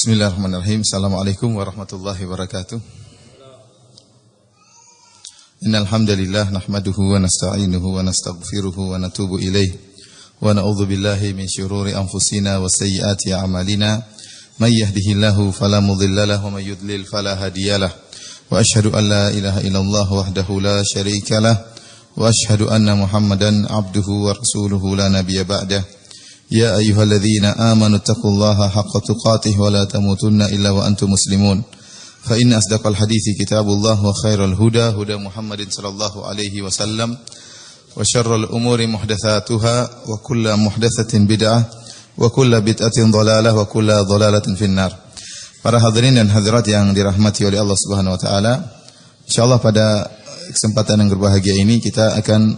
Bismillahirrahmanirrahim. Assalamualaikum warahmatullahi wabarakatuh. Innal hamdalillah nahmaduhu wa nasta'inuhu wa nastaghfiruhu wa natubu ilaih wa na'udzu billahi min syururi anfusina wa sayyiati a'malina may yahdihillahu fala mudilla lahu wa may yudlil fala hadiyalah wa asyhadu an la ilaha illallah wahdahu la syarikalah wa asyhadu anna Muhammadan abduhu wa rasuluhu la nabiyya ba'dah. Ya ayyuhalladzina amanu taqullaha haqqa tuqatih wa la tamutunna illa wa antum muslimun. Fa inna asdaqal hadithi kitabullah wa khairal huda huda Muhammadin sallallahu alaihi wasallam wa syarrul umuri muhdatsatuha wa kullu muhdatsatin bid'ah wa kullu bid'atin dhalalah wa kullu dhalalatin finnar. Para hadirin dan hadirat yang dirahmati oleh Allah Subhanahu wa taala, insyaallah pada kesempatan yang berbahagia ini kita akan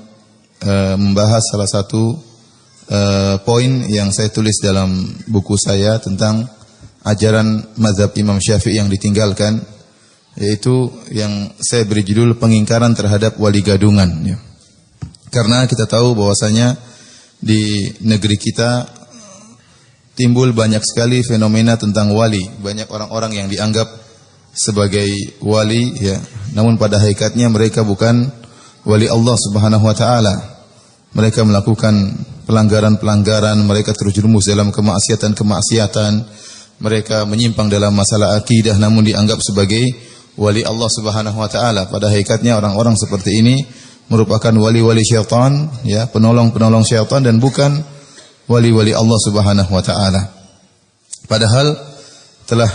membahas salah satu poin yang saya tulis dalam buku saya tentang ajaran mazhab Imam Syafi'i yang ditinggalkan, yaitu yang saya beri judul pengingkaran terhadap wali gadungan ya. Karena kita tahu bahwasanya di negeri kita timbul banyak sekali fenomena tentang wali, banyak orang-orang yang dianggap sebagai wali ya, namun pada hakikatnya mereka bukan wali Allah Subhanahu wa taala. Mereka melakukan pelanggaran-pelanggaran, mereka terjerumus dalam kemaksiatan-kemaksiatan, mereka menyimpang dalam masalah akidah namun dianggap sebagai wali Allah Subhanahu wa taala. Pada hakikatnya orang-orang seperti ini merupakan wali-wali syaitan, ya, penolong-penolong syaitan dan bukan wali-wali Allah Subhanahu wa taala. Padahal telah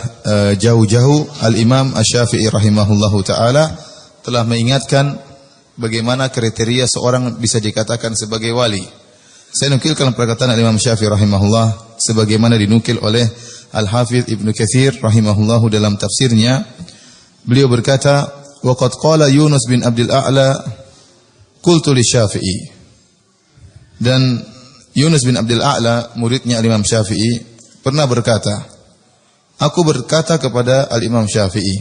jauh-jauh Al-Imam Asy-Syafi'i rahimahullahu taala telah mengingatkan bagaimana kriteria seorang bisa dikatakan sebagai wali. Saya nukilkan perkataan Imam Syafi'i rahimahullah sebagaimana dinukil oleh Al-Hafidz Ibnu Katsir rahimahullahu dalam tafsirnya. Beliau berkata, "Wa qad qala Yunus bin Abdul A'la qultu li Syafi'i." Dan Yunus bin Abdul A'la, muridnya Imam Syafi'i, pernah berkata, aku berkata kepada Al-Imam Syafi'i,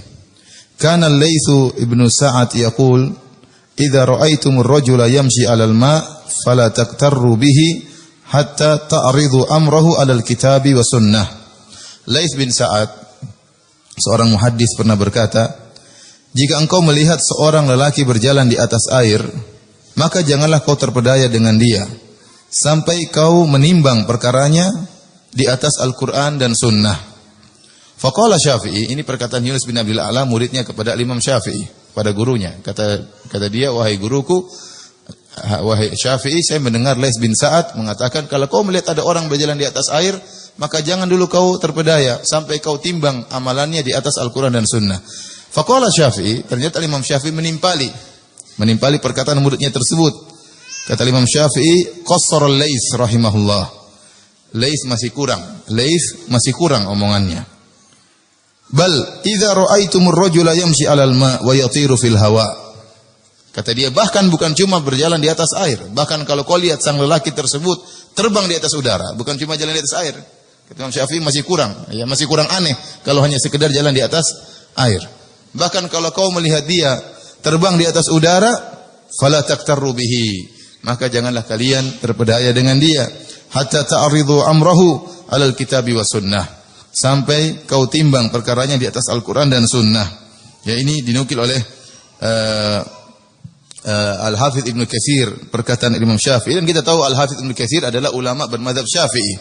"Kana Al-Laitsu ibnu Sa'ad yaqul, idza ra'aitumur rajula yamshi 'alal ma' fala taqtarru bihi hatta ta'ridu amrahu 'alal kitabi wa sunnah." Laits bin Sa'ad, seorang muhaddis, pernah berkata, jika engkau melihat seorang lelaki berjalan di atas air, maka janganlah kau terpedaya dengan dia sampai kau menimbang perkaranya di atas Al-Qur'an dan sunnah. Faqala Syafi'i, ini perkataan Yunus bin Abdul A'la, muridnya kepada Imam Syafi'i, pada gurunya. Kata dia, wahai guruku, wahai Syafi'i, saya mendengar Laits bin Sa'ad mengatakan, kalau kau melihat ada orang berjalan di atas air, maka jangan dulu kau terpedaya sampai kau timbang amalannya di atas Al-Quran dan Sunnah. Faqala Syafi'i, ternyata Imam Syafi'i menimpali perkataan muridnya tersebut. Kata Imam Syafi'i, qassara Laits rahimahullah. Laits masih kurang omongannya. Bal idza ra'aitumur rajula yamshi 'alal ma' wa yatiru fil hawa. Kata dia, bahkan bukan cuma berjalan di atas air, bahkan kalau kau lihat sang lelaki tersebut terbang di atas udara, bukan cuma jalan di atas air. Kata Imam Syafi'i, masih kurang aneh kalau hanya sekedar jalan di atas air. Bahkan kalau kau melihat dia terbang di atas udara, fala taqtarru bihi, maka janganlah kalian terpedaya dengan dia, hatta ta'ridu amrahu 'alal kitabi was sunnah, sampai kau timbang perkaranya di atas Al-Quran dan Sunnah. Ya, ini dinukil oleh Al-Hafidz Ibnu Katsir, perkataan Imam Syafi'i. Dan kita tahu Al-Hafidz Ibnu Katsir adalah ulama bermadzhab Syafi'i.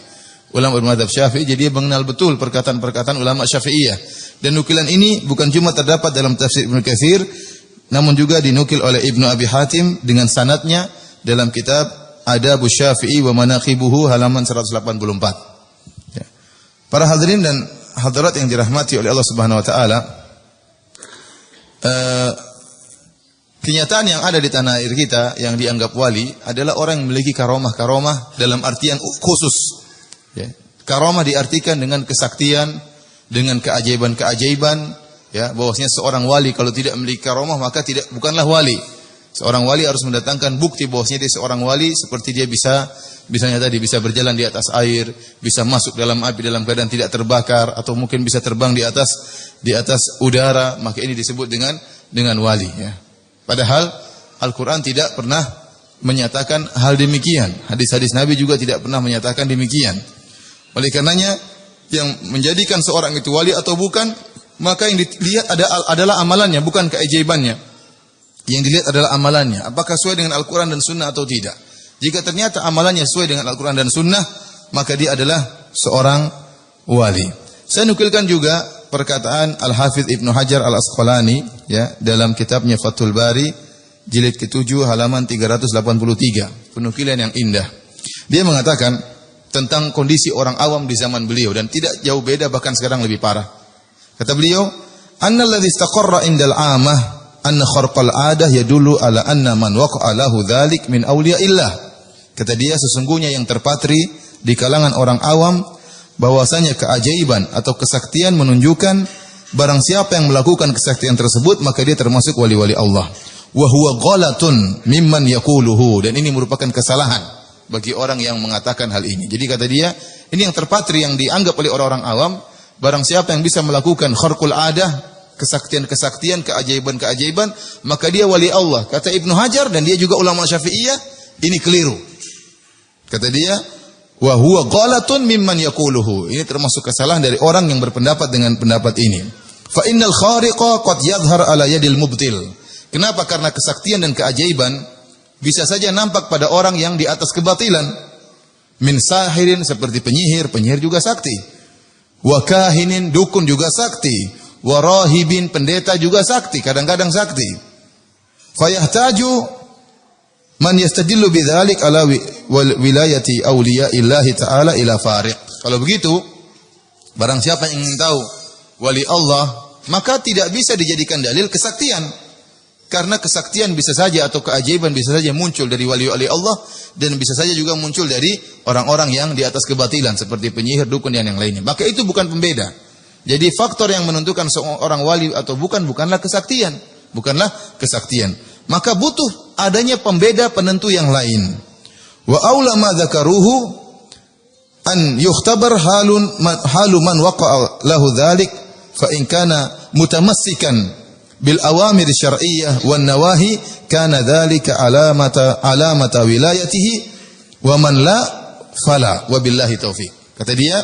Ulama bermadzhab Syafi'i, jadi dia mengenal betul perkataan-perkataan ulama Syafi'iyah. Dan nukilan ini bukan cuma terdapat dalam tafsir Ibnu Katsir, namun juga dinukil oleh Ibnu Abi Hatim dengan sanadnya dalam kitab Adabus Syafi'i wa Manaqibuhu halaman 184. Para hadirin dan hadirat yang dirahmati oleh Allah Subhanahu wa taala, kenyataan yang ada di tanah air kita yang dianggap wali adalah orang yang memiliki karomah dalam artian khusus. Ya. Karomah diartikan dengan kesaktian, dengan keajaiban-keajaiban, ya, bahwasanya seorang wali kalau tidak memiliki karomah maka bukanlah wali. Seorang wali harus mendatangkan bukti bahwasanya dia seorang wali, seperti dia bisa berjalan di atas air, bisa masuk dalam api dalam keadaan tidak terbakar, atau mungkin bisa terbang di atas udara, maka ini disebut dengan wali, ya. Padahal Al-Qur'an tidak pernah menyatakan hal demikian. Hadis-hadis Nabi juga tidak pernah menyatakan demikian. Oleh karenanya yang menjadikan seorang itu wali atau bukan, maka yang dilihat adalah amalannya, bukan keajaibannya. Yang dilihat adalah amalannya, apakah sesuai dengan Al-Quran dan Sunnah atau tidak. Jika ternyata amalannya sesuai dengan Al-Quran dan Sunnah, maka dia adalah seorang wali. Saya nukilkan juga perkataan Al-Hafidh Ibnu Hajar Al-Asqalani, ya, dalam kitabnya Fathul Bari, jilid ke-7 halaman 383. Penukilan yang indah. Dia mengatakan tentang kondisi orang awam di zaman beliau, dan tidak jauh beda, bahkan sekarang lebih parah. Kata beliau, "Annal ladzi istaqarra indal 'amah anna kharqal 'adah yadullu ala anna man waqa'a lahu dzalik min awliyaillah." Kata dia, sesungguhnya yang terpatri di kalangan orang awam bahwasanya keajaiban atau kesaktian menunjukkan barang siapa yang melakukan kesaktian tersebut maka dia termasuk wali-wali Allah. Wa huwa ghalatun mimman yaquluhu, dan ini merupakan kesalahan bagi orang yang mengatakan hal ini. Jadi kata dia, ini yang terpatri yang dianggap oleh orang-orang awam, barang siapa yang bisa melakukan kharqul adah, kesaktian-kesaktian, keajaiban-keajaiban, maka dia wali Allah. Kata Ibnu Hajar, dan dia juga ulama Syafi'iyah, ini keliru. Kata dia, wa huwa ghalatun mimman yaquluhu. Ini termasuk kesalahan dari orang yang berpendapat dengan pendapat ini. Fa innal khariqa qad yadhhar ala yadil mubtil. Kenapa? Karena kesaktian dan keajaiban bisa saja nampak pada orang yang di atas kebatilan. Min sahirin, seperti penyihir, penyihir juga sakti. Wa kahinin, dukun juga sakti. Wa rahibin, pendeta juga sakti, kadang-kadang sakti. Fayahtaju man yastadillu bidzalik ala wilayati awliyaillahi ta'ala ila fariq. Kalau begitu, barang siapa yang ingin tahu wali Allah, maka tidak bisa dijadikan dalil kesaktian. Karena kesaktian bisa saja atau keajaiban bisa saja muncul dari wali-wali Allah, dan bisa saja juga muncul dari orang-orang yang di atas kebatilan seperti penyihir, dukun dan yang lainnya. Maka itu bukan pembeda. Jadi faktor yang menentukan seorang wali atau bukanlah kesaktian, Maka butuh adanya pembeda penentu yang lain. Wa aula ma dzakaruhu an yukhtabar halu man waqa'a lahu dzalik fa in kana mutamassikan bil awamir syar'iyyah wan nawahi kana dzalika alamata wilayatihi wa man la fala wabillahi taufik. Kata dia,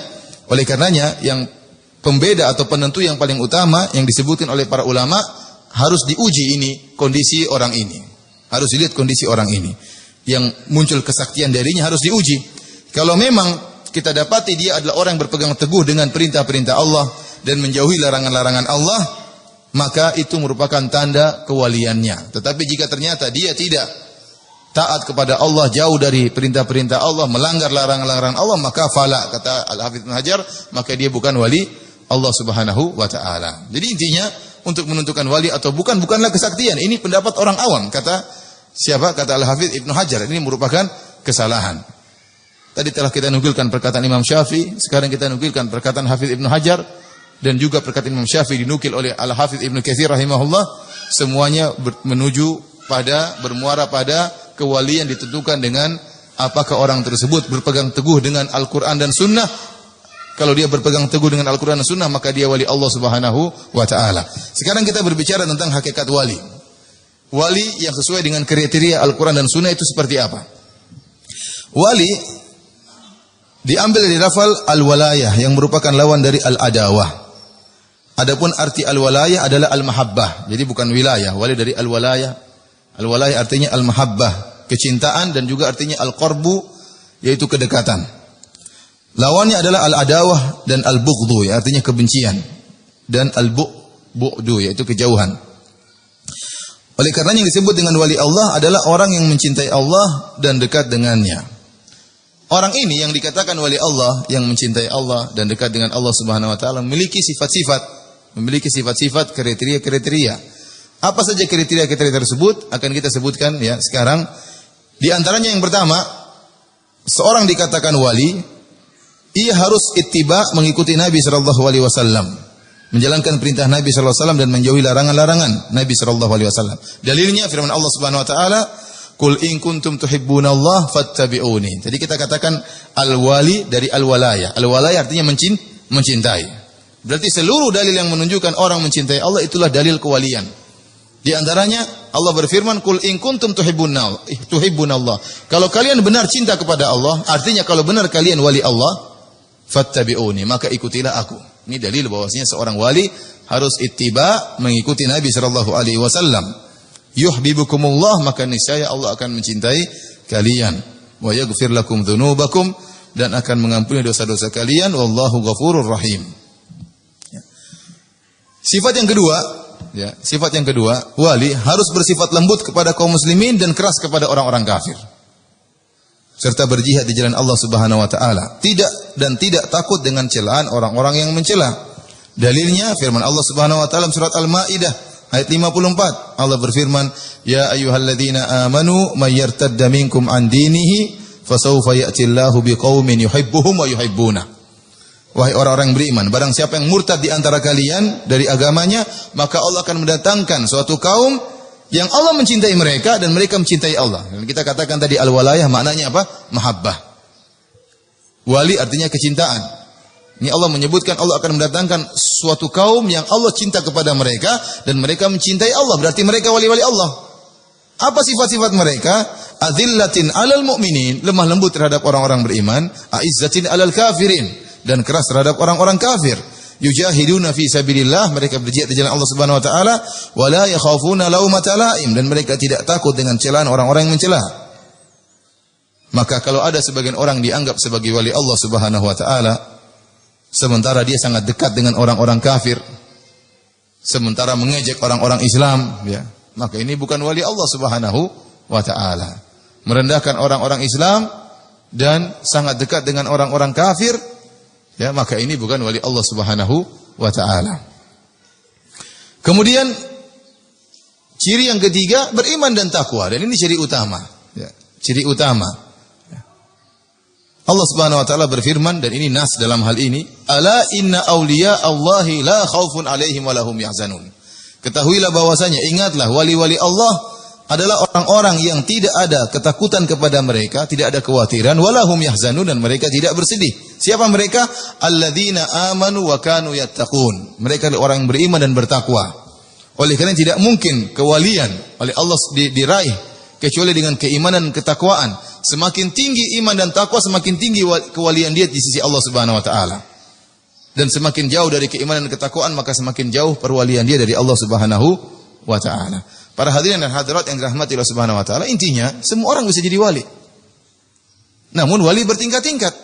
oleh karenanya yang pembeda atau penentu yang paling utama yang disebutkan oleh para ulama, harus diuji ini kondisi orang ini. Harus dilihat kondisi orang ini. Yang muncul kesaktian darinya harus diuji. Kalau memang kita dapati dia adalah orang yang berpegang teguh dengan perintah-perintah Allah dan menjauhi larangan-larangan Allah, maka itu merupakan tanda kewaliannya. Tetapi jika ternyata dia tidak taat kepada Allah, jauh dari perintah-perintah Allah, melanggar larangan-larangan Allah, maka fala, kata Al-Hafidz Ibnu Hajar, maka dia bukan wali Allah Subhanahu wa taala. Jadi intinya untuk menentukan wali atau bukanlah kesaktian. Ini pendapat orang awam, kata siapa? Kata Al-Hafidz Ibnu Hajar. Ini merupakan kesalahan. Tadi telah kita nukilkan perkataan Imam Syafi'i, sekarang kita nukilkan perkataan Hafidz Ibnu Hajar. Dan juga perkataan Imam Syafi'i dinukil oleh Al-Hafidz Ibnu Katsir rahimahullah, semuanya bermuara pada kewalian ditentukan dengan apakah orang tersebut berpegang teguh dengan Al-Quran dan Sunnah. Kalau dia berpegang teguh dengan Al-Quran dan Sunnah, maka dia wali Allah Subhanahu wa ta'ala. Sekarang kita berbicara tentang hakikat wali. Wali yang sesuai dengan kriteria Al-Quran dan Sunnah itu seperti apa? Wali diambil dari lafal al-walayah yang merupakan lawan dari al-adawah. Adapun arti al-walayah adalah al-mahabbah. Jadi bukan wilayah, wali dari al-walayah. Al-walayah artinya al-mahabbah, kecintaan, dan juga artinya al-qarbu, yaitu kedekatan. Lawannya adalah al-adawah dan al-bughdhu, ya, artinya kebencian. Dan al-bu'du, yaitu kejauhan. Oleh karena yang disebut dengan wali Allah adalah orang yang mencintai Allah dan dekat dengannya. Orang ini yang dikatakan wali Allah, yang mencintai Allah dan dekat dengan Allah Subhanahu wa taala, memiliki sifat-sifat, kriteria-kriteria. Apa saja kriteria-kriteria tersebut akan kita sebutkan ya sekarang. Di antaranya yang pertama, seorang dikatakan wali, ia harus ittiba, mengikuti Nabi sallallahu alaihi wasallam, menjalankan perintah Nabi sallallahu alaihi wasallam dan menjauhi larangan-larangan Nabi sallallahu alaihi wasallam. Dalilnya firman Allah Subhanahu wa taala, "Qul in kuntum tuhibbunallaha fattabi'uni." Jadi kita katakan al-wali dari al-walayah. Al-walayah artinya mencintai. Berarti seluruh dalil yang menunjukkan orang mencintai Allah itulah dalil kewalian. Di antaranya Allah berfirman, "Qul in kuntum tuhibbunallah." Kalau kalian benar cinta kepada Allah, artinya kalau benar kalian wali Allah, fattabi'uni, maka ikutilah aku. Ini dalil bahwasanya seorang wali harus ittiba, mengikuti Nabi sallallahu alaihi wasallam. Yuhibbukumullah, maka niscaya Allah akan mencintai kalian. Wa yaghfir lakum dzunubakum, dan akan mengampuni dosa-dosa kalian. Wallahu ghafurur rahim. Sifat yang kedua, wali harus bersifat lembut kepada kaum muslimin dan keras kepada orang-orang kafir, serta berjihad di jalan Allah Subhanahu wa taala. Tidak takut dengan celaan orang-orang yang mencela. Dalilnya firman Allah Subhanahu wa taala surat Al-Maidah ayat 54. Allah berfirman, "Ya ayyuhalladzina amanu may yartadda minkum an dinihi fasawfa ya'tillahu biqaumin yuhibbuhum wa yuhibbuna." Wahai orang-orang beriman, barang siapa yang murtad di antara kalian dari agamanya, maka Allah akan mendatangkan suatu kaum yang Allah mencintai mereka dan mereka mencintai Allah. Dan kita katakan tadi al-walayah maknanya apa? Mahabbah. Wali artinya kecintaan. Ini Allah menyebutkan Allah akan mendatangkan suatu kaum yang Allah cinta kepada mereka dan mereka mencintai Allah. Berarti mereka wali-wali Allah. Apa sifat-sifat mereka? Adzillatin 'alal mu'minin, lemah lembut terhadap orang-orang beriman, aizzatin 'alal kafirin, dan keras terhadap orang-orang kafir. Yujahiduna fi sabilillah, mereka berjihad di jalan Allah Subhanahu wa taala, wa la yakhafuna laumata laim, dan mereka tidak takut dengan celaan orang-orang yang mencela. Maka kalau ada sebagian orang dianggap sebagai wali Allah Subhanahu wa taala, sementara dia sangat dekat dengan orang-orang kafir, sementara mengejek orang-orang Islam, ya, maka ini bukan wali Allah Subhanahu wa taala. Merendahkan orang-orang Islam dan sangat dekat dengan orang-orang kafir, ya, maka ini bukan wali Allah Subhanahu wa taala. Kemudian ciri yang ketiga, beriman dan takwa, dan ini ciri utama, ya, ciri utama. Allah Subhanahu wa taala berfirman, dan ini nas dalam hal ini, ala inna awliya Allahi la khaufun alaihim wa lahum yahzanun. Ketahuilah bahwasanya, ingatlah, wali-wali Allah adalah orang-orang yang tidak ada ketakutan kepada mereka, tidak ada kekhawatiran, walahum yahzanun, dan mereka tidak bersedih. Siapa mereka? Alladzina amanu wa kanu yattaqun. Mereka adalah orang yang beriman dan bertakwa. Oleh karena tidak mungkin kewalian oleh Allah diraih kecuali dengan keimanan dan ketakwaan. Semakin tinggi iman dan takwa, semakin tinggi kewalian dia di sisi Allah Subhanahu wa taala. Dan semakin jauh dari keimanan dan ketakwaan, maka semakin jauh perwalian dia dari Allah Subhanahu wa taala. Para hadirin dan hadirat yang dirahmati Allah Subhanahu wa taala, intinya semua orang bisa jadi wali. Namun wali bertingkat-tingkat.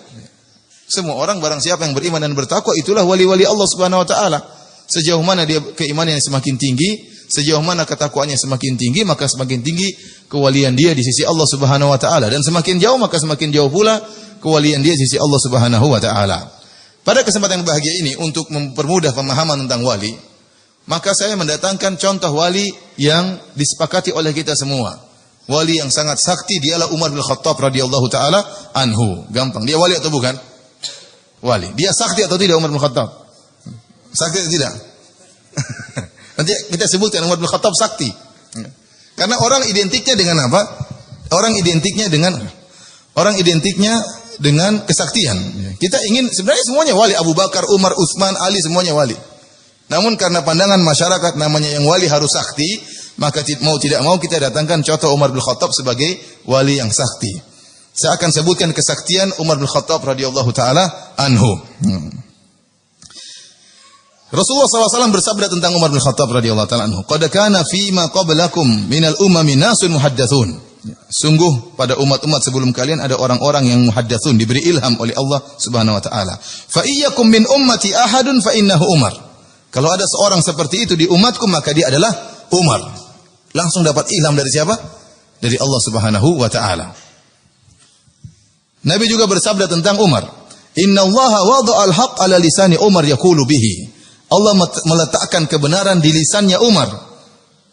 Semua orang barang siapa yang beriman dan bertakwa, itulah wali-wali Allah Subhanahu wa taala. Sejauh mana dia keimanannya semakin tinggi, sejauh mana ketakwaannya semakin tinggi, maka semakin tinggi kewalian dia di sisi Allah Subhanahu wa taala, dan semakin jauh maka semakin jauh pula kewalian dia di sisi Allah Subhanahu wa taala. Pada kesempatan yang bahagia ini, untuk mempermudah pemahaman tentang wali, maka saya mendatangkan contoh wali yang disepakati oleh kita semua. Wali yang sangat sakti, dialah Umar bin Khattab radhiyallahu taala anhu. Gampang, dia wali atau bukan? Wali. Dia sakti atau tidak Umar bin Khattab? Sakti atau tidak? Nanti kita sebutkan Umar bin Khattab sakti. Karena orang identiknya dengan apa? Orang identiknya dengan kesaktian. Kita ingin sebenarnya semuanya wali, Abu Bakar, Umar, Utsman, Ali, semuanya wali. Namun karena pandangan masyarakat namanya yang wali harus sakti, maka mau tidak mau kita datangkan contoh Umar bin Khattab sebagai wali yang sakti. Saya akan sebutkan kesaktian Umar bin Khattab radhiyallahu taala anhu. Rasulullah SAW bersabda tentang Umar bin Khattab radhiyallahu taala anhu, "Qad kana fima qablakum minal umami nasun muhaddatsun." Sungguh pada umat-umat sebelum kalian ada orang-orang yang muhaddatsun, diberi ilham oleh Allah Subhanahu wa taala. "Fa iyyakum min ummati ahadun fa innahu Umar." Kalau ada seorang seperti itu di umatku, maka dia adalah Umar. Langsung dapat ilham dari siapa? Dari Allah Subhanahu wa taala. Nabi juga bersabda tentang Umar, "Inna Allah wada'al haqq ala lisani Umar yaqulu bihi." Allah meletakkan kebenaran di lisannya Umar.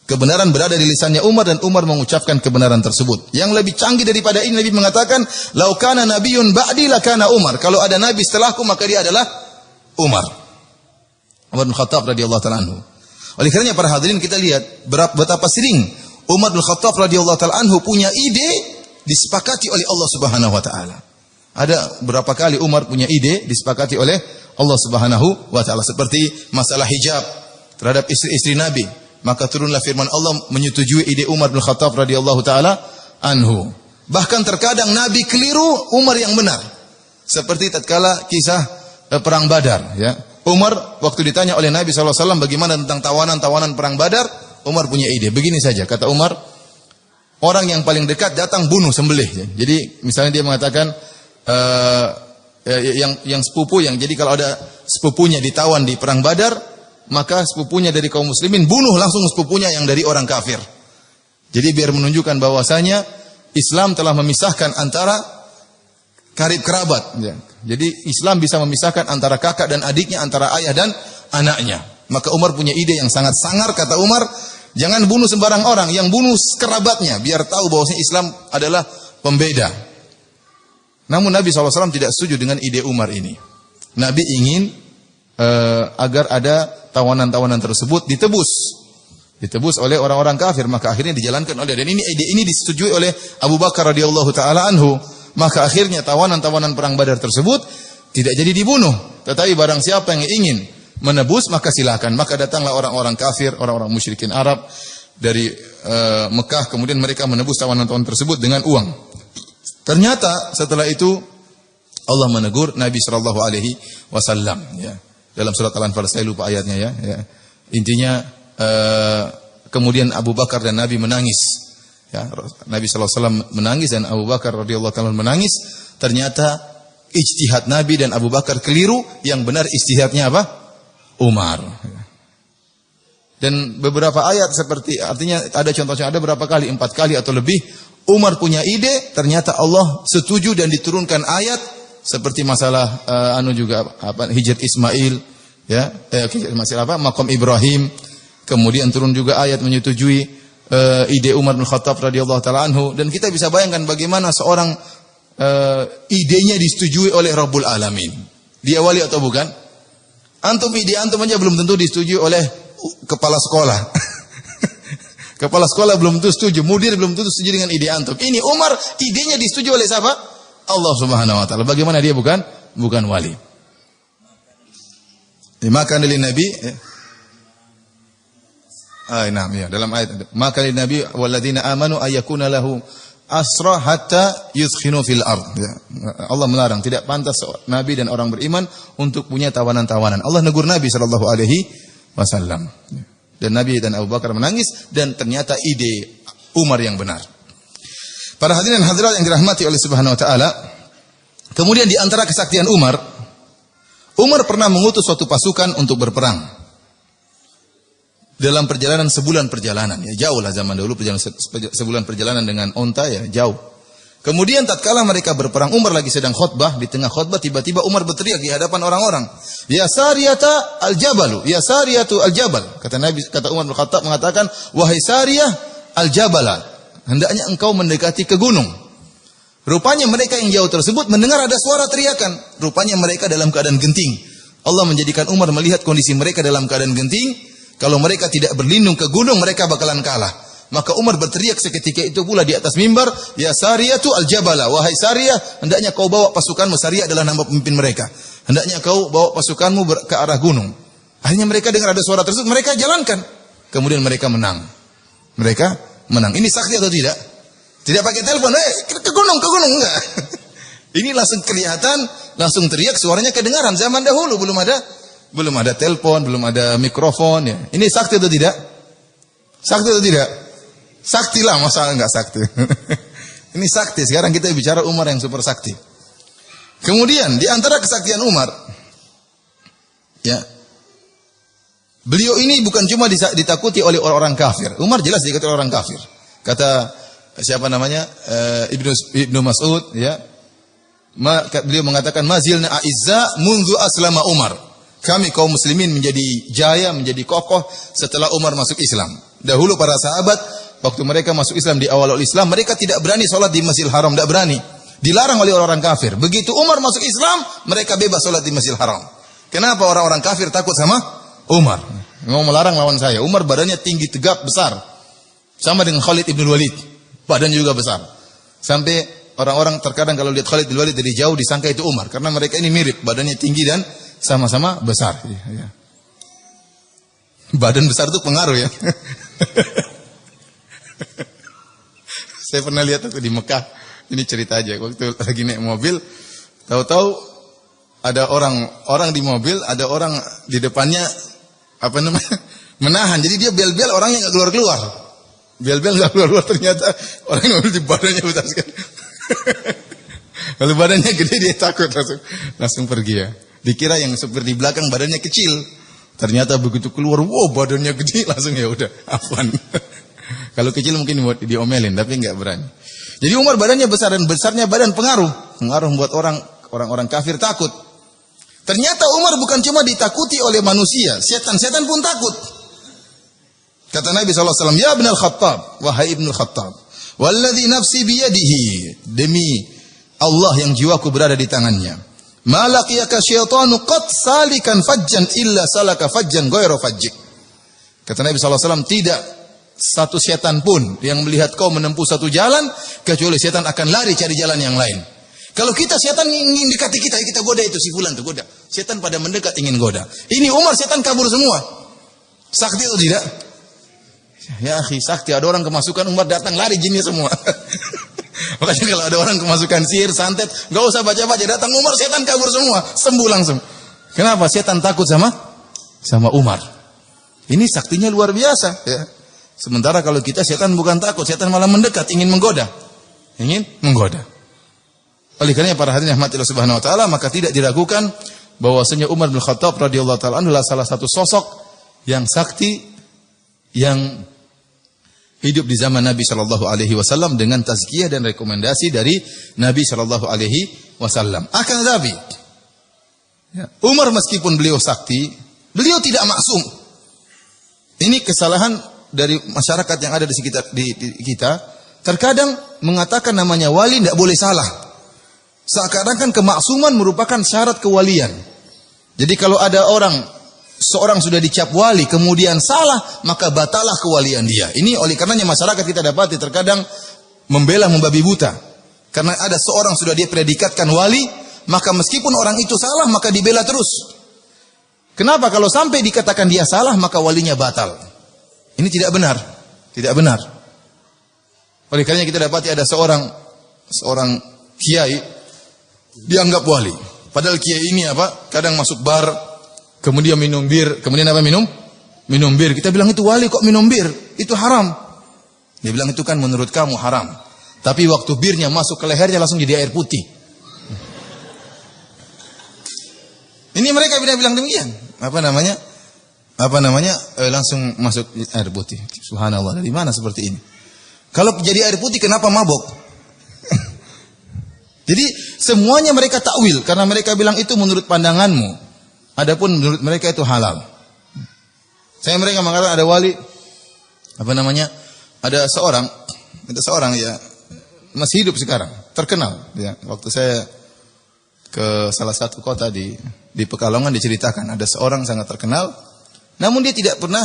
Kebenaran berada di lisannya Umar dan Umar mengucapkan kebenaran tersebut. Yang lebih canggih daripada ini, Nabi mengatakan, "Lau kana nabiyyun ba'di lakana Umar." Kalau ada nabi setelahku, maka dia adalah Umar. Umar bin Khattab radhiyallahu taala anhu. Oleh karenanya para hadirin, kita lihat betapa sering Umar bin Khattab radhiyallahu taala anhu punya ide disepakati oleh Allah Subhanahu wa taala. Ada berapa kali Umar punya ide disepakati oleh Allah Subhanahu wa taala, seperti masalah hijab terhadap istri-istri Nabi. Maka turunlah firman Allah menyetujui ide Umar bin Khattab radhiyallahu taala anhu. Bahkan terkadang Nabi keliru, Umar yang benar. Seperti tatkala kisah perang Badar, ya. Umar waktu ditanya oleh Nabi SAW bagaimana tentang tawanan-tawanan perang Badar, Umar punya ide. Begini saja, kata Umar, orang yang paling dekat datang bunuh, sembelih. Jadi misalnya dia mengatakan yang sepupu, yang jadi kalau ada sepupunya ditawan di perang Badar, maka sepupunya dari kaum muslimin bunuh langsung sepupunya yang dari orang kafir. Jadi biar menunjukkan bahwasanya Islam telah memisahkan antara karib kerabat. Ya. Jadi Islam bisa memisahkan antara kakak dan adiknya, antara ayah dan anaknya. Maka Umar punya ide yang sangat sangar, kata Umar, jangan bunuh sembarang orang, yang bunuh kerabatnya, biar tahu bahwasanya Islam adalah pembeda. Namun Nabi SAW tidak setuju dengan ide Umar ini. Nabi ingin agar ada tawanan-tawanan tersebut ditebus oleh orang-orang kafir, maka akhirnya dijalankan oleh, dan ide ini disetujui oleh Abu Bakar radhiyallahu taala anhu. Maka akhirnya tawanan-tawanan perang Badar tersebut tidak jadi dibunuh, tetapi barang siapa yang ingin menebus maka silakan. Maka datanglah orang-orang kafir, orang-orang musyrikin Arab dari Mekah, kemudian mereka menebus tawanan-tawanan tersebut dengan uang. Ternyata setelah itu Allah menegur Nabi sallallahu alaihi wasallam, ya. Dalam surat Al-Anfal, saya lupa ayatnya, ya. Intinya kemudian Abu Bakar dan Nabi menangis. Ya, Nabi SAW menangis dan Abu Bakar radhiyallahu ta'ala menangis. Ternyata ijtihad Nabi dan Abu Bakar keliru, yang benar ijtihadnya apa? Umar. Dan beberapa ayat seperti, artinya ada contohnya, ada berapa kali, 4 kali atau lebih, Umar punya ide, ternyata Allah setuju dan diturunkan ayat seperti masalah hijrah Ismail, ya, Maqam Ibrahim. Kemudian turun juga ayat menyetujui ide Umar bin Khattab radhiyallahu taala anhu, dan kita bisa bayangkan bagaimana seorang idenya disetujui oleh Rabbul Alamin. Dia wali atau bukan? Ide antum aja belum tentu disetujui oleh kepala sekolah. Kepala sekolah belum tentu setuju, mudir belum tentu setuju dengan ide antum. Ini Umar, idenya disetujui oleh siapa? Allah Subhanahu wa taala. Bagaimana dia bukan wali? Maka dari Nabi, dalam ayat, maka lin nabi walladzina amanu ayyakuna lahu asra hatta yudkhinu fil ard. Ya. Allah melarang, tidak pantas nabi dan orang beriman untuk punya tawanan-tawanan. Allah negur Nabi sallallahu alaihi wasallam. Dan Nabi dan Abu Bakar menangis, dan ternyata ide Umar yang benar. Para hadirin dan hadirat yang dirahmati oleh Subhanahu wa taala, kemudian di antara kesaktian Umar pernah mengutus suatu pasukan untuk berperang. Dalam perjalanan sebulan perjalanan, ya jauh lah zaman dulu, sebulan perjalanan dengan onta, ya jauh. Kemudian tatkala mereka berperang, Umar lagi sedang khutbah, di tengah khutbah tiba-tiba Umar berteriak di hadapan orang-orang, "Ya Sariyata al-Jabalu, ya Sariyatu al-Jabal." Kata Umar bin Khattab mengatakan, "Wahai Sariyah al-Jabala, hendaknya engkau mendekati ke gunung." Rupanya mereka yang jauh tersebut mendengar ada suara teriakan. Rupanya mereka dalam keadaan genting. Allah menjadikan Umar melihat kondisi mereka dalam keadaan genting. Kalau mereka tidak berlindung ke gunung, mereka bakalan kalah. Maka Umar berteriak seketika itu pula di atas mimbar, "Ya Sariyatu al-Jabala, wahai Sariyah, hendaknya kau bawa pasukanmu." Sariyah adalah nama pemimpin mereka. "Hendaknya kau bawa pasukanmu ke arah gunung." Akhirnya mereka dengar ada suara tersebut, mereka jalankan. Kemudian mereka menang. Ini sakti atau tidak? Tidak pakai telepon, ke gunung, enggak. Ini langsung kelihatan, langsung teriak, suaranya kedengaran. Zaman dahulu belum ada telepon, belum ada mikrofon, ya. Ini sakti atau tidak? Sakti atau tidak? Sakti lah, masa enggak sakti. Ini sakti. Sekarang kita bicara Umar yang super sakti. Kemudian di antara kesaktian Umar, ya, beliau ini bukan cuma ditakuti oleh orang-orang kafir. Umar jelas ditakuti oleh orang kafir. Kata siapa namanya? Ibnu Mas'ud, ya. Beliau mengatakan, "Mazilna a'izza mundu aslama Umar." Kami kaum muslimin menjadi jaya, menjadi kokoh setelah Umar masuk Islam. Dahulu para sahabat, waktu mereka masuk Islam di awal Islam, mereka tidak berani sholat di Masjidil Haram, tidak berani. Dilarang oleh orang kafir. Begitu Umar masuk Islam, mereka bebas sholat di Masjidil Haram. Kenapa orang-orang kafir takut sama Umar? Mau melarang lawan saya. Umar badannya tinggi, tegap, besar. Sama dengan Khalid ibn Walid. Badan juga besar. Sampai orang-orang terkadang kalau lihat Khalid ibn Walid dari jauh disangka itu Umar. Karena mereka ini mirip, badannya tinggi dan sama-sama besar. Ya. Badan besar itu pengaruh, ya. Saya pernah lihat aku di Mekah. Ini cerita aja. Waktu lagi naik mobil, tahu-tahu ada orang di mobil, ada orang di depannya apa namanya? Menahan. Jadi dia bel-bel orangnya enggak keluar-keluar. Bel-bel enggak keluar-keluar, ternyata orang yang mobil di badannya besar sekali. Kalau badannya gede dia takut langsung pergi ya. Dikira yang seperti belakang badannya kecil. Ternyata begitu keluar, wow badannya gede, langsung ya udah afwan. Kalau kecil mungkin diomelin tapi enggak berani. Jadi Umar badannya besar dan besarnya badan pengaruh membuat orang-orang kafir takut. Ternyata Umar bukan cuma ditakuti oleh manusia, setan pun takut. Kata Nabi SAW, ya Ibn al-Khattab, wahai Ibn al-Khattab, walladhi nafsi biyadihi, demi Allah yang jiwaku berada di tangannya. Ma laqiyaka syaitanu qad salikan fajjan illa salaka fajjan ghayra fajjik. Kata Nabi SAW, tidak satu setan pun yang melihat kau menempuh satu jalan, kecuali setan akan lari cari jalan yang lain. Kalau setan ingin dekati kita goda itu si fulan tuh goda. Setan pada mendekat ingin goda. Ini Umar setan kabur semua. Sakti atau tidak? Ya akhi, sakti. Ada orang kemasukan Umar datang lari jinnya semua. Makanya kalau ada orang kemasukan sihir, santet, enggak usah baca-baca, datang Umar setan kabur semua, sembuh langsung. Kenapa? Setan takut sama Umar. Ini saktinya luar biasa ya. Sementara kalau kita setan bukan takut, setan malah mendekat, ingin menggoda. Oleh karena para hadirin rahmatillah subhanahu wa ta'ala, maka tidak diragukan bahwasanya Umar bin Khattab radhiyallahu ta'ala adalah salah satu sosok yang sakti yang hidup di zaman Nabi sallallahu alaihi wasallam dengan tazkiyah dan rekomendasi dari Nabi sallallahu alaihi wasallam. Akan tetapi Umar meskipun beliau sakti, beliau tidak maksum. Ini kesalahan dari masyarakat yang ada di sekitar kita. Terkadang mengatakan namanya wali tidak boleh salah. Seakan-akan kemaksuman merupakan syarat kewalian. Jadi kalau ada seorang sudah dicap wali kemudian salah, maka batalah kewalian dia. Ini oleh karenanya masyarakat kita dapati terkadang membela membabi buta. Karena ada seorang sudah dia predikatkan wali, maka meskipun orang itu salah maka dibela terus. Kenapa? Kalau sampai dikatakan dia salah maka walinya batal. Ini tidak benar. Tidak benar. Oleh karenanya kita dapati ada seorang kiai dianggap wali. Padahal kiai ini kadang masuk bar, kemudian minum bir, kemudian minum bir. Kita bilang itu wali kok minum bir? Itu haram. Dia bilang itu kan menurut kamu haram. Tapi waktu birnya masuk ke lehernya langsung jadi air putih. Ini mereka bilang demikian. Langsung masuk air putih. Subhanallah, dari mana seperti ini? Kalau jadi air putih kenapa mabok? Jadi semuanya mereka takwil karena mereka bilang itu menurut pandanganmu. Adapun menurut mereka itu halal. Mereka mengatakan ada wali ada seorang ya masih hidup sekarang, terkenal ya. Waktu saya ke salah satu kota di Pekalongan diceritakan ada seorang sangat terkenal, namun dia tidak pernah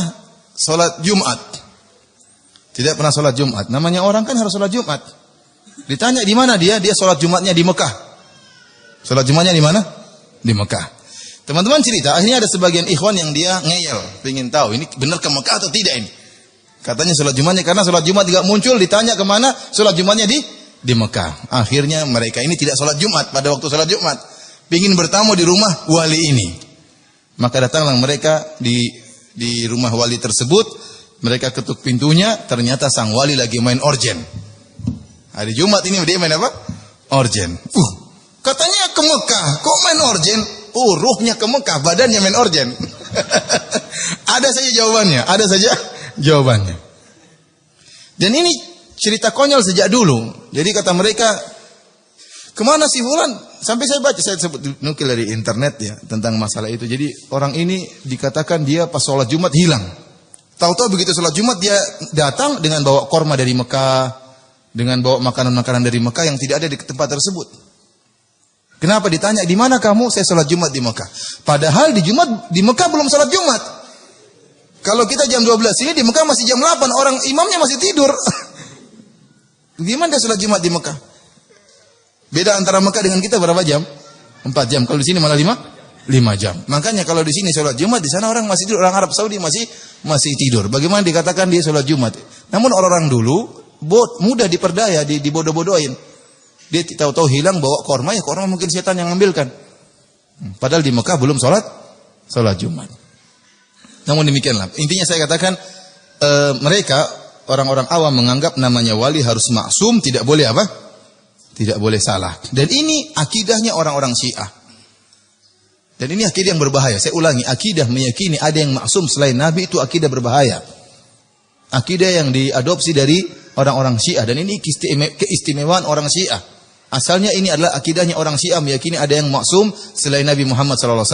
sholat Jumat. Tidak pernah sholat Jumat. Namanya orang kan harus sholat Jumat. Ditanya di mana dia sholat Jumatnya di Mekah. Sholat Jumatnya di mana? Di Mekah. Teman-teman cerita, akhirnya ada sebagian ikhwan yang dia ngeyel, ingin tahu ini benar ke Mekah atau tidak ini. Katanya sholat Jumatnya, karena sholat Jumat tidak muncul, ditanya kemana, sholat Jumatnya di Mekah. Akhirnya mereka ini tidak sholat Jumat pada waktu sholat Jumat. Ingin bertamu di rumah wali ini. Maka datanglah mereka di rumah wali tersebut. Mereka ketuk pintunya, ternyata sang wali lagi main orgen. Hari Jumat ini dia main apa? Orgen. Katanya ke Mekah, kok main orgen? Ruhnya ke Mekah, badannya main orgen. Ada saja jawabannya. Dan ini cerita konyol sejak dulu. Jadi kata mereka, kemana sih fulan? Sampai saya sebut nukil dari internet ya tentang masalah itu. Jadi orang ini dikatakan dia pas sholat Jumat hilang. Tahu-tahu begitu sholat Jumat dia datang dengan bawa korma dari Mekah, dengan bawa makanan-makanan dari Mekah yang tidak ada di tempat tersebut. Kenapa ditanya, di mana kamu? Saya sholat Jumat di Mekah. Padahal di Mekah belum sholat Jumat. Kalau kita jam 12 ini di Mekah masih jam 8, orang imamnya masih tidur. Gimana dia sholat Jumat di Mekah? Beda antara Mekah dengan kita berapa jam? 4 jam. Kalau di sini malah 5 jam. Makanya kalau di sini sholat Jumat, di sana orang masih tidur. Orang Arab Saudi masih tidur. Bagaimana dikatakan dia sholat Jumat? Namun orang-orang dulu mudah diperdaya, dibodoh-bodohin. Dia tahu-tahu hilang bawa korma, ya korma mungkin setan yang ngambilkan. Padahal di Mekah belum sholat Jumat. Namun demikianlah. Intinya saya katakan mereka orang-orang awam menganggap namanya wali harus maksum, tidak boleh apa? Tidak boleh salah. Dan ini akidahnya orang-orang Syiah. Dan ini akidah yang berbahaya. Saya ulangi, akidah meyakini ada yang maksum selain Nabi itu akidah berbahaya. Akidah yang diadopsi dari orang-orang Syiah. Dan ini keistimewaan orang Syiah. Asalnya ini adalah akidahnya orang Syiah meyakini ada yang maksum selain Nabi Muhammad SAW.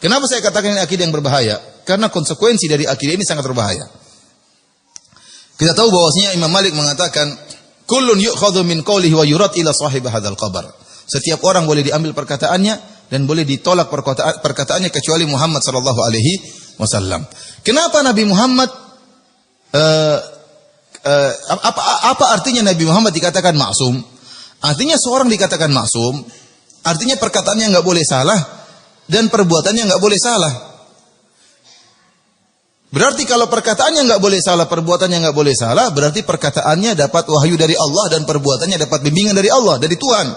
Kenapa saya katakan ini akidah yang berbahaya? Karena konsekuensi dari akidah ini sangat berbahaya. Kita tahu bahwasanya Imam Malik mengatakan, kullun yu'khadhu min qawlihi wa yurad ila sahib hadzal qabr. Setiap orang boleh diambil perkataannya dan boleh ditolak perkataannya kecuali Muhammad sallallahu alaihi wasallam. Kenapa Nabi Muhammad apa artinya Nabi Muhammad dikatakan maksum? Artinya seorang dikatakan maksum, artinya perkataannya enggak boleh salah dan perbuatannya enggak boleh salah. Berarti kalau perkataannya enggak boleh salah, perbuatannya enggak boleh salah, berarti perkataannya dapat wahyu dari Allah dan perbuatannya dapat bimbingan dari Allah, dari Tuhan.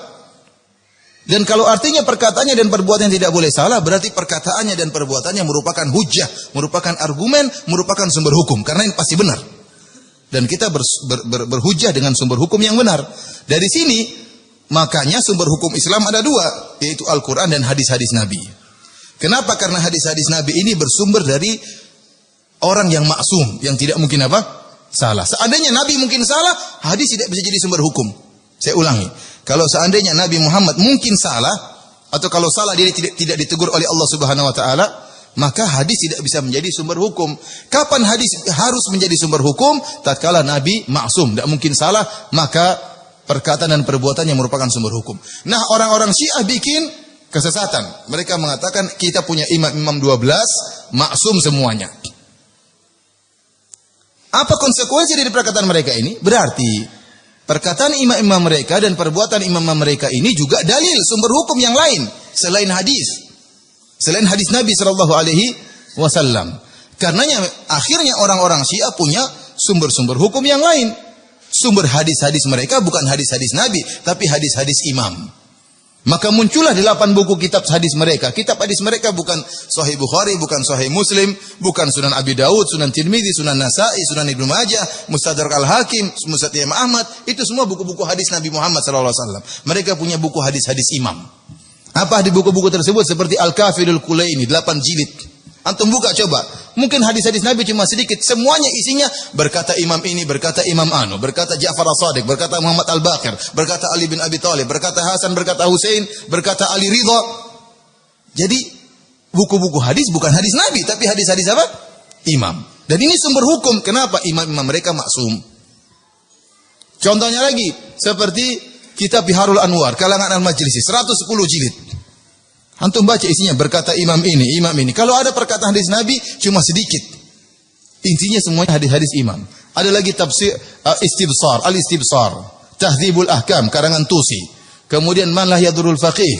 Dan kalau artinya perkataannya dan perbuatannya tidak boleh salah, berarti perkataannya dan perbuatannya merupakan hujjah, merupakan argumen, merupakan sumber hukum. Karena ini pasti benar. Dan kita berhujjah dengan sumber hukum yang benar. Dari sini, makanya sumber hukum Islam ada dua, yaitu Al-Quran dan hadis-hadis Nabi. Kenapa? Karena hadis-hadis Nabi ini bersumber dari orang yang maksum, yang tidak mungkin apa? Salah. Seandainya Nabi mungkin salah, hadis tidak bisa jadi sumber hukum. Saya ulangi, kalau seandainya Nabi Muhammad mungkin salah, atau kalau salah dia tidak ditegur oleh Allah Subhanahu Wa Taala, maka hadis tidak bisa menjadi sumber hukum. Kapan hadis harus menjadi sumber hukum? Tatkala Nabi maksum, tidak mungkin salah, maka perkataan dan perbuatannya merupakan sumber hukum. Nah, orang-orang Syiah bikin kesesatan. Mereka mengatakan kita punya imam 12, maksum semuanya. Apa konsekuensi dari perkataan mereka ini? Berarti perkataan imam-imam mereka dan perbuatan imam-imam mereka ini juga dalil sumber hukum yang lain selain hadis. Selain hadis Nabi sallallahu alaihi wasallam. Karenanya akhirnya orang-orang Syiah punya sumber-sumber hukum yang lain. Sumber hadis-hadis mereka bukan hadis-hadis Nabi, tapi hadis-hadis imam. Maka muncullah 8 buku kitab hadis mereka. Kitab hadis mereka bukan Sahih Bukhari, bukan Sahih Muslim, bukan Sunan Abi Daud, Sunan Tirmidzi, Sunan Nasa'i, Sunan Ibnu Majah, Mustadrak Al-Hakim, Musnad Imam Ahmad. Itu semua buku-buku hadis Nabi Muhammad SAW. Mereka punya buku hadis-hadis imam. Apa di buku-buku tersebut? Seperti Al-Kafirul Kulaini, 8 jilid. Antum buka coba. Mungkin hadis-hadis Nabi cuma sedikit. Semuanya isinya berkata imam ini, berkata imam anu, berkata Ja'far as-Sadiq, berkata Muhammad al-Baqir, berkata Ali bin Abi Thalib, berkata Hasan, berkata Husain, berkata Ali Ridha. Jadi buku-buku hadis bukan hadis Nabi, tapi hadis-hadis apa? Imam. Dan ini sumber hukum. Kenapa? Imam-imam mereka maksum. Contohnya lagi, seperti kitab Biharul Anwar, kalangan Al-Majlisi, 110 jilid. Antum baca isinya, berkata imam ini, imam ini. Kalau ada perkataan hadis Nabi, cuma sedikit. Intinya semuanya hadis-hadis imam. Ada lagi tafsir Istibsar, Al-Istibsar, Tahdzibul Ahkam, karangan Tusi. Kemudian Man La Yadurul Faqih.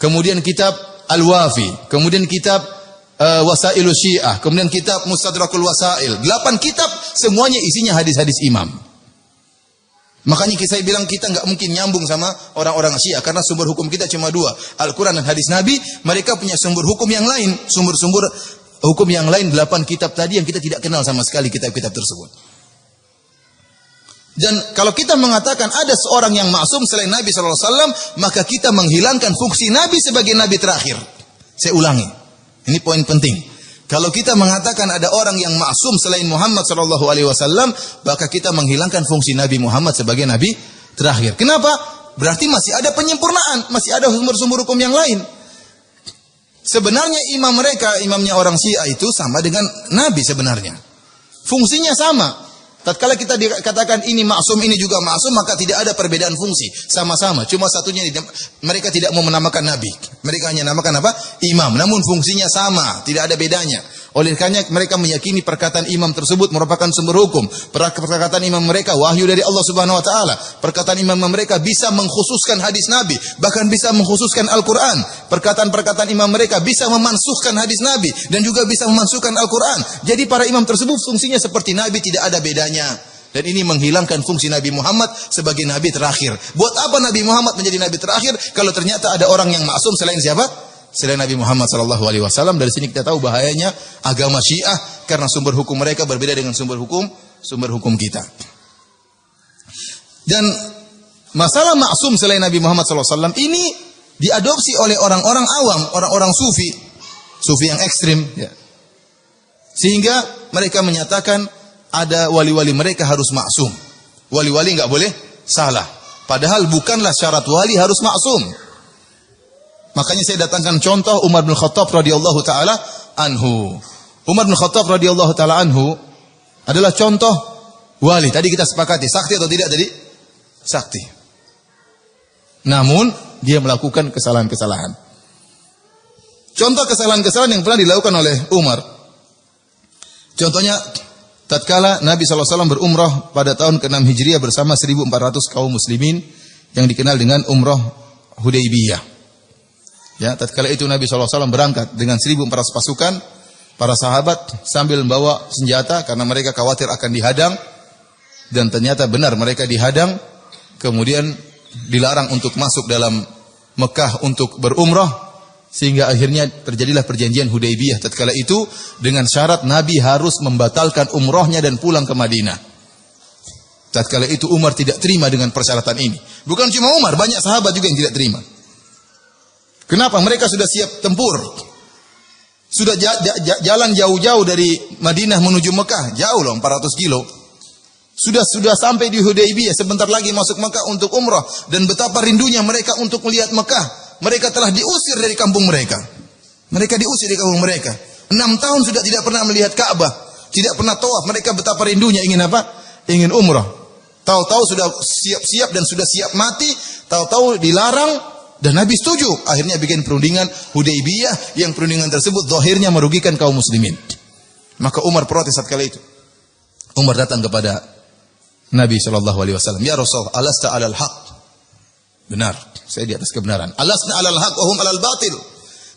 Kemudian kitab Al-Wafi. Kemudian kitab Wasailus Syiah. Kemudian kitab Mustadrakul Wasail. 8 kitab, semuanya isinya hadis-hadis imam. Makanya saya bilang kita enggak mungkin nyambung sama orang-orang Syiah karena sumber hukum kita cuma 2, Al-Quran dan hadis Nabi. Mereka punya sumber hukum yang lain, sumber-sumber hukum yang lain 8 kitab tadi yang kita tidak kenal sama sekali kitab-kitab tersebut. Dan kalau kita mengatakan ada seorang yang maksum selain Nabi SAW, maka kita menghilangkan fungsi Nabi sebagai Nabi terakhir. Saya ulangi, ini poin penting. Kalau kita mengatakan ada orang yang maksum selain Muhammad sallallahu alaihi wasallam, maka kita menghilangkan fungsi Nabi Muhammad sebagai nabi terakhir. Kenapa? Berarti masih ada penyempurnaan, masih ada sumber-sumber hukum yang lain. Sebenarnya imam mereka, imamnya orang Syiah itu sama dengan nabi sebenarnya. Fungsinya sama. Tatkala kita dikatakan ini maksum, ini juga maksum, maka tidak ada perbedaan fungsi. Sama-sama. Cuma satunya mereka tidak mau menamakan nabi. Mereka hanya namakan apa? Imam. Namun fungsinya sama. Tidak ada bedanya. Oleh karena mereka meyakini perkataan imam tersebut merupakan sumber hukum. Perkataan imam mereka wahyu dari Allah Subhanahu wa taala. Perkataan imam mereka bisa mengkhususkan hadis Nabi, bahkan bisa mengkhususkan Al-Qur'an. Perkataan-perkataan imam mereka bisa memansuhkan hadis Nabi dan juga bisa memansuhkan Al-Qur'an. Jadi para imam tersebut fungsinya seperti Nabi, tidak ada bedanya. Dan ini menghilangkan fungsi Nabi Muhammad sebagai Nabi terakhir. Buat apa Nabi Muhammad menjadi Nabi terakhir kalau ternyata ada orang yang maksum selain siapa? selain Nabi Muhammad SAW. Dari sini kita tahu bahayanya agama Syiah karena sumber hukum mereka berbeda dengan sumber hukum kita. Dan masalah maksum selain Nabi Muhammad SAW ini diadopsi oleh orang-orang awam, orang-orang sufi yang ekstrim. Ya. Sehingga mereka menyatakan ada wali-wali mereka harus maksum. Wali-wali enggak boleh salah. Padahal bukanlah syarat wali harus maksum. Makanya saya datangkan contoh Umar bin Khattab radhiyallahu taala anhu. Umar bin Khattab radhiyallahu taala anhu adalah contoh wali. Tadi kita sepakati, sakti atau tidak tadi? Sakti. Namun dia melakukan kesalahan-kesalahan. Contoh kesalahan-kesalahan yang pernah dilakukan oleh Umar. Contohnya, tatkala Nabi SAW berumrah pada tahun ke-6 Hijriah bersama 1.400 kaum muslimin yang dikenal dengan umrah Hudaybiyah. Ya, tatkala itu Nabi SAW berangkat dengan 1.400 pasukan, para sahabat sambil membawa senjata karena mereka khawatir akan dihadang, dan ternyata benar mereka dihadang, kemudian dilarang untuk masuk dalam Mekah untuk berumrah. Sehingga akhirnya terjadilah perjanjian Hudaybiyah tatkala itu dengan syarat Nabi harus membatalkan umrohnya dan pulang ke Madinah. Tatkala itu Umar tidak terima dengan persyaratan ini. Bukan cuma Umar, banyak sahabat juga yang tidak terima. Kenapa? Mereka sudah siap tempur. Sudah jalan jauh-jauh dari Madinah menuju Mekah, jauh loh 400 kilo. Sudah sampai di Hudaybiyah, sebentar lagi masuk Mekah untuk umrah, dan betapa rindunya mereka untuk melihat Mekah. Mereka telah diusir dari kampung mereka. Mereka diusir dari kampung mereka. 6 tahun sudah tidak pernah melihat Ka'bah, tidak pernah tawaf. Mereka betapa rindunya ingin apa? Ingin umrah. Tahu-tahu sudah siap-siap dan sudah siap mati, tahu-tahu dilarang dan Nabi setuju. Akhirnya bikin perundingan Hudaybiyah, yang perundingan tersebut zahirnya merugikan kaum muslimin. Maka Umar protes saat kala itu. Umar datang kepada Nabi SAW. Ya Rasul, alasta alal haq. Benar, saya di atas kebenaran. Alasna alal haq wa hum alal batil.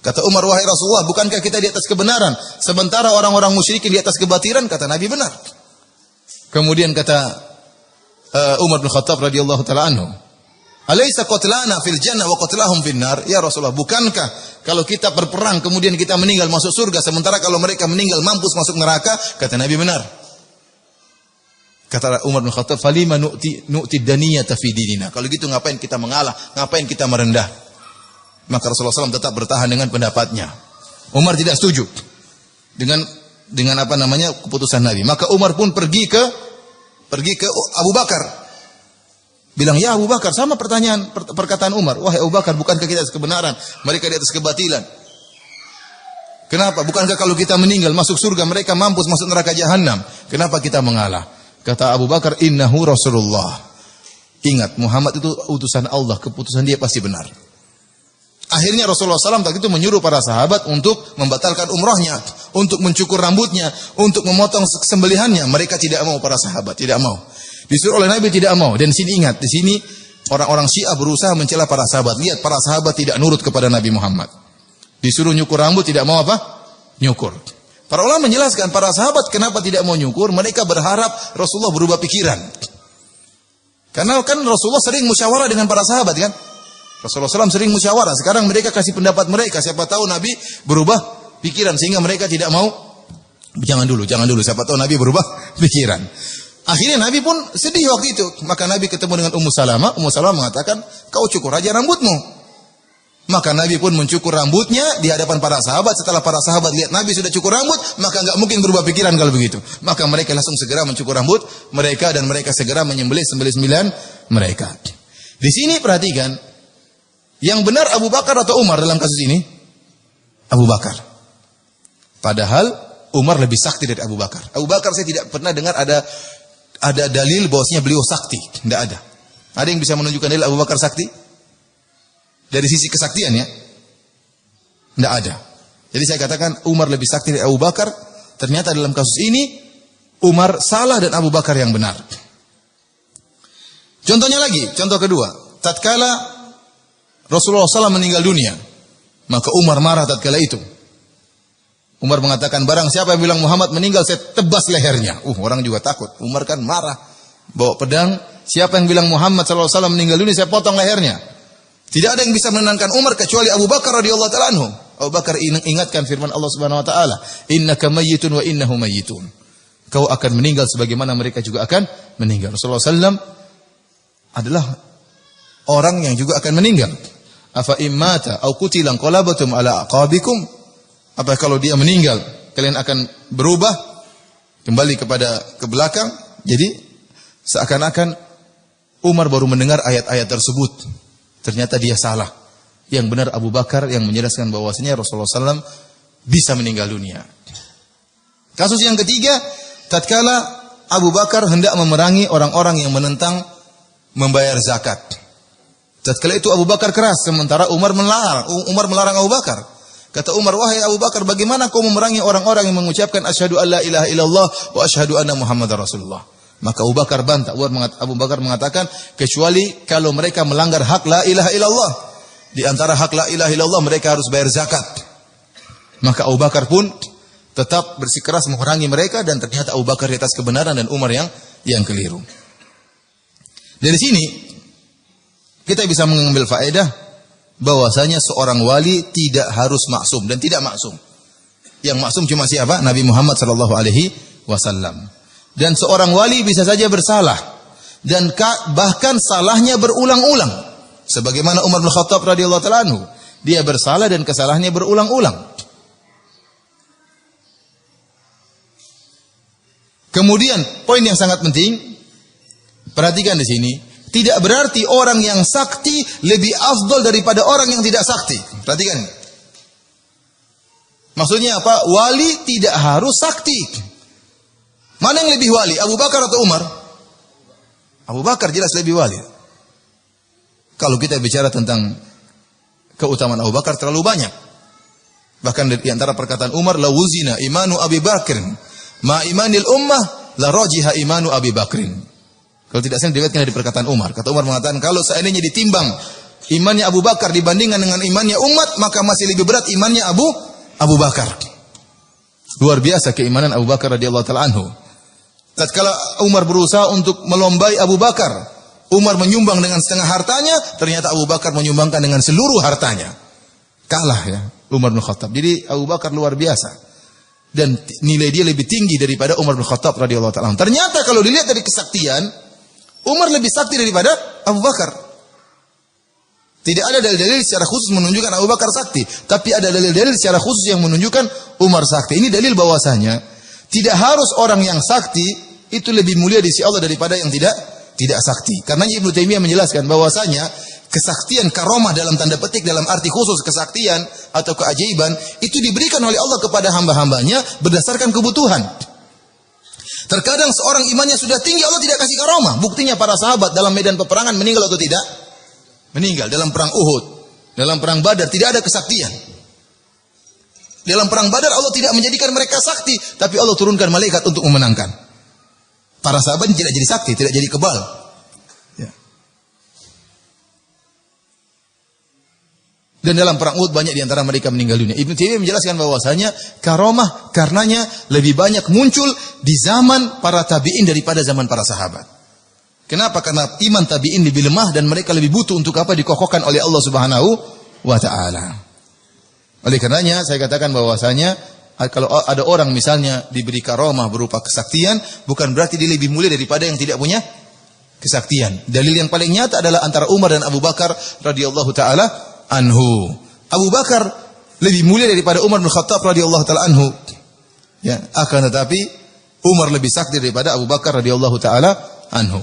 Kata Umar, wahai Rasulullah, bukankah kita di atas kebenaran sementara orang-orang musyrikin di atas kebatilan? Kata Nabi, benar. Kemudian kata Umar bin Khattab radhiyallahu taala anhu, alaysa qatlana fil jannah wa qatlahum fin nar? Ya Rasulullah, bukankah kalau kita berperang kemudian kita meninggal masuk surga, sementara kalau mereka meninggal mampus masuk neraka? Kata Nabi, benar. Kata Umar bin Khattab, falima nu'ti daniyata fi dinina. Kalau gitu ngapain kita mengalah? Ngapain kita merendah? Maka Rasulullah SAW tetap bertahan dengan pendapatnya. Umar tidak setuju dengan keputusan Nabi. Maka Umar pun pergi ke Abu Bakar. Bilang, ya Abu Bakar, sama perkataan Umar. Wahai Abu Bakar, bukankah kita di atas kebenaran? Mereka di atas kebatilan. Kenapa? Bukankah kalau kita meninggal masuk surga, mereka mampus masuk neraka jahanam? Kenapa kita mengalah? Kata Abu Bakar, innahu Rasulullah. Ingat, Muhammad itu utusan Allah, keputusan dia pasti benar. Akhirnya Rasulullah SAW waktu itu menyuruh para sahabat untuk membatalkan umrahnya, untuk mencukur rambutnya, untuk memotong sembelihannya. Mereka tidak mau, para sahabat tidak mau. Disuruh oleh Nabi, tidak mau. Dan sini ingat, di sini orang-orang Syiah berusaha mencela para sahabat. Lihat, para sahabat tidak nurut kepada Nabi Muhammad. Disuruh nyukur rambut, tidak mau apa? Nyukur. Para ulama menjelaskan para sahabat kenapa tidak mau nyukur. Mereka berharap Rasulullah berubah pikiran. Karena kan Rasulullah sering musyawarah dengan para sahabat kan. Rasulullah SAW sering musyawarah. Sekarang mereka kasih pendapat mereka. Siapa tahu Nabi berubah pikiran sehingga mereka tidak mau. Jangan dulu. Siapa tahu Nabi berubah pikiran. Akhirnya Nabi pun sedih waktu itu. Maka Nabi ketemu dengan Ummu Salamah. Ummu Salamah mengatakan, kau cukur aja rambutmu. Maka Nabi pun mencukur rambutnya di hadapan para sahabat. Setelah para sahabat lihat Nabi sudah cukur rambut, maka enggak mungkin berubah pikiran kalau begitu. Maka mereka langsung segera mencukur rambut mereka dan mereka segera menyembelih sembelihan mereka. Di sini perhatikan, yang benar Abu Bakar atau Umar dalam kasus ini? Abu Bakar. Padahal Umar lebih sakti dari Abu Bakar. Abu Bakar saya tidak pernah dengar ada dalil bahwasanya beliau sakti. Tidak ada. Ada yang bisa menunjukkan dalil Abu Bakar sakti? Dari sisi kesaktian ya, tidak ada. Jadi saya katakan Umar lebih sakti dari Abu Bakar. Ternyata dalam kasus ini Umar salah dan Abu Bakar yang benar. Contohnya lagi, contoh kedua. Tatkala Rasulullah SAW meninggal dunia, maka Umar marah tatkala itu. Umar mengatakan, barang siapa yang bilang Muhammad meninggal, saya tebas lehernya. Orang juga takut. Umar kan marah, bawa pedang. Siapa yang bilang Muhammad SAW meninggal dunia, saya potong lehernya. Tidak ada yang bisa menenangkan Umar kecuali Abu Bakar radhiyallahu taala anhu. Abu Bakar ingatkan firman Allah Subhanahu wa taala, "Innaka mayyitun wa innahu mayyitun." Kau akan meninggal sebagaimana mereka juga akan meninggal. Rasulullah SAW adalah orang yang juga akan meninggal. Afa immata au qutila qalabatum ala aqabikum? Apa kalau dia meninggal, kalian akan berubah kembali ke belakang? Jadi seakan-akan Umar baru mendengar ayat-ayat tersebut. Ternyata dia salah. Yang benar Abu Bakar yang menjelaskan bahwasanya Rasulullah SAW bisa meninggal dunia. Kasus yang ketiga, tatkala Abu Bakar hendak memerangi orang-orang yang menentang membayar zakat. Tatkala itu Abu Bakar keras, sementara Umar melarang Abu Bakar. Kata Umar, "Wahai Abu Bakar, bagaimana kau memerangi orang-orang yang mengucapkan asyhadu alla ilaha illallah wa asyhadu anna Muhammadar Rasulullah?" Maka Abu Bakar bantah. Abu Bakar mengatakan, kecuali kalau mereka melanggar hak la ilaha illallah. Di antara hak la ilaha illallah mereka harus bayar zakat. Maka Abu Bakar pun tetap bersikeras memerangi mereka, dan ternyata Abu Bakar di atas kebenaran dan Umar yang keliru. Dari sini kita bisa mengambil faedah bahwasanya seorang wali tidak harus maksum dan tidak maksum. Yang maksum cuma siapa? Nabi Muhammad sallallahu alaihi wasallam. Dan seorang wali bisa saja bersalah dan bahkan salahnya berulang-ulang. Sebagaimana Umar bin Khattab radhiyallahu taala anhu, dia bersalah dan kesalahannya berulang-ulang. Kemudian poin yang sangat penting, perhatikan di sini, tidak berarti orang yang sakti lebih afdal daripada orang yang tidak sakti. Perhatikan. Maksudnya apa? Wali tidak harus sakti. Mana yang lebih wali? Abu Bakar atau Umar? Abu Bakar jelas lebih wali. Kalau kita bicara tentang keutamaan Abu Bakar terlalu banyak. Bahkan di antara perkataan Umar, la wuzina imanu Abi Bakrin ma imanil ummah la rajiha imanu Abi Bakrin. Kalau tidak salah diriwayatkan dari perkataan Umar. Kata Umar mengatakan, kalau seandainya ditimbang imannya Abu Bakar dibandingkan dengan imannya umat, maka masih lebih berat imannya Abu Bakar. Luar biasa keimanan Abu Bakar radhiyallahu taala anhu. Tatkala Umar berusaha untuk melombai Abu Bakar, Umar menyumbang dengan setengah hartanya, ternyata Abu Bakar menyumbangkan dengan seluruh hartanya. Kalah ya Umar bin Khattab. Jadi Abu Bakar luar biasa. Dan nilai dia lebih tinggi daripada Umar bin Khattab radhiyallahu taala. Ternyata kalau dilihat dari kesaktian, Umar lebih sakti daripada Abu Bakar. Tidak ada dalil-dalil secara khusus menunjukkan Abu Bakar sakti, tapi ada dalil-dalil secara khusus yang menunjukkan Umar sakti. Ini dalil bahwasanya tidak harus orang yang sakti itu lebih mulia di sisi Allah daripada yang tidak sakti. Karena Ibnu Taimiyah menjelaskan bahwasanya kesaktian karomah dalam tanda petik dalam arti khusus kesaktian atau keajaiban itu diberikan oleh Allah kepada hamba-hambanya berdasarkan kebutuhan. Terkadang seorang imannya sudah tinggi, Allah tidak kasih karomah. Buktinya para sahabat dalam medan peperangan meninggal atau tidak? Meninggal. Dalam perang Uhud, dalam perang Badar tidak ada kesaktian. Dalam perang Badar Allah tidak menjadikan mereka sakti, tapi Allah turunkan malaikat untuk memenangkan. Para sahabat tidak jadi sakti, tidak jadi kebal. Ya. Dan dalam perang Uhud banyak di antara mereka meninggal dunia. Ibnu Taimiyah menjelaskan bahwasanya karomah karenanya lebih banyak muncul di zaman para tabi'in daripada zaman para sahabat. Kenapa? Karena iman tabi'in lebih lemah dan mereka lebih butuh untuk apa? Dikokohkan oleh Allah Subhanahu wa taala. Oleh karenanya saya katakan bahwasanya kalau ada orang misalnya diberi karomah berupa kesaktian, bukan berarti dia lebih mulia daripada yang tidak punya kesaktian. Dalil yang paling nyata adalah antara Umar dan Abu Bakar radhiyallahu taala anhu. Abu Bakar lebih mulia daripada Umar bin Khattab radhiyallahu taala anhu. Ya, akan tetapi Umar lebih sakti daripada Abu Bakar radhiyallahu taala anhu.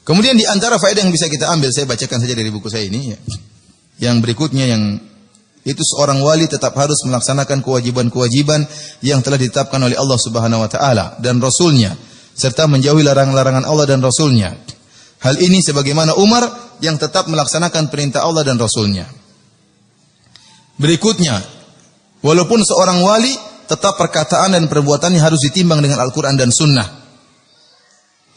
Kemudian di antara faedah yang bisa kita ambil, saya bacakan saja dari buku saya ini ya. Yang berikutnya yang itu seorang wali tetap harus melaksanakan kewajiban-kewajiban yang telah ditetapkan oleh Allah Subhanahu wa taala dan Rasulnya, serta menjauhi larangan-larangan Allah dan Rasulnya. Hal ini sebagaimana Umar yang tetap melaksanakan perintah Allah dan Rasulnya. Berikutnya, walaupun seorang wali, tetap perkataan dan perbuatannya harus ditimbang dengan Al-Quran dan Sunnah.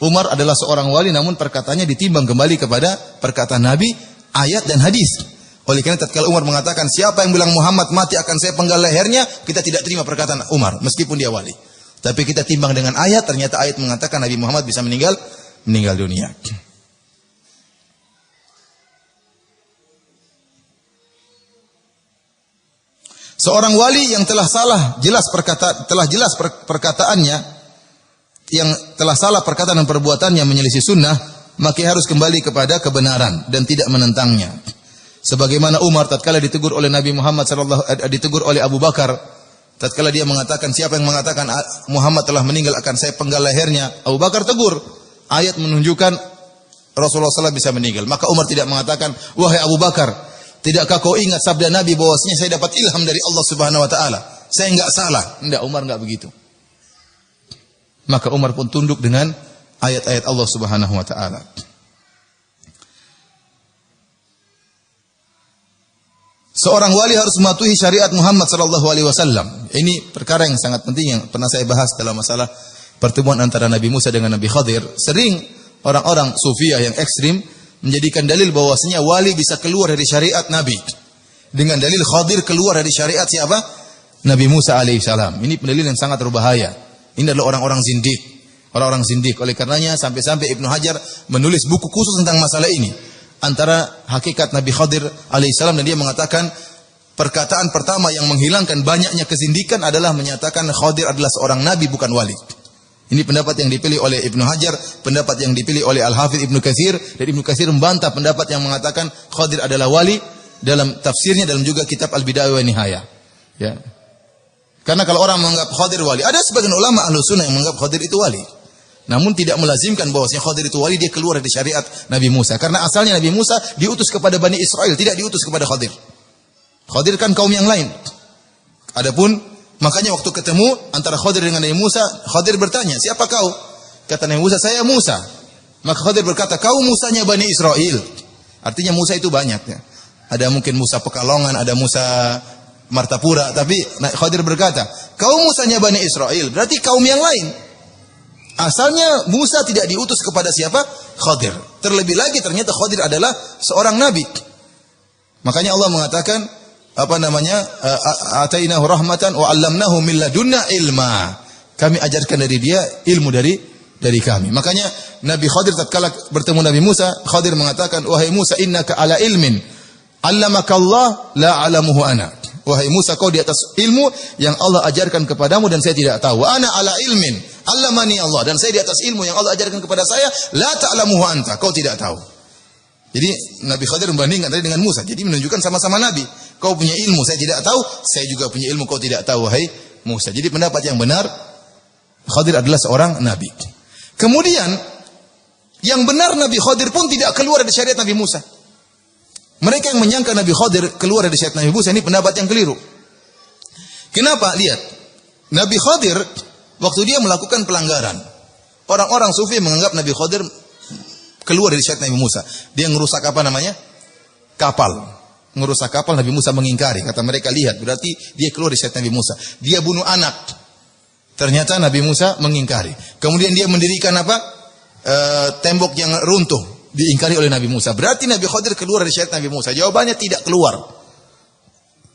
Umar adalah seorang wali, namun perkataannya ditimbang kembali kepada perkataan Nabi, ayat dan hadis. Oleh karena tatkala Umar mengatakan, siapa yang bilang Muhammad mati akan saya penggal lehernya, kita tidak terima perkataan Umar, meskipun dia wali. Tapi kita timbang dengan ayat, ternyata ayat mengatakan Nabi Muhammad bisa meninggal dunia. Seorang wali yang telah jelas perkataannya, yang telah salah perkataan dan perbuatannya menyelisih sunnah, maka harus kembali kepada kebenaran dan tidak menentangnya. Sebagaimana Umar tatkala ditegur oleh Nabi Muhammad ditegur oleh Abu Bakar, tatkala dia mengatakan, siapa yang mengatakan Muhammad telah meninggal akan saya penggal lehernya, Abu Bakar tegur. Ayat menunjukkan Rasulullah SAW bisa meninggal. Maka Umar tidak mengatakan, wahai Abu Bakar, tidakkah kau ingat sabda Nabi bahwasanya saya dapat ilham dari Allah Subhanahu Wa Taala? Saya enggak salah. Enggak, Umar enggak begitu. Maka Umar pun tunduk dengan ayat-ayat Allah Subhanahu Wa Taala. Seorang wali harus mematuhi syariat Muhammad sallallahu alaihi wasallam. Ini perkara yang sangat penting yang pernah saya bahas dalam masalah pertemuan antara Nabi Musa dengan Nabi Khadir. Sering orang-orang Sufiyah yang ekstrim menjadikan dalil bahwasanya wali bisa keluar dari syariat Nabi. Dengan dalil Khadir keluar dari syariat siapa? Nabi Musa alaihissalam. Ini pendalil yang sangat berbahaya. Ini adalah orang-orang zindik. Orang-orang zindik. Oleh karenanya sampai-sampai Ibnu Hajar menulis buku khusus tentang masalah ini. Antara hakikat Nabi Khadir alaihissalam, dan dia mengatakan perkataan pertama yang menghilangkan banyaknya kezindikan adalah menyatakan Khadir adalah seorang nabi bukan wali. Ini pendapat yang dipilih oleh Ibnu Hajar, pendapat yang dipilih oleh Al-Hafidz Ibnu Katsir, dan Ibnu Katsir membantah pendapat yang mengatakan Khadir adalah wali dalam tafsirnya, dalam juga kitab Al-Bidayah wa Nihayah. Ya. Karena kalau orang menganggap Khadir wali, ada sebagian ulama Ahlus Sunnah yang menganggap Khadir itu wali. Namun tidak melazimkan bahwasanya Khadir itu wali, dia keluar dari syariat Nabi Musa. Karena asalnya Nabi Musa diutus kepada Bani Israel, tidak diutus kepada Khadir. Khadir kan kaum yang lain. Adapun makanya waktu ketemu antara Khadir dengan Nabi Musa, Khadir bertanya, "Siapa kau?" Kata Nabi Musa, "Saya Musa." Maka Khadir berkata, "Kau Musanya Bani Israel." Artinya Musa itu banyak ya. Ada mungkin Musa Pekalongan, ada Musa Martapura, tapi Khadir berkata, "Kau Musanya Bani Israel." Berarti kaum yang lain. Asalnya Musa tidak diutus kepada siapa? Khadir. Terlebih lagi ternyata Khadir adalah seorang nabi. Makanya Allah mengatakan atainahu rahmatan wa 'allamnahu min ladunna ilma. Kami ajarkan dari dia ilmu dari kami. Makanya Nabi Khadir tatkala bertemu Nabi Musa, Khadir mengatakan, "Wahai Musa, innaka ala ilmin 'allamaka Allah la 'alamuhu ana." Wahai Musa, kau di atas ilmu yang Allah ajarkan kepadamu dan saya tidak tahu. Ana ala ilmin 'allamani Allah, dan saya di atas ilmu yang Allah ajarkan kepada saya, la ta'lamuhu anta, kau tidak tahu. Jadi Nabi Khadir membandingkan tadi dengan Musa. Jadi menunjukkan sama-sama nabi. Kau punya ilmu, saya tidak tahu, saya juga punya ilmu, kau tidak tahu, wahai Musa. Jadi pendapat yang benar, Khadir adalah seorang nabi. Kemudian yang benar, Nabi Khadir pun tidak keluar dari syariat Nabi Musa. Mereka yang menyangka Nabi Khadir keluar dari syariat Nabi Musa, ini pendapat yang keliru. Kenapa? Lihat. Nabi Khadir waktu dia melakukan pelanggaran, orang-orang sufi menganggap Nabi Khadir keluar dari syariat Nabi Musa. Dia ngerusak apa namanya? Kapal. Ngerusak kapal, Nabi Musa mengingkari. Kata mereka, lihat, berarti dia keluar dari syariat Nabi Musa. Dia bunuh anak. Ternyata Nabi Musa mengingkari. Kemudian dia mendirikan apa? Tembok yang runtuh. Diingkari oleh Nabi Musa. Berarti Nabi Khadir keluar dari syariat Nabi Musa. Jawabannya tidak keluar.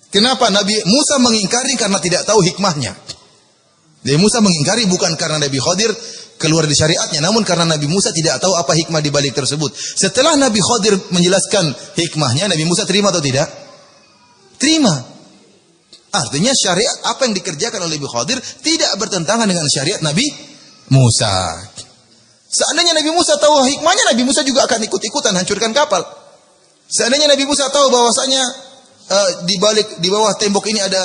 Kenapa? Nabi Musa mengingkari karena tidak tahu hikmahnya. Nabi Musa mengingkari bukan karena Nabi Khadir keluar dari syariatnya, namun karena Nabi Musa tidak tahu apa hikmah di balik tersebut. Setelah Nabi Khadir menjelaskan hikmahnya, Nabi Musa terima atau tidak? Terima. Artinya syariat apa yang dikerjakan oleh Nabi Khadir tidak bertentangan dengan syariat Nabi Musa. Seandainya Nabi Musa tahu hikmahnya, Nabi Musa juga akan ikut-ikutan hancurkan kapal. Seandainya Nabi Musa tahu bahwasanya di bawah tembok ini ada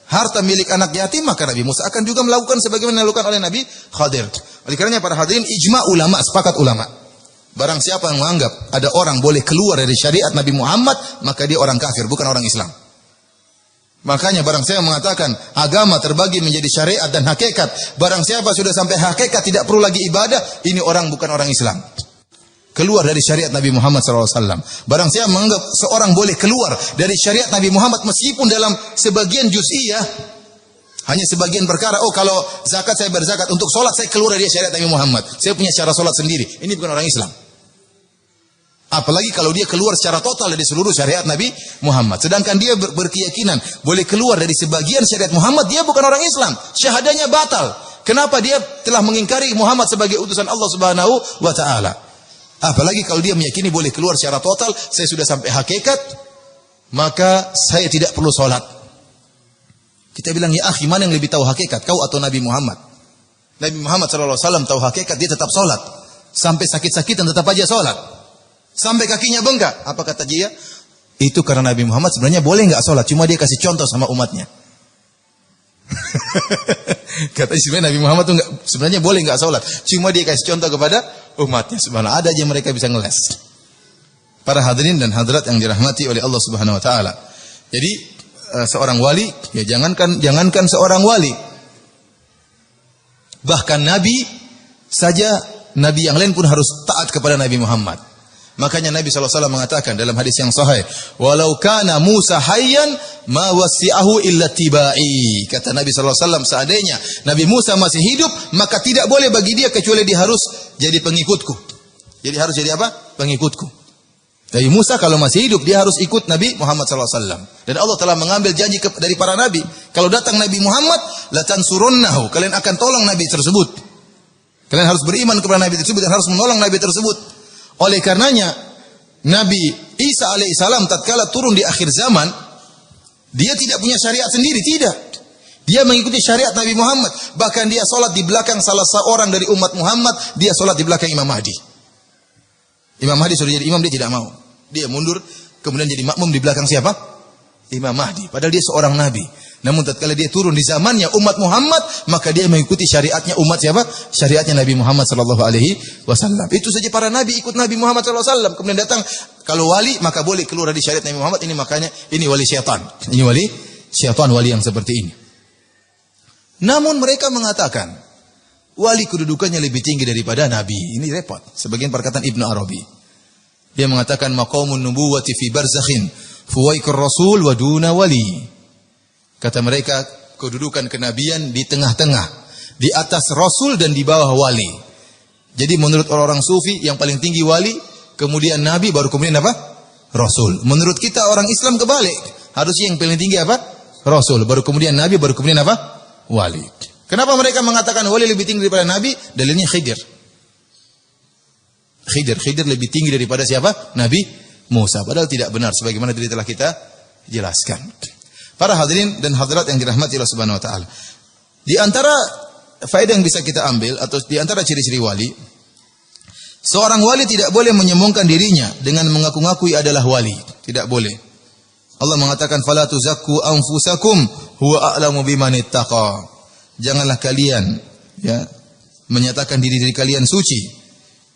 harta milik anak yatim, maka Nabi Musa akan juga melakukan sebagaimana dilakukan oleh Nabi Khadir. Oleh karenanya para hadirin, ijma ulama, sepakat ulama. Barang siapa yang menganggap ada orang boleh keluar dari syariat Nabi Muhammad, maka dia orang kafir, bukan orang Islam. Makanya barang siapa mengatakan agama terbagi menjadi syariat dan hakikat, barang siapa sudah sampai hakikat tidak perlu lagi ibadah, ini orang bukan orang Islam. Keluar dari syariat Nabi Muhammad SAW. Barang siapa menganggap seorang boleh keluar dari syariat Nabi Muhammad meskipun dalam sebagian juz'iyah, hanya sebagian perkara, oh kalau zakat saya berzakat, untuk sholat saya keluar dari syariat Nabi Muhammad, saya punya cara sholat sendiri, ini bukan orang Islam. Apalagi kalau dia keluar secara total dari seluruh syariat Nabi Muhammad. Sedangkan dia berkeyakinan boleh keluar dari sebagian syariat Muhammad, dia bukan orang Islam. Syahadanya batal. Kenapa dia telah mengingkari Muhammad sebagai utusan Allah Subhanahu wa taala? Apalagi kalau dia meyakini boleh keluar secara total, saya sudah sampai hakikat, maka saya tidak perlu sholat. Kita bilang, ya akhi, mana yang lebih tahu hakikat, kau atau Nabi Muhammad? Nabi Muhammad SAW tahu hakikat, dia tetap sholat. Sampai sakit-sakitan tetap aja sholat. Sampai kakinya bengkak. Apa kata dia? Itu karena Nabi Muhammad sebenarnya boleh nggak sholat, cuma dia kasih contoh sama umatnya. Katanya sebenarnya Nabi Muhammad tuh sebenarnya boleh nggak sholat, cuma dia kasih contoh kepada umatnya. Subhanallah, ada aja mereka bisa ngeles. Para hadirin dan hadirat yang dirahmati oleh Allah Subhanahu wa taala. Jadi seorang wali, ya jangankan seorang wali, bahkan nabi saja, nabi yang lain pun harus taat kepada Nabi Muhammad. Makanya Nabi SAW mengatakan dalam hadis yang sahih, walau kana Musa hayyan ma wasi'ahu illa tibai. Kata Nabi SAW, seandainya Nabi Musa masih hidup, maka tidak boleh bagi dia kecuali dia harus jadi pengikutku. Jadi harus jadi apa? Pengikutku. Nabi Musa kalau masih hidup, dia harus ikut Nabi Muhammad SAW. Dan Allah telah mengambil janji dari para nabi. Kalau datang Nabi Muhammad, latansurunnahu. Kalian akan tolong Nabi tersebut. Kalian harus beriman kepada Nabi tersebut dan harus menolong Nabi tersebut. Oleh karenanya, Nabi Isa alaihissalam tatkala turun di akhir zaman, dia tidak punya syariat sendiri, tidak. Dia mengikuti syariat Nabi Muhammad. Bahkan dia solat di belakang salah seorang dari umat Muhammad, dia solat di belakang Imam Mahdi. Imam Mahdi sudah jadi imam, dia tidak mau. Dia mundur, kemudian jadi makmum di belakang siapa? Imam Mahdi. Padahal dia seorang nabi. Namun tatkala dia turun di zamannya umat Muhammad, maka dia mengikuti syariatnya umat siapa? Syariatnya Nabi Muhammad sallallahu alaihi wasallam. Itu saja para nabi ikut Nabi Muhammad sallallahu alaihi wasallam. Kemudian datang kalau wali, maka boleh keluar dari syariat Nabi Muhammad. Ini makanya ini wali syaitan. Ini wali syaitan, wali yang seperti ini. Namun mereka mengatakan wali kedudukannya lebih tinggi daripada nabi. Ini repot. Sebagian perkataan Ibnu Arabi. Dia mengatakan maqamun nubuwati fi barzakhin fuwaiqur rasul wa duna wali. Kata mereka, kedudukan kenabian di tengah-tengah, di atas rasul dan di bawah wali. Jadi menurut orang-orang sufi yang paling tinggi wali, kemudian nabi, baru kemudian apa? Rasul. Menurut kita orang Islam kebalik. Harusnya yang paling tinggi apa? Rasul, baru kemudian nabi, baru kemudian apa? Wali. Kenapa mereka mengatakan wali lebih tinggi daripada nabi? Dalilnya Khidir. Khidir lebih tinggi daripada siapa? Nabi Musa. Padahal tidak benar sebagaimana tadi telah kita jelaskan. Para hadirin dan hadirat yang dirahmati Allah Subhanahu wa taala. Di antara faedah yang bisa kita ambil atau di antara ciri-ciri wali, seorang wali tidak boleh menyombongkan dirinya dengan mengaku-ngakui adalah wali. Tidak boleh. Allah mengatakan fala tuzakku anfusakum huwa a'lamu biman ittaqa. Janganlah kalian menyatakan diri kalian suci.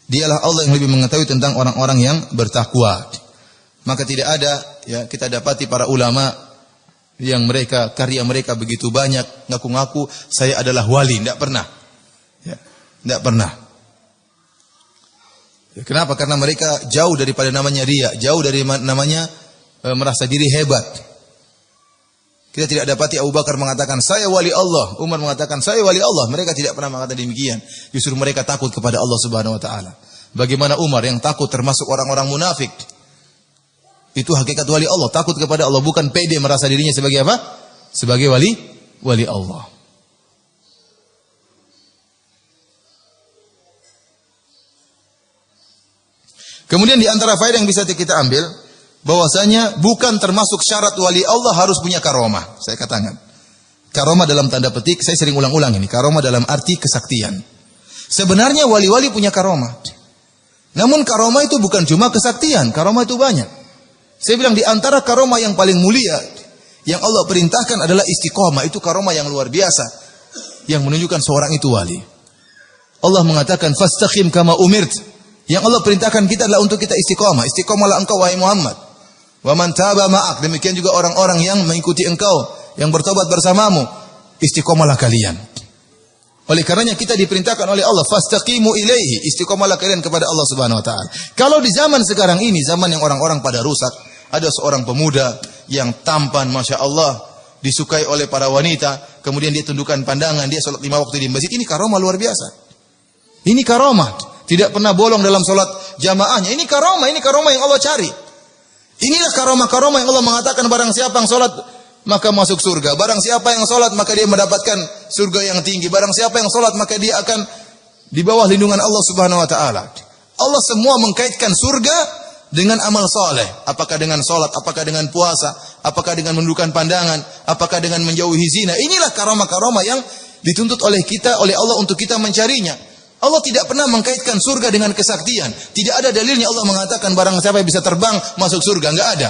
Dialah Allah yang lebih mengetahui tentang orang-orang yang bertakwa. Maka tidak ada kita dapati para ulama yang karya mereka begitu banyak, ngaku-ngaku saya adalah wali, tidak pernah. Tidak pernah. Kenapa? Karena mereka jauh daripada namanya riya, jauh dari namanya merasa diri hebat. Kita tidak dapati Abu Bakar mengatakan saya wali Allah, Umar mengatakan saya wali Allah. Mereka tidak pernah mengatakan demikian. Justru mereka takut kepada Allah Subhanahu wa taala. Bagaimana Umar yang takut termasuk orang-orang munafik? Itu hakikat wali Allah, takut kepada Allah, bukan pede merasa dirinya sebagai apa? Sebagai wali Allah. Kemudian di antara faedah yang bisa kita ambil, bahwasanya bukan termasuk syarat wali Allah harus punya karomah. Saya katakan, karomah dalam tanda petik, saya sering ulang-ulang ini, karomah dalam arti kesaktian. Sebenarnya wali-wali punya karomah. Namun karomah itu bukan cuma kesaktian, karomah itu banyak. Saya bilang di antara karomah yang paling mulia yang Allah perintahkan adalah istiqomah. Itu karomah yang luar biasa yang menunjukkan seorang itu wali. Allah mengatakan fastaqim kama umirt. Yang Allah perintahkan kita adalah untuk kita istiqomah. Istiqomahlah engkau wahai Muhammad. Wa man taba ma'ak. Demikian juga orang-orang yang mengikuti engkau, yang bertobat bersamamu. Istiqomahlah kalian. Oleh karenanya kita diperintahkan oleh Allah fastaqimu ilaihi, istiqomahlah kalian kepada Allah Subhanahu wa taala. Kalau di zaman sekarang ini, zaman yang orang-orang pada rusak, ada seorang pemuda yang tampan Masya Allah, disukai oleh para wanita, kemudian dia tundukkan pandangan, dia salat 5 waktu di masjid. Ini karomah luar biasa. Ini karomah, tidak pernah bolong dalam salat jamaahnya. Ini karomah yang Allah cari. Inilah karomah-karomah yang Allah mengatakan barang siapa yang salat maka masuk surga. Barang siapa yang salat maka dia mendapatkan surga yang tinggi. Barang siapa yang salat maka dia akan di bawah lindungan Allah Subhanahu wa taala. Allah semua mengkaitkan surga dengan amal saleh. Apakah dengan salat, apakah dengan puasa, apakah dengan menundukkan pandangan, apakah dengan menjauhi zina. Inilah karomah-karomah yang dituntut oleh kita, oleh Allah untuk kita mencarinya. Allah tidak pernah mengkaitkan surga dengan kesaktian. Tidak ada dalilnya Allah mengatakan barang siapa yang bisa terbang masuk surga, enggak ada.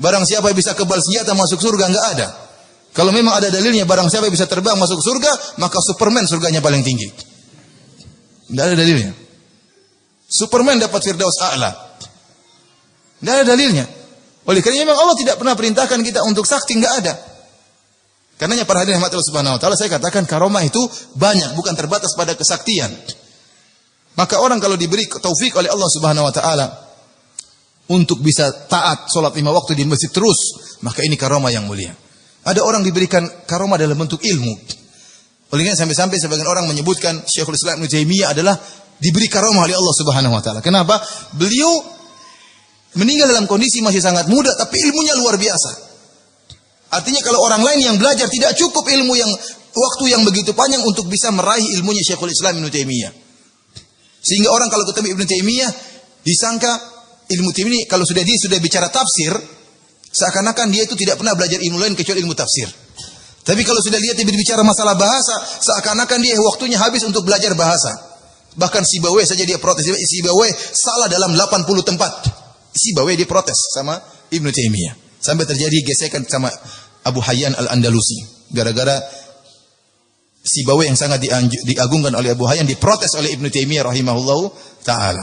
Barang siapa yang bisa kebal senjata masuk surga, enggak ada. Kalau memang ada dalilnya barang siapa yang bisa terbang masuk surga, maka Superman surganya paling tinggi. Enggak ada dalilnya. Superman dapat Firdaus A'la. Tidak ada dalilnya. Oleh karena memang Allah tidak pernah perintahkan kita untuk sakti, enggak ada. Karenanya para hadirin rahmat Allah Subhanahu wa taala, saya katakan karomah itu banyak, bukan terbatas pada kesaktian. Maka orang kalau diberi taufik oleh Allah Subhanahu wa taala untuk bisa taat salat 5 waktu di masjid terus, maka ini karomah yang mulia. Ada orang diberikan karomah dalam bentuk ilmu. Oleh karena sampai-sampai sebagian orang menyebutkan Syekhul Islam Ibnu Taimiyah adalah diberi karomah oleh Allah Subhanahu wa taala. Kenapa? Beliau meninggal dalam kondisi masih sangat muda, tapi ilmunya luar biasa. Artinya kalau orang lain yang belajar tidak cukup ilmu yang waktu yang begitu panjang untuk bisa meraih ilmunya Syekhul Islam Ibnu Taimiyah. Sehingga orang kalau ketemu Ibnu Taimiyah disangka ilmu Taimiyah kalau dia sudah bicara tafsir, seakan-akan dia itu tidak pernah belajar ilmu lain kecuali ilmu tafsir. Tapi kalau sudah lihat dia berbicara masalah bahasa, seakan-akan dia waktunya habis untuk belajar bahasa. Bahkan Sibawayh saja dia protes. Sibawayh salah dalam 80 tempat. Sibawayh dia protes sama Ibnu Taimiyah. Sampai terjadi gesekan sama Abu Hayyan Al-Andalusi. Gara-gara Sibawayh yang sangat diagungkan oleh Abu Hayyan diprotes oleh Ibnu Taimiyah rahimahullahu ta'ala.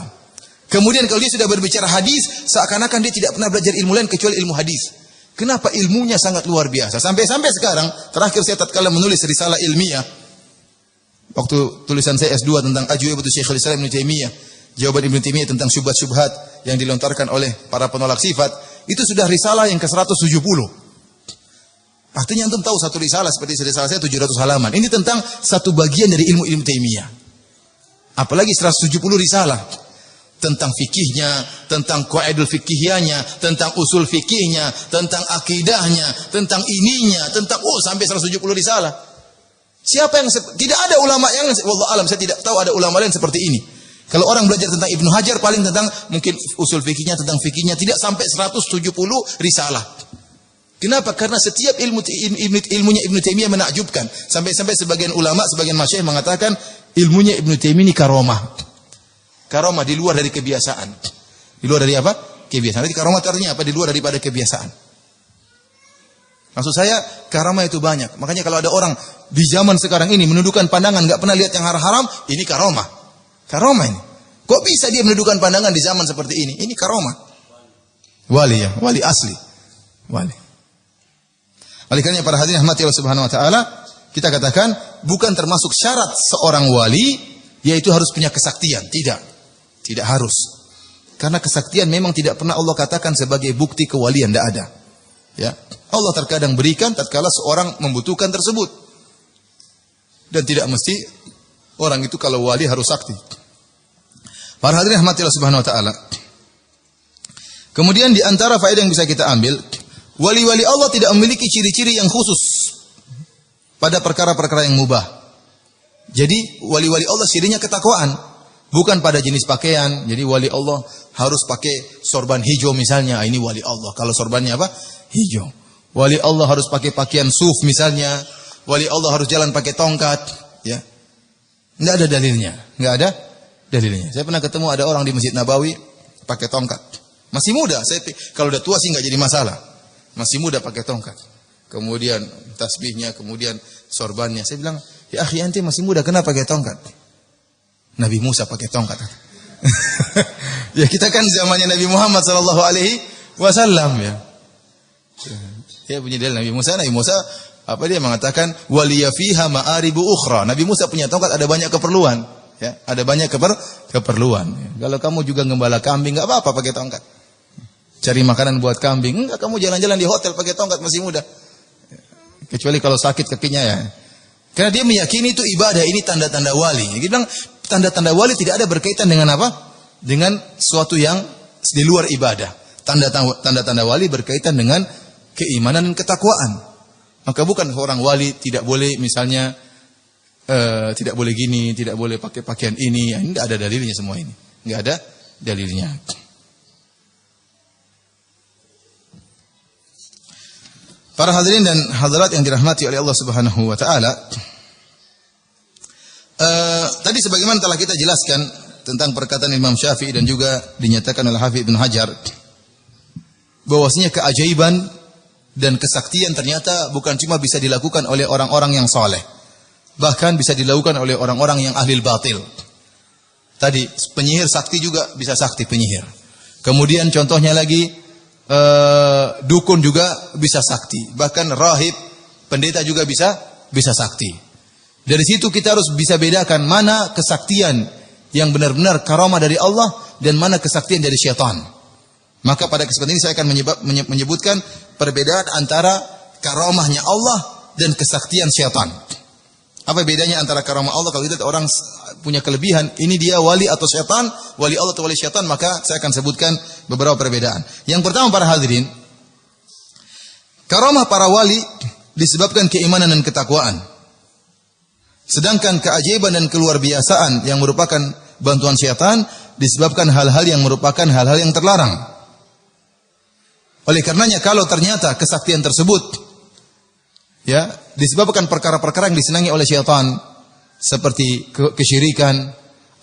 Kemudian kalau dia sudah berbicara hadis, seakan-akan dia tidak pernah belajar ilmu lain kecuali ilmu hadis. Kenapa? Ilmunya sangat luar biasa. Sampai sekarang, terakhir saya tatkala menulis risalah ilmiah, waktu tulisan saya S2 tentang Ajwibatu Syekhul Islam Ibnu Taimiyah, jawaban Ibnu Taimiyah tentang syubhat-syubhat yang dilontarkan oleh para penolak sifat, itu sudah risalah yang ke-170. Artinya antum tahu satu risalah seperti risalah saya 700 halaman. Ini tentang satu bagian dari ilmu Ibnu Taimiyah. Apalagi 170 risalah tentang fikihnya, tentang qaidul fikihiyahnya, tentang usul fikihnya, tentang akidahnya, tentang ininya, tentang sampai 170 risalah. Siapa yang tidak ada ulama yang wallahu alam saya tidak tahu ada ulama lain seperti ini. Kalau orang belajar tentang Ibnu Hajar paling tentang mungkin usul fikihnya, tentang fikihnya tidak sampai 170 risalah. Kenapa? Karena setiap ilmunya Ibnu Taimiyah menakjubkan. Sampai-sampai sebagian ulama, sebagian masyayikh mengatakan ilmunya Ibnu Taimiyah ini karomah. Karomah di luar dari kebiasaan. Di luar dari apa? Kebiasaan. Jadi karomah artinya apa? Di luar daripada kebiasaan. Maksud saya karomah itu banyak. Makanya kalau ada orang di zaman sekarang ini menundukkan pandangan, enggak pernah lihat yang haram-haram, ini karomah. Karomah ini. Kok bisa dia menundukkan pandangan di zaman seperti ini? Ini karomah. Wali ya, wali asli. Wali. Oleh karena para hadirin rahmati Allah Subhanahu wa taala, kita katakan bukan termasuk syarat seorang wali yaitu harus punya kesaktian, tidak. Tidak harus. Karena kesaktian memang tidak pernah Allah katakan sebagai bukti kewalian, tidak ada. Ya. Allah terkadang berikan tatkala seorang membutuhkan tersebut. Dan tidak mesti orang itu kalau wali harus sakti. Para hadirin rahmati Allah Subhanahu wa taala. Kemudian di antara faedah yang bisa kita ambil, wali-wali Allah tidak memiliki ciri-ciri yang khusus pada perkara-perkara yang mubah. Jadi wali-wali Allah cirinya ketakwaan, bukan pada jenis pakaian. Jadi wali Allah harus pakai sorban hijau misalnya, ini wali Allah. Kalau sorbannya apa? Hijau. Wali Allah harus pakai pakaian suf misalnya. Wali Allah harus jalan pakai tongkat, ya. Enggak ada dalilnya, enggak ada dalilnya. Saya pernah ketemu ada orang di Masjid Nabawi pakai tongkat. Masih muda, kalau udah tua sih enggak jadi masalah. Masih muda pakai tongkat. Kemudian tasbihnya, kemudian sorbannya. Saya bilang, "Ya akhi, ente masih muda, kenapa pakai tongkat?" Nabi Musa pakai tongkat. Ya kita kan zamannya Nabi Muhammad sallallahu alaihi wasallam ya. Ya punya dalil Nabi Musa apa dia mengatakan waliya fiha ma'aribu ukhra. Nabi Musa punya tongkat ada banyak keperluan, ya, ada banyak keperluan. Kalau kamu juga gembala kambing enggak apa-apa pakai tongkat. Cari makanan buat kambing, enggak kamu jalan-jalan di hotel pakai tongkat masih muda. Kecuali kalau sakit kakinya ya. Karena dia meyakini itu ibadah, ini tanda-tanda wali. Dia bilang tanda-tanda wali tidak ada berkaitan dengan apa? Dengan suatu yang di luar ibadah. Tanda-tanda wali berkaitan dengan keimanan dan ketakwaan. Maka bukan seorang wali tidak boleh misalnya tidak boleh gini, tidak boleh pakai pakaian ini. Ini tidak ada dalilnya semua ini. Enggak ada dalilnya. Para hadirin dan hadirat yang dirahmati oleh Allah Subhanahu wa taala, tadi sebagaimana telah kita jelaskan tentang perkataan Imam Syafi'i dan juga dinyatakan oleh Hafidz Ibnu Hajar bahwasanya keajaiban dan kesaktian ternyata bukan cuma bisa dilakukan oleh orang-orang yang saleh, bahkan bisa dilakukan oleh orang-orang yang ahli batil. Tadi penyihir sakti juga bisa sakti penyihir. Kemudian contohnya lagi dukun juga bisa sakti, bahkan rahib, pendeta juga bisa sakti. Dari situ kita harus bisa bedakan mana kesaktian yang benar-benar karamah dari Allah dan mana kesaktian dari syaitan. Maka pada kesempatan ini saya akan menyebutkan perbedaan antara karamahnya Allah dan kesaktian syaitan. Apa bedanya antara karamah Allah? Kalau kita orang punya kelebihan, ini dia wali atau syaitan, wali Allah atau wali syaitan, maka saya akan sebutkan beberapa perbedaan. Yang pertama para hadirin, karamah para wali disebabkan keimanan dan ketakwaan. Sedangkan keajaiban dan keluar biasaan yang merupakan bantuan syaitan disebabkan hal-hal yang merupakan hal-hal yang terlarang. Oleh karenanya kalau ternyata kesaktian tersebut ya disebabkan perkara-perkara yang disenangi oleh syaitan seperti kesyirikan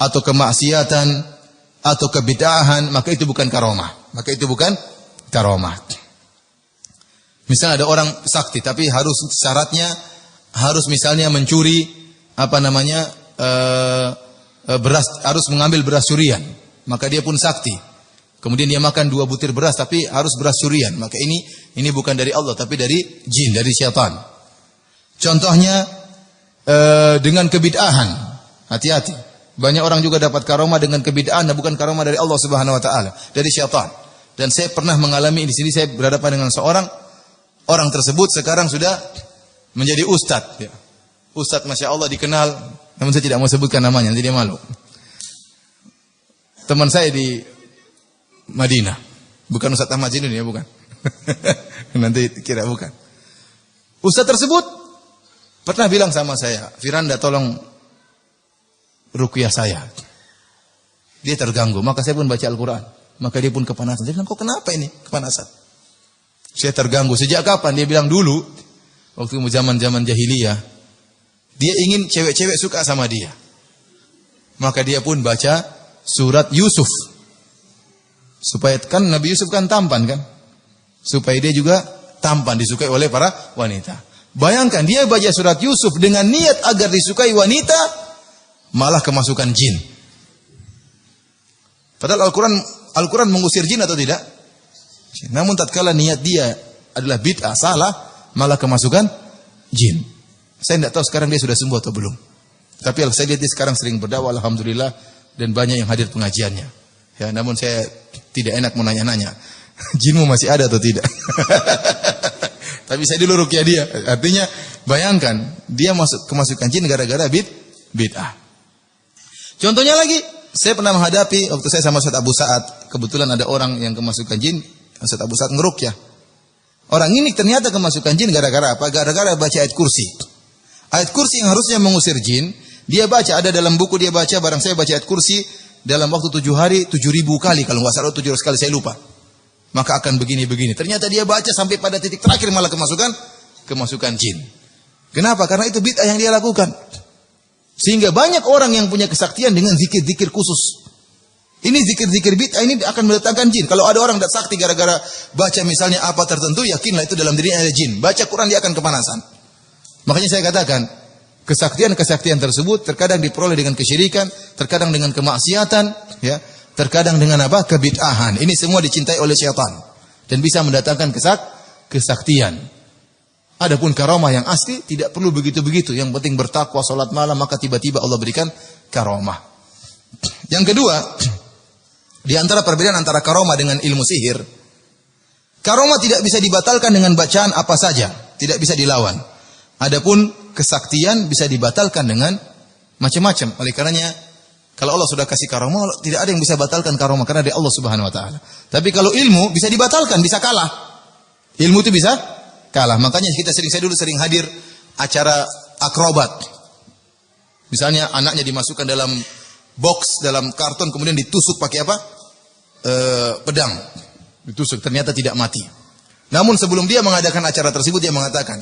atau kemaksiatan atau kebid'ahan, maka itu bukan karamah. Maka itu bukan karamah. Misalnya ada orang sakti tapi harus syaratnya harus misalnya mencuri beras, harus mengambil beras curian, maka dia pun sakti. Kemudian dia makan 2 butir beras tapi harus beras curian, maka ini bukan dari Allah tapi dari jin, dari syaitan. Contohnya dengan kebid'ahan, hati-hati. Banyak orang juga dapat karamah dengan kebid'ahan dan bukan karamah dari Allah Subhanahu wa taala, dari syaitan. Dan saya pernah mengalami di sini, saya berhadapan dengan seorang orang tersebut sekarang sudah menjadi ustadz ya. Ustadz Masya Allah dikenal, namun saya tidak mau sebutkan namanya, nanti dia malu. Teman saya di Madinah, bukan Ustadz Ahmad Jinun ya, bukan. Nanti kira bukan. Ustadz tersebut pernah bilang sama saya, Firanda tolong ruqyah saya. Dia terganggu, maka saya pun baca Al-Quran. Maka dia pun kepanasan. Dia bilang, kok kenapa ini kepanasan? Saya terganggu. Sejak kapan? Dia bilang dulu, waktu zaman-zaman jahiliyah, dia ingin cewek-cewek suka sama dia. Maka dia pun baca surat Yusuf. Supaya kan Nabi Yusuf kan tampan kan? Supaya dia juga tampan, disukai oleh para wanita. Bayangkan dia baca surat Yusuf dengan niat agar disukai wanita, malah kemasukan jin. Padahal Al-Quran mengusir jin atau tidak? Namun tatkala niat dia adalah bid'ah, salah, malah kemasukan jin. Saya tidak tahu sekarang dia sudah sembuh atau belum. Tapi saya lihat dia sekarang sering berdakwah, alhamdulillah, dan banyak yang hadir pengajiannya. Ya, namun saya tidak enak mau nanya-nanya. Jinmu masih ada atau tidak? Tapi saya dulu ruqyah dia. Artinya bayangkan dia kemasukan jin gara-gara bid'ah. Contohnya lagi, saya pernah menghadapi waktu saya sama Ustaz Abu Sa'ad, kebetulan ada orang yang kemasukan jin, Ustaz Abu Sa'ad ngeruqyah. Orang ini ternyata kemasukan jin gara-gara apa? Gara-gara baca ayat kursi. Ayat kursi yang harusnya mengusir jin, dia baca, ada dalam buku dia baca, barang saya baca ayat kursi dalam waktu 7 hari 7.000 kali, kalau nggak salah 700 kali, saya lupa. Maka akan begini-begini. Ternyata dia baca sampai pada titik terakhir malah kemasukan jin. Kenapa? Karena itu bid'ah yang dia lakukan. Sehingga banyak orang yang punya kesaktian dengan zikir-zikir khusus. Ini zikir-zikir bid'ah ini akan mendatangkan jin. Kalau ada orang tidak sakti gara-gara baca misalnya apa tertentu, yakinlah itu dalam dirinya ada jin. Baca Quran dia akan kepanasan. Makanya saya katakan, kesaktian-kesaktian tersebut terkadang diperoleh dengan kesyirikan, terkadang dengan kemaksiatan, ya, terkadang dengan apa? Kebid'ahan. Ini semua dicintai oleh syaitan dan bisa mendatangkan kesaktian. Adapun karamah yang asli tidak perlu begitu-begitu. Yang penting bertakwa, salat malam, maka tiba-tiba Allah berikan karamah. Yang kedua, di antara perbedaan antara karamah dengan ilmu sihir, karamah tidak bisa dibatalkan dengan bacaan apa saja, tidak bisa dilawan. Adapun kesaktian bisa dibatalkan dengan macam-macam. Oleh karenanya, kalau Allah sudah kasih karamah, tidak ada yang bisa batalkan karamah karena dari Allah Subhanahu wa taala. Tapi kalau ilmu bisa dibatalkan, bisa kalah. Ilmu itu bisa kalah. Makanya saya dulu sering hadir acara akrobat. Misalnya anaknya dimasukkan dalam box, dalam karton, kemudian ditusuk pakai apa? Pedang. Ditusuk, ternyata tidak mati. Namun sebelum dia mengadakan acara tersebut, dia mengatakan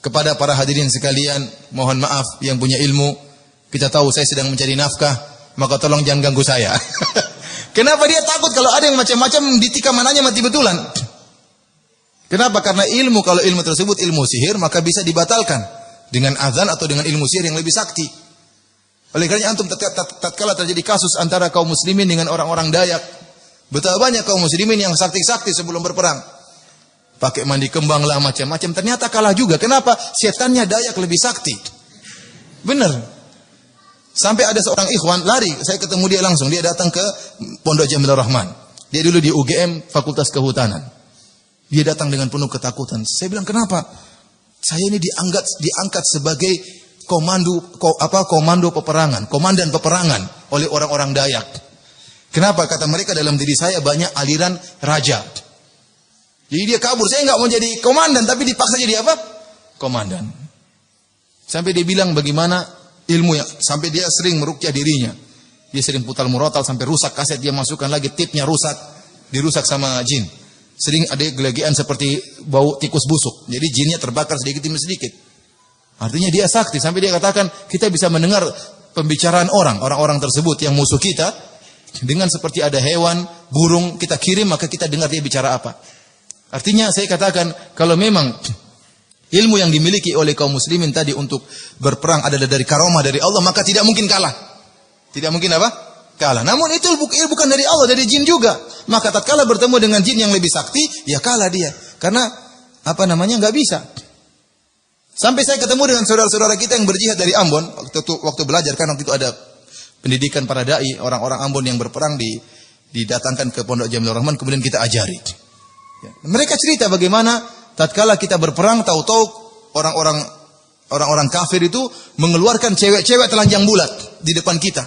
kepada para hadirin sekalian, mohon maaf yang punya ilmu, kita tahu saya sedang mencari nafkah, maka tolong jangan ganggu saya. Kenapa dia takut kalau ada yang macam-macam ditikam anaknya mati betulan? Kenapa? Karena ilmu, kalau ilmu tersebut ilmu sihir, maka bisa dibatalkan dengan azan atau dengan ilmu sihir yang lebih sakti. Oleh karena antum tatkala terjadi kasus antara kaum muslimin dengan orang-orang Dayak, betapa banyak kaum muslimin yang sakti-sakti sebelum berperang. Pakai mandi kembang lah macam-macam, ternyata kalah juga. Kenapa? Setannya Dayak lebih sakti. Benar. Sampai ada seorang ikhwan lari, saya ketemu dia langsung, dia datang ke Pondok Jamilur Rahman. Dia dulu di UGM Fakultas Kehutanan. Dia datang dengan penuh ketakutan. Saya bilang, "Kenapa?" "Saya ini diangkat sebagai komando peperangan, komandan peperangan oleh orang-orang Dayak." Kenapa? Kata mereka, dalam diri saya banyak aliran raja. Jadi dia kabur, saya enggak mau jadi komandan, tapi dipaksa jadi apa? Komandan. Sampai dia bilang bagaimana ilmu yang sampai dia sering meruqyah dirinya. Dia sering putar murotal sampai rusak kaset, dia masukkan lagi tipnya rusak, dirusak sama jin. Sering ada gelegean seperti bau tikus busuk. Jadi jinnya terbakar sedikit demi sedikit. Artinya dia sakti sampai dia katakan kita bisa mendengar pembicaraan orang-orang tersebut yang musuh kita dengan seperti ada hewan, burung kita kirim maka kita dengar dia bicara apa. Artinya saya katakan kalau memang ilmu yang dimiliki oleh kaum muslimin tadi untuk berperang adalah dari karomah dari Allah, maka tidak mungkin kalah. Tidak mungkin apa? Kalah. Namun itu bukan dari Allah, dari jin juga. Maka tatkala bertemu dengan jin yang lebih sakti, ya kalah dia. Karena nggak bisa. Sampai saya ketemu dengan saudara-saudara kita yang berjihad dari Ambon waktu belajar, kan waktu itu ada pendidikan para dai, orang-orang Ambon yang berperang didatangkan ke Pondok Jamilur Rahman, kemudian kita ajari. Ya. Mereka cerita bagaimana tatkala kita berperang, tahu-tahu orang-orang kafir itu mengeluarkan cewek-cewek telanjang bulat di depan kita.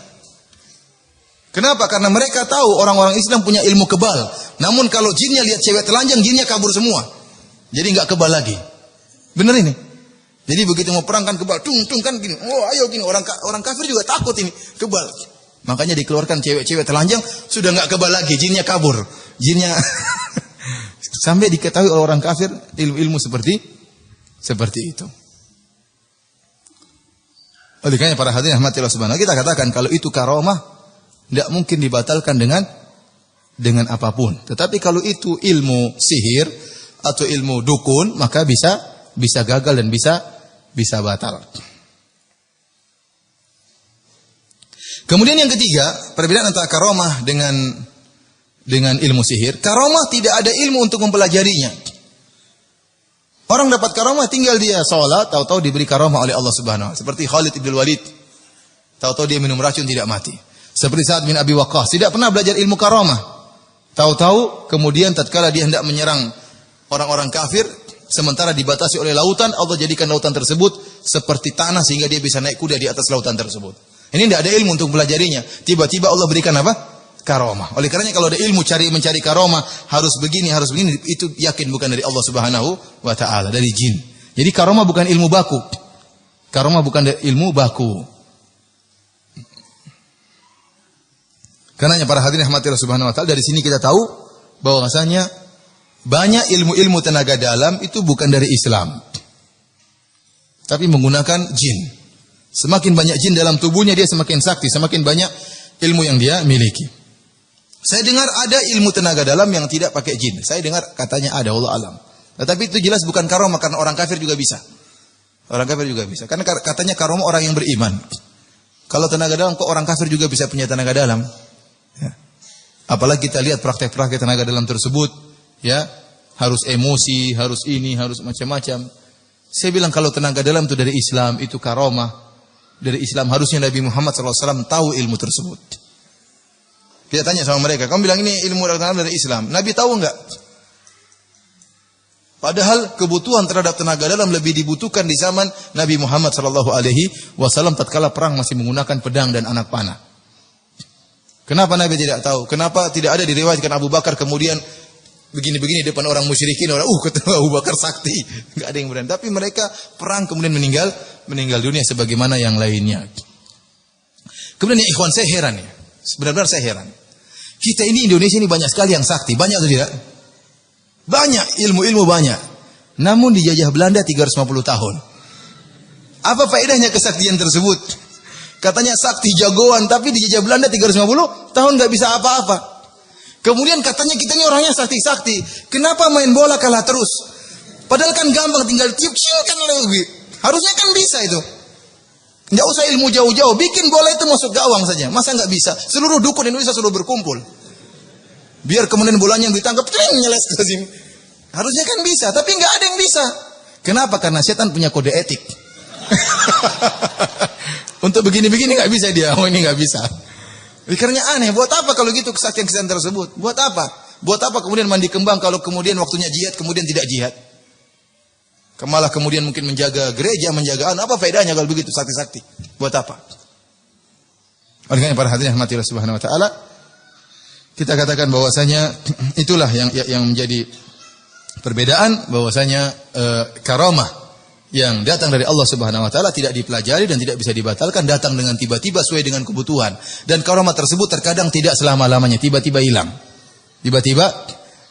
Kenapa? Karena mereka tahu orang-orang Islam punya ilmu kebal. Namun kalau jinnya lihat cewek telanjang, jinnya kabur semua. Jadi enggak kebal lagi. Benar ini? Jadi begitu mau perang kan kebal, tung kan gini. Oh, ayo gini, orang kafir juga takut ini, kebal. Makanya dikeluarkan cewek-cewek telanjang, sudah enggak kebal lagi, jinnya kabur. Jinnya sampai diketahui oleh orang kafir ilmu-ilmu seperti itu. Oleh karena para hadirin rahmatillah subhanahu, kita katakan kalau itu karomah tidak mungkin dibatalkan dengan apapun. Tetapi kalau itu ilmu sihir atau ilmu dukun, maka bisa gagal dan bisa batal. Kemudian yang ketiga, perbedaan antara karomah dengan ilmu sihir. Karomah tidak ada ilmu untuk mempelajarinya. Orang dapat karomah tinggal dia sholat, tahu-tahu diberi karomah oleh Allah Subhanahu wa taala. Seperti Khalid ibn Walid, tahu-tahu dia minum racun tidak mati. Seperti Sa'ad bin Abi Waqqas, tidak pernah belajar ilmu karomah. Tahu-tahu kemudian tatkala dia hendak menyerang orang-orang kafir, sementara dibatasi oleh lautan, Allah jadikan lautan tersebut seperti tanah sehingga dia bisa naik kuda di atas lautan tersebut. Ini tidak ada ilmu untuk pelajarinya. Tiba-tiba Allah berikan apa? Karomah. Oleh karenanya kalau ada ilmu mencari karomah, harus begini, itu yakin bukan dari Allah Subhanahu wa taala, dari jin. Jadi karomah bukan ilmu baku. Karomah bukan ilmu baku. Karenanya para hadirin rahmatillah subhanahu wa taala, dari sini kita tahu bahwasanya banyak ilmu-ilmu tenaga dalam itu bukan dari Islam, tapi menggunakan jin. Semakin banyak jin dalam tubuhnya, dia semakin sakti, semakin banyak ilmu yang dia miliki. Saya dengar ada ilmu tenaga dalam yang tidak pakai jin. Saya dengar katanya ada, Allah alam. Tetapi itu jelas bukan karomah, karena orang kafir juga bisa. Orang kafir juga bisa. Karena katanya karomah orang yang beriman. Kalau tenaga dalam, kok orang kafir juga bisa punya tenaga dalam? Ya. Apalagi kita lihat praktek-praktek tenaga dalam tersebut, ya, harus emosi, harus ini, harus macam-macam. Saya bilang kalau tenaga dalam itu dari Islam, itu karomah. Dari Islam harusnya Nabi Muhammad SAW tahu ilmu tersebut. Kita tanya sama mereka, kamu bilang ini ilmu dari Islam. Nabi tahu enggak? Padahal kebutuhan terhadap tenaga dalam lebih dibutuhkan di zaman Nabi Muhammad SAW tatkala perang masih menggunakan pedang dan anak panah. Kenapa Nabi tidak tahu? Kenapa tidak ada diriwayatkan Abu Bakar kemudian begini-begini depan orang musyrikin, orang ketemu Abu Bakar sakti, enggak ada yang berani. Tapi mereka perang kemudian meninggal dunia sebagaimana yang lainnya. Kemudian ya ikhwan, saya heran ya. Benar-benar saya heran. Kita ini Indonesia ini banyak sekali yang sakti, banyak atau tidak? Banyak, ilmu-ilmu banyak. Namun dijajah Belanda 350 tahun. Apa faedahnya kesaktian tersebut? Katanya sakti jagoan, tapi dijajah Belanda 350 tahun enggak bisa apa-apa. Kemudian katanya kita ini orangnya sakti-sakti. Kenapa main bola kalah terus? Padahal kan gampang, tinggal tiup kan lebih. Harusnya kan bisa itu. Enggak usah ilmu jauh-jauh, bikin bola itu masuk gawang saja. Masa enggak bisa? Seluruh dukun Indonesia sudah berkumpul. Biar kemudian bolanya yang ditangkap nyeles ke sini. Harusnya kan bisa, tapi enggak ada yang bisa. Kenapa? Karena setan punya kode etik. Untuk begini-begini enggak bisa dia. Oh, ini enggak bisa. Pikirnya aneh, buat apa kalau gitu kesaktian-kesaktian tersebut? Buat apa? Buat apa kemudian mandi kembang kalau kemudian waktunya jihad, kemudian tidak jihad? Malah kemudian mungkin menjaga gereja, menjaga apa faedahnya kalau begitu sakti-sakti? Buat apa? Oleh karena para hadirin rahmati Allah Subhanahu wa taala, kita katakan bahwasanya itulah yang menjadi perbedaan, bahwasanya karamah yang datang dari Allah Subhanahu wa taala tidak dipelajari dan tidak bisa dibatalkan, datang dengan tiba-tiba sesuai dengan kebutuhan. Dan karamah tersebut terkadang tidak selama-lamanya, tiba-tiba hilang. Tiba-tiba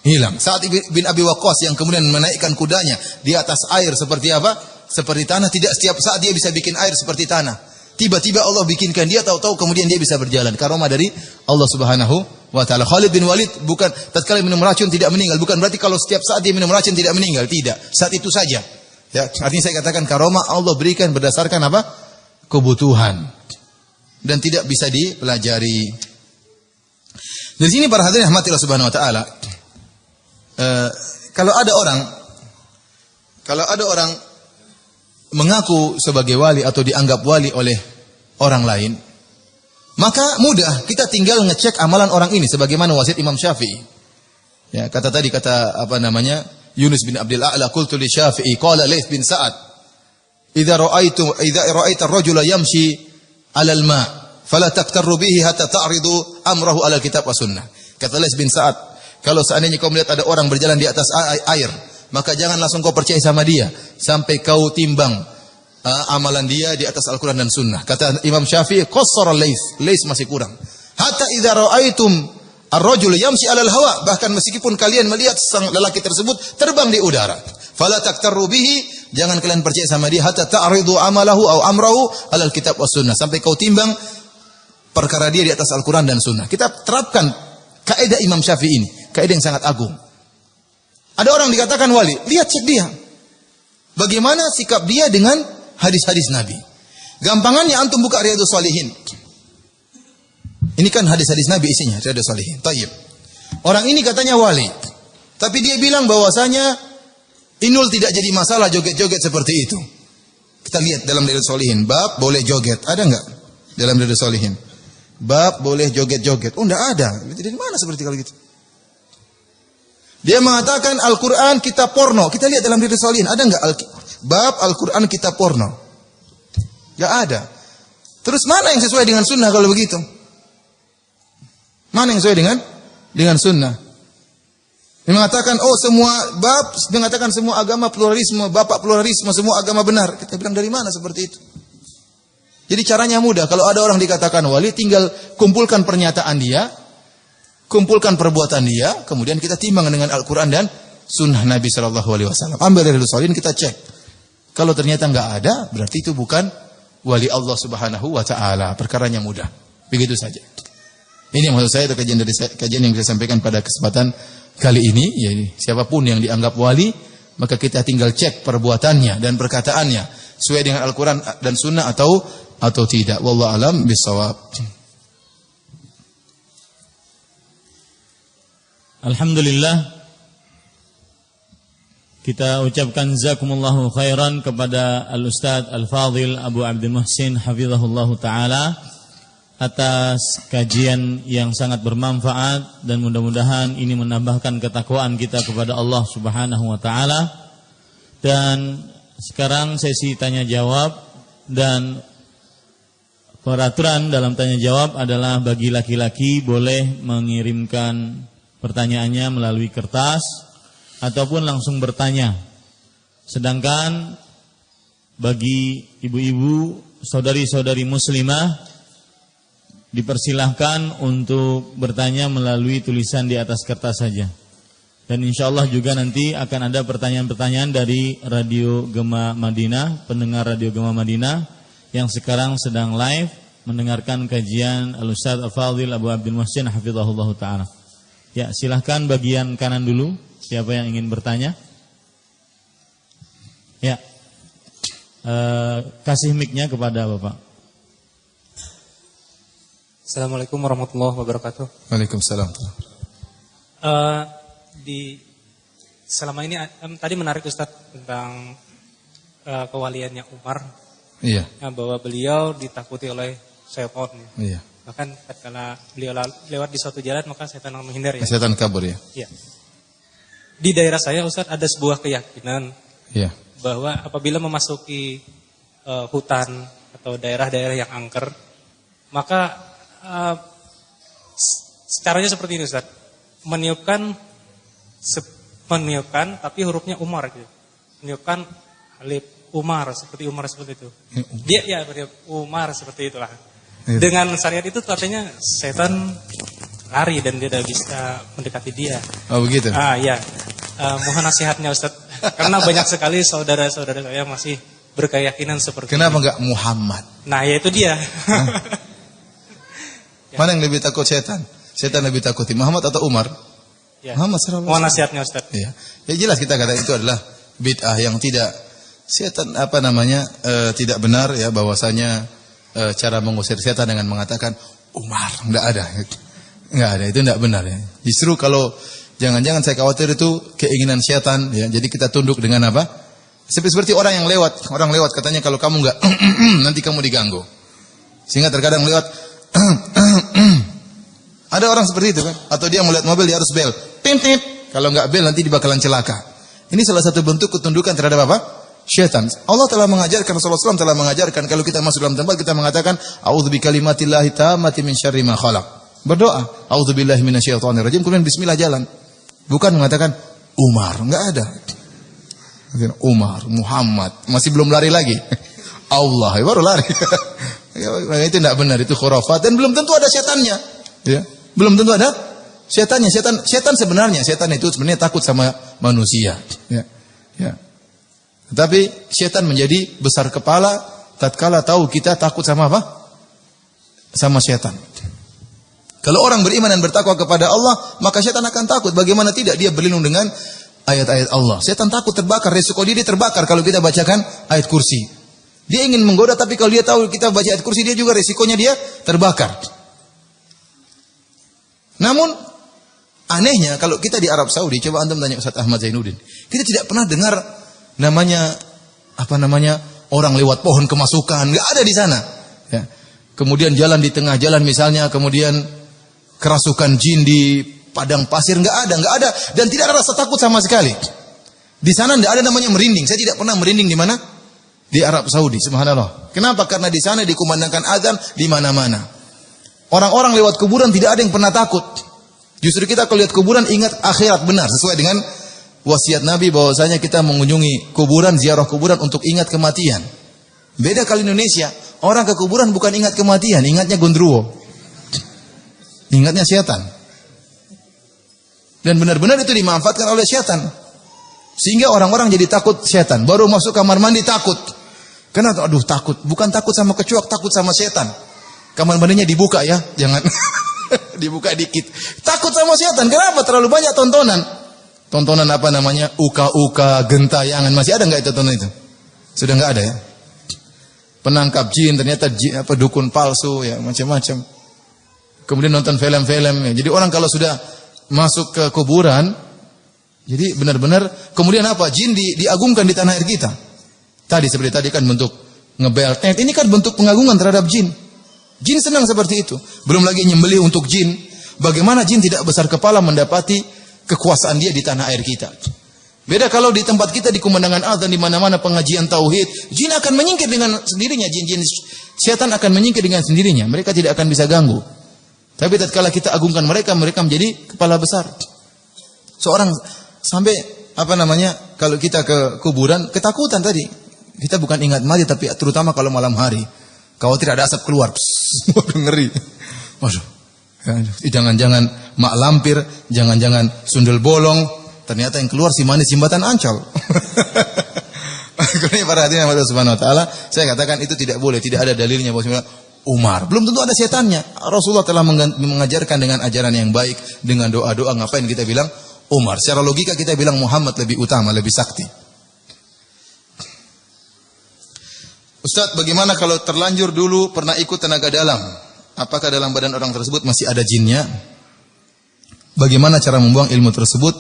hilang. Sa'ad bin Abi Waqqas yang kemudian menaikkan kudanya di atas air seperti apa? Seperti tanah, tidak setiap saat dia bisa bikin air seperti tanah. Tiba-tiba Allah bikinkan dia, tahu-tahu kemudian dia bisa berjalan. Karamah dari Allah Subhanahu wa taala. Khalid bin Walid bukan tatkala minum racun tidak meninggal, bukan berarti kalau setiap saat dia minum racun tidak meninggal, tidak. Saat itu saja. Ya, artinya saya katakan karamah Allah berikan berdasarkan apa? Kebutuhan. Dan tidak bisa dipelajari. Dari sini para hadirin rahmatillah Subhanahu wa taala, kalau ada orang mengaku sebagai wali atau dianggap wali oleh orang lain, maka mudah kita tinggal ngecek amalan orang ini sebagaimana wasiat Imam Syafi'i. Ya, kata Yunus bin Abdul A'la qultu li Syafi'i qala Laits bin Sa'ad idza ra'aita ar-rajula yamshi 'ala al-ma' fala taktarru bihi hatta ta'ridu amrahu 'ala al-kitab wa sunnah. Kata Laits bin Sa'ad, kalau seandainya kau melihat ada orang berjalan di atas air, maka jangan langsung kau percaya sama dia sampai kau timbang amalan dia di atas Al-Qur'an dan sunnah. Kata Imam Syafi'i qassara Laits masih kurang. Hatta idza ra'aitum ar-rajul yamshi 'alal hawa, bahkan meskipun kalian melihat sang lelaki tersebut terbang di udara, fala taktarru bihi, jangan kalian percaya sama dia hatta ta'ridu amalahu aw amrahu 'alal kitab was sunnah, sampai kau timbang perkara dia di atas Al-Qur'an dan sunnah. Kita terapkan kaidah Imam Syafi'i ini, kaidah yang sangat agung. Ada orang dikatakan wali, lihat cek dia. Bagaimana sikap dia dengan hadis-hadis Nabi. Gampangannya antum buka Riyadhus Shalihin. Ini kan hadis-hadis Nabi isinya, Riyadhus Shalihin. Tayyib. Orang ini katanya wali. Tapi dia bilang bahwasanya Inul tidak jadi masalah joget-joget seperti itu. Kita lihat dalam Riyadhus Shalihin, bab boleh joget. Ada enggak dalam Riyadhus Shalihin? Bab boleh joget-joget. Oh, enggak ada. Dari mana seperti kalau gitu? Dia mengatakan Al-Quran kitab porno. Kita lihat dalam Riyadhus Shalihin, ada enggak bab Al-Quran kitab porno? Enggak ada. Terus mana yang sesuai dengan sunnah kalau begitu? Mana yang sesuai dengan sunnah? Dia mengatakan, mengatakan semua agama pluralisme, bapak pluralisme, semua agama benar. Kita bilang dari mana seperti itu? Jadi caranya mudah. Kalau ada orang dikatakan wali, tinggal kumpulkan pernyataan dia, kumpulkan perbuatan dia, kemudian kita timbang dengan Al-Quran dan sunnah Nabi SAW. Ambil dari Riyadhus Shalihin, kita cek. Kalau ternyata enggak ada, berarti itu bukan wali Allah Subhanahu wa taala. Perkaranya mudah. Begitu saja. Ini maksud saya itu kajian yang saya sampaikan pada kesempatan kali ini. Ya, siapapun yang dianggap wali, maka kita tinggal cek perbuatannya dan perkataannya sesuai dengan Al-Quran dan Sunnah atau tidak. Wallahu alam bisawab. Alhamdulillah, kita ucapkan jazakumullahu khairan kepada Al-Ustaz Al-Fadhil Abu Abdul Muhsin hafizahullahu ta'ala atas kajian yang sangat bermanfaat, dan mudah-mudahan ini menambahkan ketakwaan kita kepada Allah Subhanahu wa taala. Dan sekarang sesi tanya jawab, dan peraturan dalam tanya jawab adalah bagi laki-laki boleh mengirimkan pertanyaannya melalui kertas ataupun langsung bertanya. Sedangkan bagi ibu-ibu, saudari-saudari muslimah dipersilahkan untuk bertanya melalui tulisan di atas kertas saja. Dan insyaallah juga nanti akan ada pertanyaan-pertanyaan dari Radio Gema Madinah, pendengar Radio Gema Madinah yang sekarang sedang live mendengarkan kajian Al-Ustaz Al-Fadhil Abu Abdul Muhsin hafizahullah ta'ala. Ya, silahkan bagian kanan dulu. Siapa yang ingin bertanya? Ya, kasih mic-nya kepada Bapak. Assalamualaikum warahmatullahi wabarakatuh. Waalaikumsalam. Selama ini tadi menarik Ustaz tentang kewaliannya Umar. Iya. Bahwa beliau ditakuti oleh setan. Iya. Bahkan ketika beliau lewat di suatu jalan maka setan menghindar ya. Setan kabur ya. Iya. Di daerah saya Ustaz ada sebuah keyakinan. Iya. Bahwa apabila memasuki hutan atau daerah-daerah yang angker, maka caranya seperti ini Ustaz. Meniupkan tapi hurufnya Umar gitu. Meniupkan alif Umar seperti itu. Dia ya Umar seperti itulah. Iya. Dengan syariat itu artinya setan lari dan dia tidak bisa mendekati dia. Oh begitu. Ya. Mohon nasihatnya Ustaz. Karena banyak sekali saudara-saudara saya masih berkeyakinan seperti Kenapa ini. enggak Muhammad? Nah, ya itu dia. Mana yang lebih takut setan? Setan lebih takuti Muhammad atau Umar? Ya. Muhammad sallallahu alaihi wasallam. Mohon nasihatnya Ustaz. Iya. Ya jelas kita kata itu adalah bid'ah yang tidak tidak benar ya, bahwasanya cara mengusir setan dengan mengatakan Umar, enggak ada. Enggak ada, itu enggak benar ya. Justru kalau jangan-jangan saya khawatir itu keinginan setan ya. Jadi kita tunduk dengan apa? Seperti orang lewat katanya kalau kamu enggak nanti kamu diganggu. Sehingga terkadang lewat ada orang seperti itu kan, atau dia melihat mobil dia harus bel. Pip pip. Kalau enggak bel nanti dia bakalan celaka. Ini salah satu bentuk ketundukan terhadap apa? Syaitan. Allah telah mengajarkan, Rasulullah SAW telah mengajarkan kalau kita masuk dalam tempat kita mengatakan a'udzu bikalimatillahi tammati min syarri ma khalaq. Berdoa, a'udzubillahi minasyaitonir rajim, kemudian bismillah jalan. Bukan mengatakan Umar, enggak ada. Umar, Muhammad, masih belum lari lagi. Allah, baru lari. Itu enggak benar, itu khurafat dan belum tentu ada setannya. Ya. Belum tentu ada setannya. Setan sebenarnya takut sama manusia, ya. Ya. Tetapi setan menjadi besar kepala tatkala tahu kita takut sama apa? Sama setan. Kalau orang beriman dan bertakwa kepada Allah, maka setan akan takut. Bagaimana tidak dia berlindung dengan ayat-ayat Allah. Setan takut terbakar, resiko dia terbakar kalau kita bacakan ayat kursi. Dia ingin menggoda, tapi kalau dia tahu kita baca ayat kursi, dia juga resikonya dia terbakar. Namun anehnya kalau kita di Arab Saudi, coba antum tanya Ustaz Ahmad Zainuddin, kita tidak pernah dengar namanya orang lewat pohon kemasukan, enggak ada di sana. Ya. Kemudian jalan di tengah jalan misalnya, kemudian kerasukan jin di padang pasir, enggak ada dan tidak ada rasa takut sama sekali. Di sana enggak ada namanya merinding. Saya tidak pernah merinding di mana? Di Arab Saudi, subhanallah. Kenapa? Karena di sana dikumandangkan azan di mana-mana. Orang-orang lewat kuburan tidak ada yang pernah takut. Justru kita kalau lihat kuburan ingat akhirat, benar sesuai dengan wasiat Nabi bahwasanya kita mengunjungi kuburan, ziarah kuburan untuk ingat kematian. Beda kalau Indonesia, orang ke kuburan bukan ingat kematian, ingatnya gondruwo. Ingatnya setan. Dan benar-benar itu dimanfaatkan oleh setan. Sehingga orang-orang jadi takut setan. Baru masuk kamar mandi takut. Kenapa? Aduh takut. Bukan takut sama kecoak, takut sama setan. Kamar mandinya dibuka ya, jangan dibuka dikit. Takut sama setan. Kenapa? Terlalu banyak tontonan. Tontonan apa namanya? Uka-uka, gentayangan. Masih ada enggak itu tontonan itu? Sudah enggak ada ya? Penangkap jin, ternyata dukun palsu ya, macam-macam. Kemudian nonton film-film ya. Jadi orang kalau sudah masuk ke kuburan, jadi benar-benar kemudian apa? Jin diagungkan di tanah air kita. Tadi seperti tadi kan bentuk ngebel. Ini kan bentuk pengagungan terhadap jin. Jin senang seperti itu. Belum lagi nyembelih untuk jin. Bagaimana jin tidak besar kepala mendapati kekuasaan dia di tanah air kita. Beda kalau di tempat kita di kumandangan azan di mana-mana pengajian tauhid, jin akan menyingkir dengan sendirinya, jin-jin setan akan menyingkir dengan sendirinya. Mereka tidak akan bisa ganggu. Tapi tatkala kita agungkan mereka menjadi kepala besar. Seorang sampai kalau kita ke kuburan ketakutan tadi. Kita bukan ingat mati tapi terutama kalau malam hari. Khawatir ada asap keluar. Waduh, ngeri. Waduh. Jangan-jangan mak lampir, jangan-jangan sundel bolong, ternyata yang keluar si manis jembatan Ancol. Kalau para hadirin Allah Subhanahu wa taala, saya katakan itu tidak boleh, tidak ada dalilnya bahwa Umar. Belum tentu ada setannya. Rasulullah telah mengajarkan dengan ajaran yang baik, dengan doa-doa, ngapain kita bilang Umar? Secara logika kita bilang Muhammad lebih utama, lebih sakti. Ustaz, bagaimana kalau terlanjur dulu pernah ikut tenaga dalam? Apakah dalam badan orang tersebut masih ada jinnya? Bagaimana cara membuang ilmu tersebut?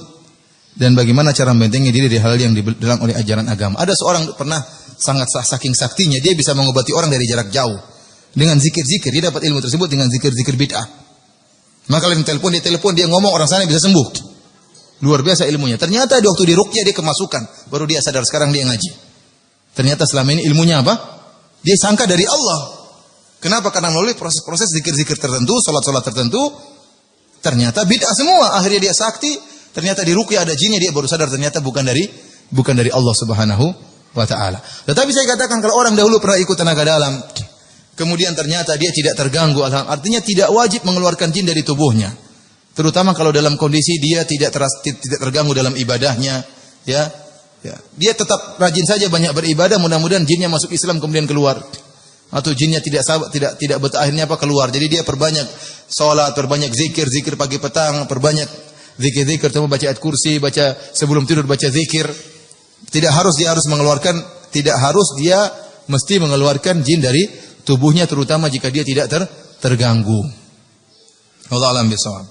Dan bagaimana cara membentengi diri dari hal yang dilarang oleh ajaran agama? Ada seorang pernah saking saktinya, dia bisa mengobati orang dari jarak jauh. Dengan zikir-zikir, dia dapat ilmu tersebut dengan zikir-zikir bid'ah. Maka kalau telepon, dia ngomong orang sana bisa sembuh. Luar biasa ilmunya. Ternyata di waktu di ruqyah dia kemasukan. Baru dia sadar, sekarang dia ngaji. Ternyata selama ini ilmunya apa? Dia sangka dari Allah. Kenapa? Karena melalui proses-proses zikir-zikir tertentu, salat-salat tertentu, ternyata bid'ah semua. Akhirnya dia sakti, ternyata di ruqyah ada jinnya, dia baru sadar ternyata bukan dari Allah Subhanahu wa taala. Tetapi saya katakan kalau orang dahulu pernah ikut tenaga dalam, kemudian ternyata dia tidak terganggu, artinya tidak wajib mengeluarkan jin dari tubuhnya. Terutama kalau dalam kondisi dia tidak terganggu dalam ibadahnya, ya. Ya, dia tetap rajin saja banyak beribadah, mudah-mudahan jinnya masuk Islam kemudian keluar. Atau jinnya tidak betah akhirnya keluar. Jadi dia perbanyak salat, perbanyak zikir pagi petang, perbanyak zikir terutama baca ayat kursi, baca sebelum tidur baca zikir. Tidak harus dia mesti mengeluarkan jin dari tubuhnya, terutama jika dia tidak terganggu. Wallahu a'lam bishawab.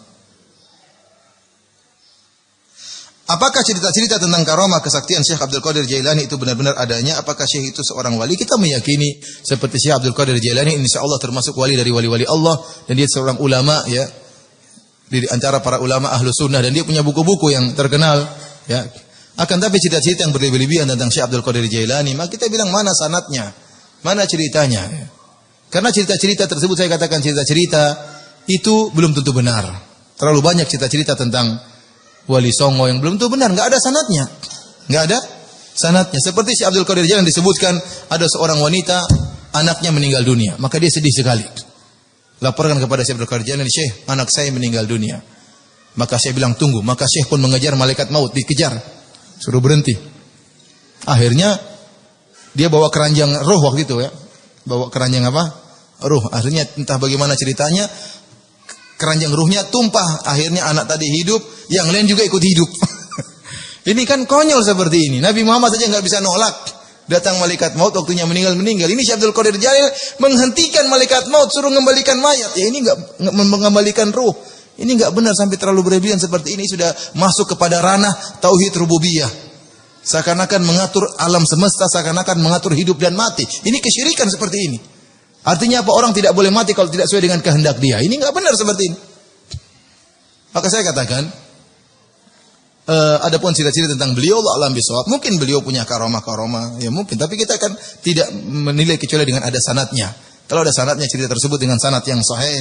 Apakah cerita-cerita tentang karamah kesaktian Syekh Abdul Qadir Jailani itu benar-benar adanya? Apakah Syekh itu seorang wali? Kita meyakini seperti Syekh Abdul Qadir Jailani insyaallah termasuk wali dari wali-wali Allah, dan dia seorang ulama, ya, di antara para ulama ahlu sunnah, dan dia punya buku-buku yang terkenal, ya. Akan tapi cerita-cerita yang berlebihan tentang Syekh Abdul Qadir Jailani, maka kita bilang mana sanadnya, mana ceritanya, ya. Karena cerita-cerita tersebut, saya katakan cerita-cerita itu belum tentu benar. Terlalu banyak cerita-cerita tentang Wali Songo yang belum tentu benar, enggak ada sanadnya. Seperti Syekh Abdul Qadir Jailani disebutkan ada seorang wanita anaknya meninggal dunia, maka dia sedih sekali. Laporkan kepada Syekh Abdul Qadir Jailani, "Syekh, anak saya meninggal dunia." Maka Syekh bilang, "Tunggu." Maka Syekh pun mengejar malaikat maut, dikejar. Suruh berhenti. Akhirnya dia bawa keranjang roh waktu itu, ya. Bawa keranjang apa? Ruh. Akhirnya entah bagaimana ceritanya, keranjang ruhnya tumpah. Akhirnya anak tadi hidup, yang lain juga ikut hidup. Ini kan konyol seperti ini. Nabi Muhammad saja nggak bisa nolak. Datang malaikat maut, waktunya meninggal. Ini Syekh Abdul Qadir Jalil menghentikan malaikat maut, suruh mengembalikan mayat. Ya, ini nggak mengembalikan ruh. Ini nggak benar, sampai terlalu berlebihan seperti ini sudah masuk kepada ranah tauhid rububiyah. Seakan-akan mengatur alam semesta, seakan-akan mengatur hidup dan mati. Ini kesyirikan seperti ini. Artinya apa? Orang tidak boleh mati kalau tidak sesuai dengan kehendak dia. Ini nggak benar seperti ini. Maka saya katakan, adapun cerita-cerita tentang beliau, Allah alam bisawab, mungkin beliau punya karomah, ya mungkin. Tapi kita kan tidak menilai kecuali dengan ada sanadnya. Kalau ada sanadnya, cerita tersebut dengan sanad yang sahih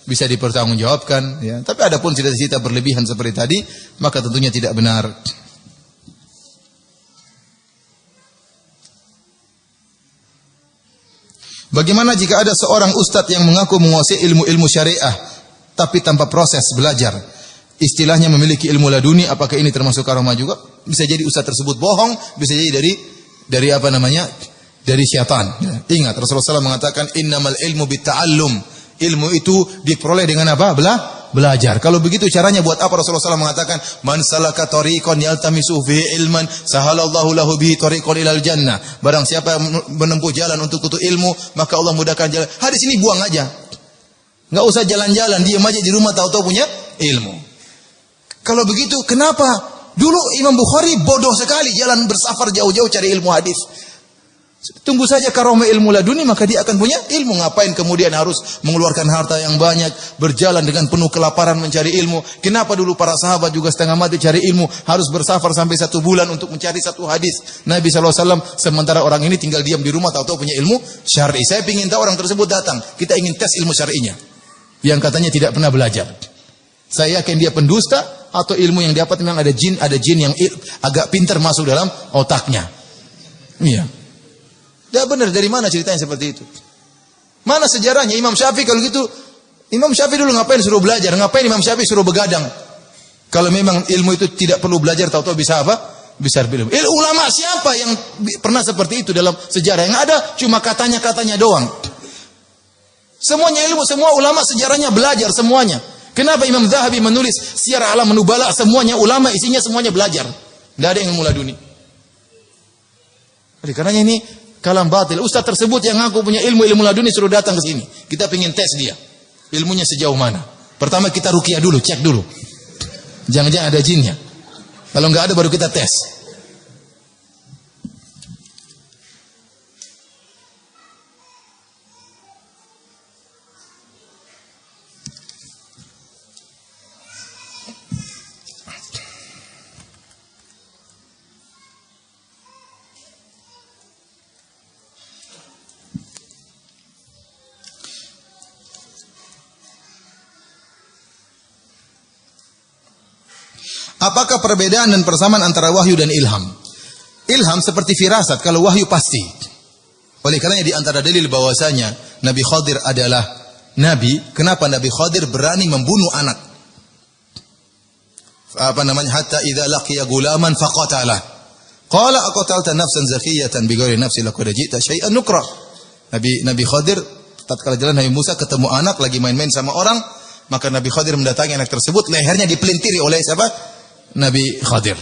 bisa dipertanggungjawabkan. Ya. Tapi adapun cerita-cerita berlebihan seperti tadi, maka tentunya tidak benar. Bagaimana jika ada seorang ustadz yang mengaku menguasai ilmu-ilmu syariah, tapi tanpa proses belajar? Istilahnya memiliki ilmu laduni, apakah ini termasuk karamah juga? Bisa jadi ustadz tersebut bohong, bisa jadi dari apa namanya? Dari syaitan. Ya. Ingat, Rasulullah SAW mengatakan, innamal ilmu bitta'allum. Ilmu itu diperoleh dengan apa? Belajar. Kalau begitu caranya buat apa Rasulullah SAW mengatakan, man salaka tariqan yaltamisu fihi ilman, sahalallahu lahu bihi tariqan ilal jannah. Barang siapa menempuh jalan untuk ilmu, maka Allah mudahkan jalan. Hadis ini buang aja. Enggak usah jalan-jalan, diam aja di rumah, tahu-tahu punya ilmu. Kalau begitu, kenapa dulu Imam Bukhari bodoh sekali jalan bersafar jauh-jauh cari ilmu hadis? Tunggu saja karamah ilmu laduni, maka dia akan punya ilmu. Ngapain kemudian harus mengeluarkan harta yang banyak, berjalan dengan penuh kelaparan mencari ilmu? Kenapa dulu para sahabat juga setengah mati cari ilmu, harus bersafar sampai 1 bulan untuk mencari satu hadis Nabi SAW, sementara orang ini tinggal diam di rumah, tahu-tahu punya ilmu syar'i. Saya ingin tahu orang tersebut datang, kita ingin tes ilmu syar'inya, yang katanya tidak pernah belajar. Saya yakin dia pendusta, atau ilmu yang dapat memang ada jin yang agak pintar masuk dalam otaknya. Iya. Tidak benar, dari mana ceritanya seperti itu? Mana sejarahnya Imam Syafi'i kalau gitu? Imam Syafi'i dulu ngapain suruh belajar? Ngapain Imam Syafi'i suruh begadang? Kalau memang ilmu itu tidak perlu belajar, tahu-tahu bisa apa? Bisa berilmu. Ulama siapa yang pernah seperti itu dalam sejarah? Yang ada cuma katanya-katanya doang. Semuanya ilmu, semua ulama sejarahnya belajar semuanya. Kenapa Imam Zahabi menulis Syiar A'lam Nubala? Semuanya ulama, isinya semuanya belajar. Tidak ada yang ilmu laduni. Oleh karenanya ini kalam batil. Ustaz tersebut yang ngaku punya ilmu laduni suruh datang ke sini. Kita ingin tes dia. Ilmunya sejauh mana? Pertama kita ruqyah dulu, cek dulu. Jangan-jangan ada jinnya. Kalau enggak ada baru kita tes. Apakah perbedaan dan persamaan antara wahyu dan ilham? Ilham seperti firasat, kalau wahyu pasti. Oleh karenanya di antara dalil bahwasanya Nabi Khadir adalah nabi, kenapa Nabi Khadir berani membunuh anak? Hatta idza laqiya gulaman faqatalah. Qala aqtalta nafsan zakiyatan bighairi nafsi laqad ji'ta syai'an nukra. Nabi Khadir tatkala jalan Nabi Musa ketemu anak lagi main-main sama orang, maka Nabi Khadir mendatangi anak tersebut, lehernya dipelintiri oleh siapa? Nabi Khadir.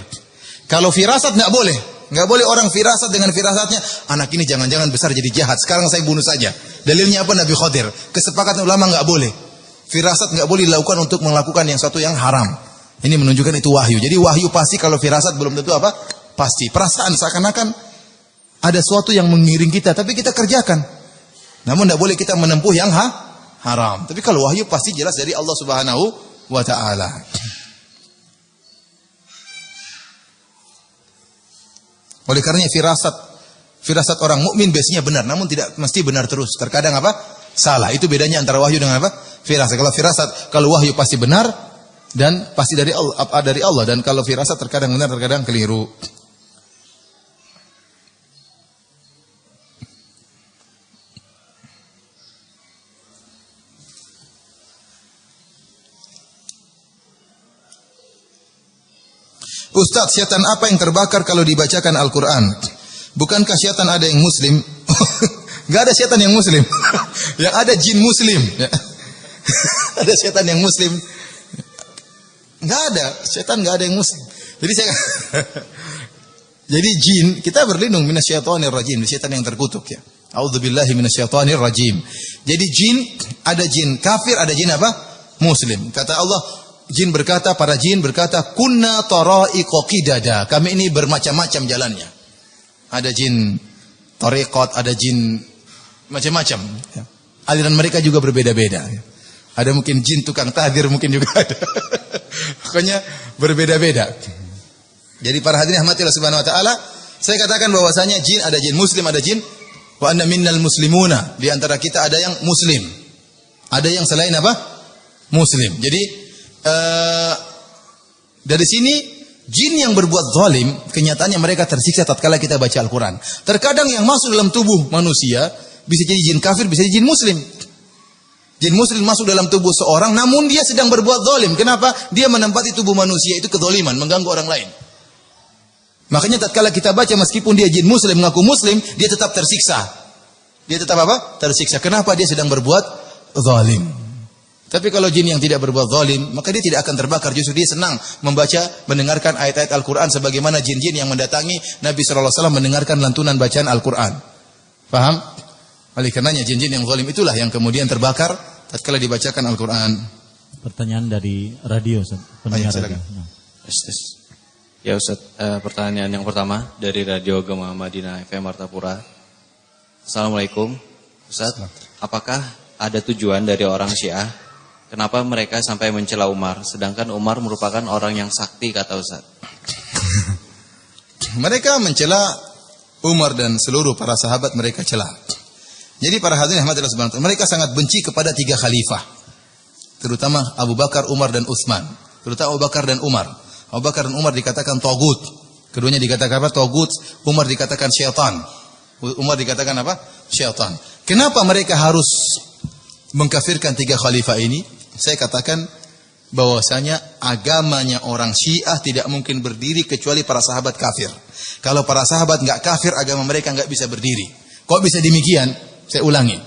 Kalau firasat enggak boleh orang firasat dengan firasatnya, anak ini jangan-jangan besar jadi jahat, sekarang saya bunuh saja. Dalilnya apa? Nabi Khadir. Kesepakatan ulama enggak boleh. Firasat enggak boleh dilakukan untuk melakukan yang suatu yang haram. Ini menunjukkan itu wahyu. Jadi wahyu pasti, kalau firasat belum tentu apa? Pasti. Perasaan seakan-akan ada sesuatu yang mengiring kita, tapi kita kerjakan. Namun enggak boleh kita menempuh yang haram. Tapi kalau wahyu pasti jelas dari Allah Subhanahu wa taala. Oleh karenanya firasat orang mukmin biasanya benar, namun tidak mesti benar terus. Terkadang apa? Salah. Itu bedanya antara wahyu dengan apa? Firasat. Kalau wahyu pasti benar dan pasti dari Allah, dan kalau firasat terkadang benar, terkadang keliru. Ustaz, syaitan apa yang terbakar kalau dibacakan Al-Quran? Bukankah syaitan ada yang muslim? Gak ada syaitan yang muslim. Yang ada jin muslim. Ada syaitan yang muslim. Gak ada. Syaitan gak ada yang muslim. Jadi jin, kita berlindung minasyaitonir rajim, syaitan yang terkutuk ya. A'udzubillahi minasyaitonir rajim. Jadi jin, ada jin kafir, ada jin apa? Muslim. Kata Allah, para jin berkata, kunna tara'iqa qidada. Kami ini bermacam-macam jalannya. Ada jin tariqat, ada jin macam-macam. Aliran mereka juga berbeda-beda. Ada mungkin jin tukang tahdir, mungkin juga ada. Pokoknya berbeda-beda. Jadi para hadirin rahmatillah subhanahu wa ta'ala, saya katakan bahwasanya jin, ada jin muslim, ada jin wa anna minnal muslimuna. Di antara kita ada yang muslim. Ada yang selain apa? Muslim. Jadi dari sini jin yang berbuat zalim, kenyataannya mereka tersiksa tatkala kita baca Al-Quran. Terkadang yang masuk dalam tubuh manusia bisa jadi jin kafir, bisa jadi jin muslim. Jin muslim masuk dalam tubuh seorang, namun dia sedang berbuat zalim. Kenapa? Dia menempati tubuh manusia, itu kezaliman, mengganggu orang lain. Makanya tatkala kita baca, meskipun dia jin muslim, mengaku muslim, dia tetap tersiksa. Dia tetap apa? Tersiksa. Kenapa? Dia sedang berbuat zalim. Tapi kalau jin yang tidak berbuat zalim, maka dia tidak akan terbakar. Justru dia senang mendengarkan ayat-ayat Al-Quran, sebagaimana jin-jin yang mendatangi Nabi SAW mendengarkan lantunan bacaan Al-Quran. Paham? Oleh karenanya jin-jin yang zalim itulah yang kemudian terbakar tatkala dibacakan Al-Quran. Pertanyaan dari radio, Ustaz. Pendengar radio. Ya Ustaz, pertanyaan yang pertama dari Radio Gema Madinah FM Martapura. Assalamualaikum Ustaz, apakah ada tujuan dari orang Syiah? Kenapa mereka sampai mencela Umar, sedangkan Umar merupakan orang yang sakti, kata Ustaz? Mereka mencela Umar dan seluruh para sahabat, mereka cela. Jadi para hadirin rahmatillah subhanahu wa ta'ala, mereka sangat benci kepada 3 khalifah, terutama Abu Bakar, Umar dan Utsman. terutama Abu Bakar dan Umar. Abu Bakar dan Umar dikatakan tagut. Keduanya dikatakan apa? Tagut. Umar dikatakan syaitan. Umar dikatakan apa? Syaitan. Kenapa mereka harus mengkafirkan 3 khalifah ini? Saya katakan bahwasanya agamanya orang Syiah tidak mungkin berdiri kecuali para sahabat kafir. Kalau para sahabat enggak kafir, agama mereka enggak bisa berdiri. Kok bisa demikian? Saya ulangi.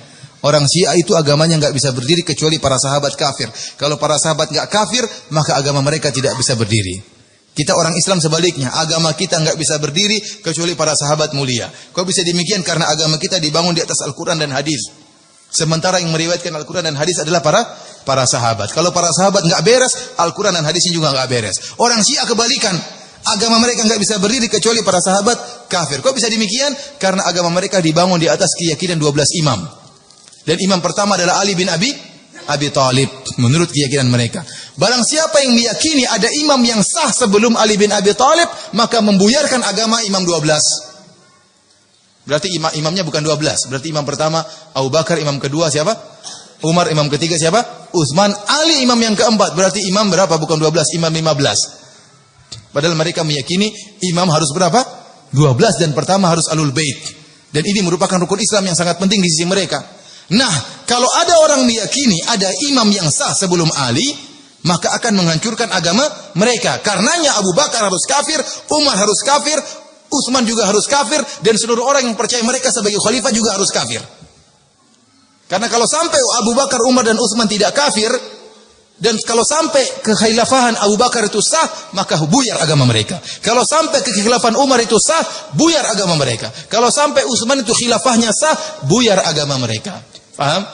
Orang Syiah itu agamanya enggak bisa berdiri kecuali para sahabat kafir. Kalau para sahabat enggak kafir, maka agama mereka tidak bisa berdiri. Kita orang Islam sebaliknya, agama kita enggak bisa berdiri kecuali para sahabat mulia. Kok bisa demikian? Karena agama kita dibangun di atas Al-Quran dan hadis. Sementara yang meriwayatkan Al-Quran dan hadis adalah para sahabat. Kalau para sahabat enggak beres, Al-Quran dan hadisnya juga enggak beres. Orang Syiah kebalikan. Agama mereka enggak bisa berdiri kecuali para sahabat kafir. Kok bisa demikian? Karena agama mereka dibangun di atas keyakinan 12 imam. Dan imam pertama adalah Ali bin Abi Thalib menurut keyakinan mereka. Barang siapa yang meyakini ada imam yang sah sebelum Ali bin Abi Thalib, maka membuyarkan agama imam 12. Berarti imamnya bukan 12. Berarti imam pertama Abu Bakar, imam kedua siapa? Umar, imam ketiga siapa? Utsman, Ali imam yang keempat. Berarti imam berapa? Bukan 12, imam 15. Padahal mereka meyakini imam harus berapa? 12 dan pertama harus Ahlul Bait. Dan ini merupakan rukun Islam yang sangat penting di sisi mereka. Nah, kalau ada orang meyakini ada imam yang sah sebelum Ali, maka akan menghancurkan agama mereka. Karenanya Abu Bakar harus kafir, Umar harus kafir, Utsman juga harus kafir, dan seluruh orang yang percaya mereka sebagai khalifah juga harus kafir. Karena kalau sampai Abu Bakar, Umar dan Utsman tidak kafir, dan kalau sampai kekhilafahan Abu Bakar itu sah, maka buyar agama mereka. Kalau sampai kekhilafahan Umar itu sah, buyar agama mereka. Kalau sampai Utsman itu khilafahnya sah, buyar agama mereka. Paham?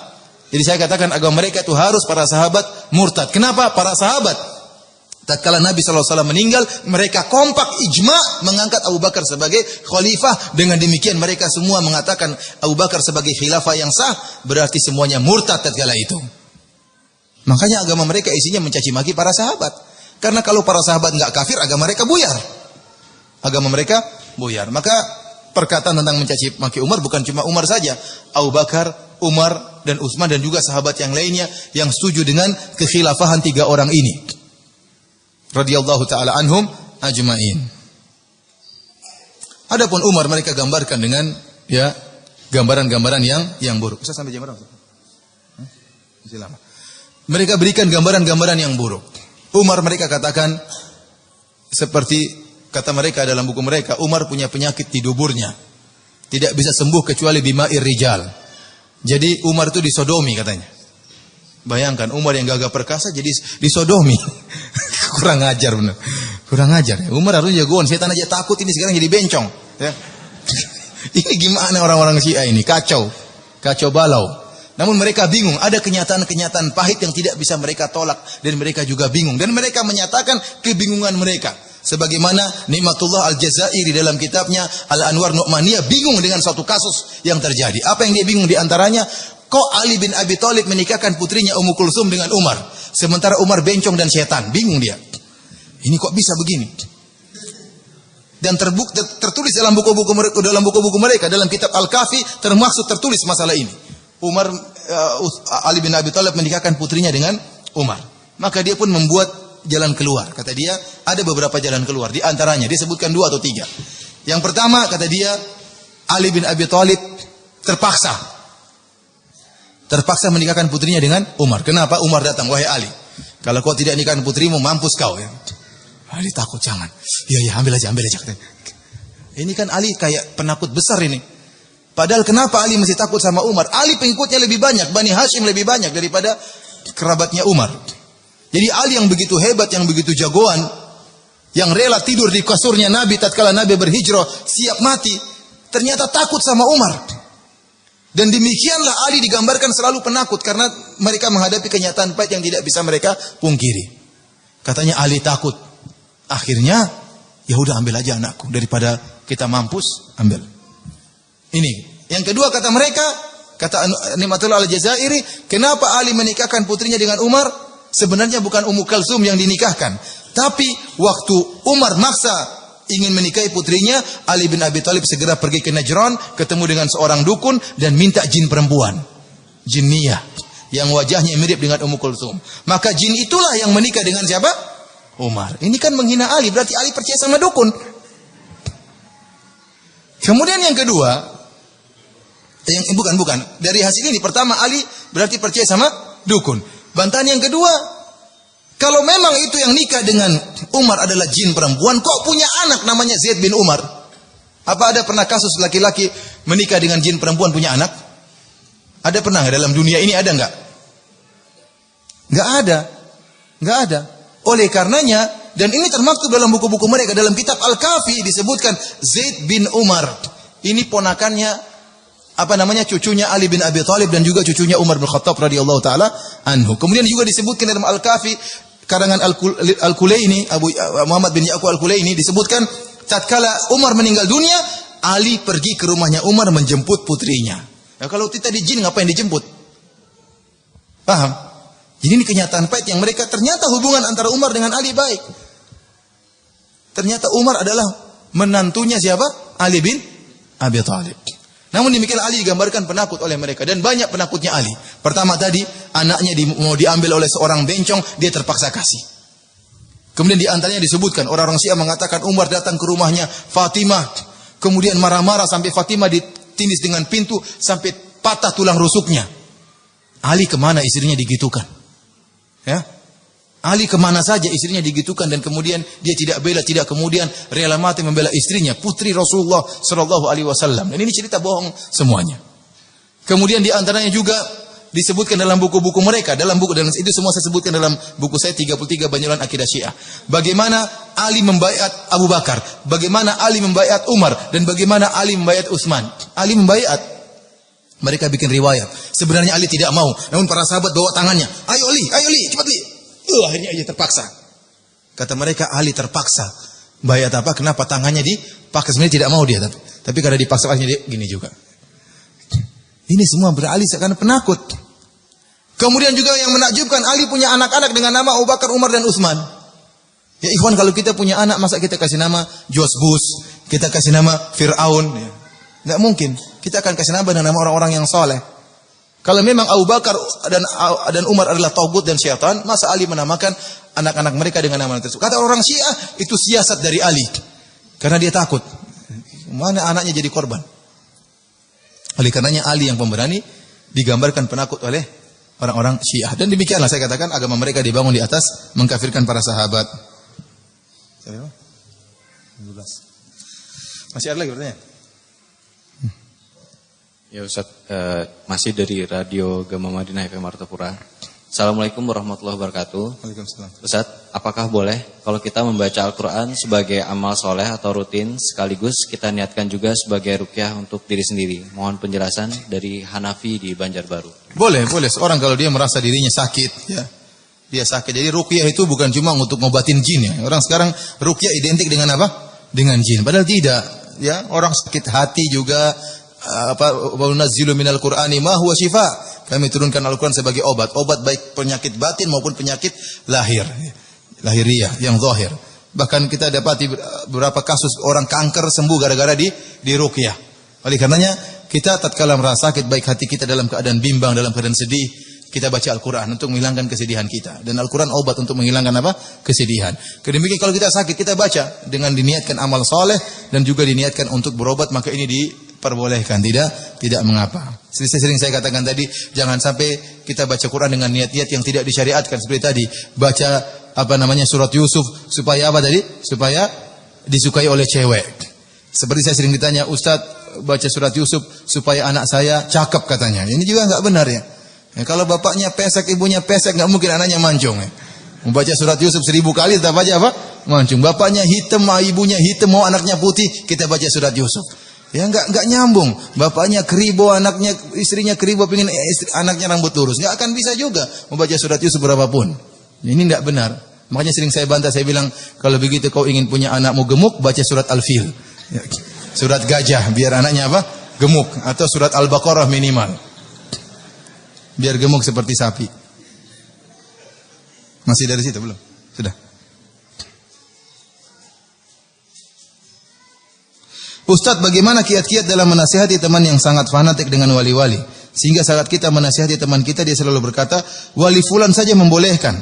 Jadi saya katakan agama mereka itu harus para sahabat murtad. Kenapa? Para sahabat tatkala Nabi SAW meninggal, mereka kompak ijma mengangkat Abu Bakar sebagai khalifah. Dengan demikian mereka semua mengatakan Abu Bakar sebagai khilafah yang sah, berarti semuanya murtad tatkala itu. Makanya agama mereka isinya mencaci maki para sahabat. Karena kalau para sahabat enggak kafir, agama mereka buyar. Agama mereka buyar. Maka perkataan tentang mencaci maki Umar bukan cuma Umar saja. Abu Bakar, Umar dan Utsman dan juga sahabat yang lainnya yang setuju dengan kekhilafahan 3 orang ini. Radhiyallahu taala anhum ajma'in. Adapun Umar mereka gambarkan dengan ya gambaran-gambaran yang buruk. Bisa sampai jam berapa? Masih lama. Mereka berikan gambaran-gambaran yang buruk. Umar mereka katakan seperti kata mereka dalam buku mereka, Umar punya penyakit di duburnya. Tidak bisa sembuh kecuali bima'ir rijal. Jadi Umar itu disodomi katanya. Bayangkan Umar yang gagah perkasa jadi disodomi. Kurang ajar benar. Kurang ajar ya. Umar harusnya jagoan, setan aja takut, ini sekarang jadi bencong ya. Ini gimana orang-orang Syiah ini? Kacau balau. Namun mereka bingung, ada kenyataan-kenyataan pahit yang tidak bisa mereka tolak dan mereka juga bingung dan mereka menyatakan kebingungan mereka. Sebagaimana Nikmatullah Al-Jazairi dalam kitabnya Al-Anwar Nu'maniyah bingung dengan suatu kasus yang terjadi. Apa yang dia bingung di antaranya? Kok Ali bin Abi Thalib menikahkan putrinya Ummu Kulsum dengan Umar, sementara Umar bencong dan setan? Bingung dia. Ini kok bisa begini? Dan tertulis dalam buku-buku mereka, dalam kitab Al-Kafi termasuk tertulis masalah ini. Ali bin Abi Thalib menikahkan putrinya dengan Umar. Maka dia pun membuat jalan keluar. Kata dia, ada beberapa jalan keluar. Di antaranya, dia sebutkan 2 atau 3. Yang pertama, kata dia, Ali bin Abi Thalib terpaksa menikahkan putrinya dengan Umar. Kenapa? Umar datang, wahai Ali, kalau kau tidak nikahkan putrimu, mampus kau ya. Ali takut, jangan. Iya, ambil aja. Ini kan Ali kayak penakut besar ini. Padahal kenapa Ali masih takut sama Umar? Ali pengikutnya lebih banyak, Bani Hashim lebih banyak daripada kerabatnya Umar. Jadi Ali yang begitu hebat, yang begitu jagoan, yang rela tidur di kasurnya Nabi tatkala Nabi berhijrah, siap mati, ternyata takut sama Umar. Dan demikianlah Ali digambarkan selalu penakut karena mereka menghadapi kenyataan pahit yang tidak bisa mereka pungkiri. Katanya Ali takut. Akhirnya, ya udah ambil aja anakku daripada kita mampus, ambil. Ini. Yang kedua kata mereka, kata Nikmatullah Al-Jazairi, kenapa Ali menikahkan putrinya dengan Umar? Sebenarnya bukan Ummu Kulsum yang dinikahkan, tapi waktu Umar maksa ingin menikahi putrinya, Ali bin Abi Thalib segera pergi ke Najran, ketemu dengan seorang dukun dan minta jin perempuan, jinniyah, yang wajahnya mirip dengan Ummu Kulsum. Maka jin itulah yang menikah dengan siapa? Umar. Ini kan menghina Ali, berarti Ali percaya sama dukun. Kemudian yang kedua, bukan. Dari hasil ini pertama Ali berarti percaya sama dukun. Bantahan yang kedua, kalau memang itu yang nikah dengan Umar adalah jin perempuan, kok punya anak namanya Zaid bin Umar? Apa ada pernah kasus laki-laki menikah dengan jin perempuan punya anak? Ada pernah nggak dalam dunia ini, ada nggak? Nggak ada. Oleh karenanya, dan ini termaktub dalam buku-buku mereka, dalam kitab Al-Kafi disebutkan Zaid bin Umar. Ini ponakannya, cucunya Ali bin Abi Thalib dan juga cucunya Umar bin Khattab radhiyallahu taala anhu. Kemudian juga disebutkan dalam Al-Kafi karangan Al-Kulaini, Muhammad bin Ya'qub Al-Kulaini disebutkan tatkala Umar meninggal dunia, Ali pergi ke rumahnya Umar menjemput putrinya. Nah, kalau kita di jin ngapain dijemput? Paham? Jadi ini kenyataan pahit yang mereka, ternyata hubungan antara Umar dengan Ali baik. Ternyata Umar adalah menantunya siapa? Ali bin Abi Thalib. Namun demikian Ali digambarkan penakut oleh mereka, dan banyak penakutnya Ali. Pertama tadi anaknya mau diambil oleh seorang bencong, dia terpaksa kasih. Kemudian di antaranya disebutkan orang-orang Syiah mengatakan Umar datang ke rumahnya Fatimah, kemudian marah-marah sampai Fatimah ditindis dengan pintu sampai patah tulang rusuknya. Ali kemana istrinya digitukan? Ya, Ali kemana saja istrinya digitukan, dan kemudian dia tidak bela, tidak kemudian rela mati membela istrinya, putri Rasulullah Shallallahu Alaihi Wasallam. Dan ini cerita bohong semuanya. Kemudian di antaranya juga disebutkan dalam buku-buku mereka, dan itu semua saya sebutkan dalam buku saya 33 Banyolan Akidah Syiah. Bagaimana Ali membaiat Abu Bakar, bagaimana Ali membaiat Umar, dan bagaimana Ali membaiat Utsman. Ali membaiat. Mereka bikin riwayat. Sebenarnya Ali tidak mau, namun para sahabat bawa tangannya. Ayo Ali, cepat Li. Akhirnya aja terpaksa. Kata mereka Ali terpaksa. Bayat apa? Kenapa tangannya dipaksa? Sebenarnya tidak mau dia, tapi karena dipaksa akhirnya dia gini juga. Ini semua beralih karena penakut. Kemudian juga yang menakjubkan, Ali punya anak-anak dengan nama Abu Bakar, Umar dan Utsman. Ya ikhwan, kalau kita punya anak, masa kita kasih nama Josbus, kita kasih nama Fir'aun? Ya. Nggak mungkin. Kita akan kasih nama dengan nama orang-orang yang soleh. Kalau memang Abu Bakar dan Umar adalah taugut dan syaitan, masa Ali menamakan anak-anak mereka dengan nama tersebut? Kata orang Syiah, itu siasat dari Ali. Karena dia takut. Mana anaknya jadi korban? Oleh karenanya Ali yang pemberani digambarkan penakut oleh orang-orang Syiah. Dan demikianlah saya katakan agama mereka dibangun di atas mengkafirkan para sahabat. 12. Masih ada lagi bertanya? Ya Ustaz, masih dari Radio Gema Madinah FM Martapura. Assalamualaikum warahmatullahi wabarakatuh. Waalaikumsalam. Ustaz, apakah boleh kalau kita membaca Al-Quran sebagai amal soleh atau rutin, sekaligus kita niatkan juga sebagai ruqyah untuk diri sendiri? Mohon penjelasan dari Hanafi di Banjarbaru. Boleh. Seorang kalau dia merasa dirinya sakit, ya, dia sakit. Jadi ruqyah itu bukan cuma untuk ngobatin jin, ya. Orang sekarang ruqyah identik dengan apa? Dengan jin. Padahal tidak. Ya, orang sakit hati juga. Wa nunazzilu minal Qur'ani ma huwa syifa. Kami turunkan Al-Qur'an sebagai obat baik penyakit batin maupun penyakit lahiriah yang zahir. Bahkan kita dapati beberapa kasus orang kanker sembuh gara-gara di ruqyah. Oleh karenanya kita tatkala merasa sakit, baik hati kita dalam keadaan bimbang, dalam keadaan sedih, kita baca Al-Qur'an untuk menghilangkan kesedihan kita. Dan Al-Qur'an obat untuk menghilangkan apa? Kesedihan. Kedemikian kalau kita sakit, kita baca dengan diniatkan amal soleh dan juga diniatkan untuk berobat, maka ini diperbolehkan, tidak mengapa. Sering saya katakan tadi, jangan sampai kita baca Quran dengan niat-niat yang tidak disyariatkan. Seperti tadi, baca surat Yusuf supaya apa tadi? Supaya disukai oleh cewek. Seperti saya sering ditanya, Ustaz, baca surat Yusuf supaya anak saya cakep katanya. Ini juga enggak benar ya. Kalau bapaknya pesek, ibunya pesek, enggak mungkin anaknya mancung ya. Membaca surat Yusuf 1000 kali tetap aja apa? Mancung. Bapaknya hitam, ibunya hitam, mau anaknya putih, kita baca surat Yusuf. Ya enggak nyambung. Bapaknya keribo, istrinya keribo, pengen anaknya rambut lurus. Enggak akan bisa juga membaca surat Yusuf berapapun. Ini enggak benar. Makanya sering saya bantah, saya bilang, kalau begitu kau ingin punya anakmu gemuk, baca surat Al-Fil. Ya, surat gajah, biar anaknya apa? Gemuk. Atau surat Al-Baqarah minimal. Biar gemuk seperti sapi. Masih dari situ belum? Sudah. Ustadz, bagaimana kiat-kiat dalam menasihati teman yang sangat fanatik dengan wali-wali? Sehingga saat kita menasihati teman kita, dia selalu berkata, wali fulan saja membolehkan.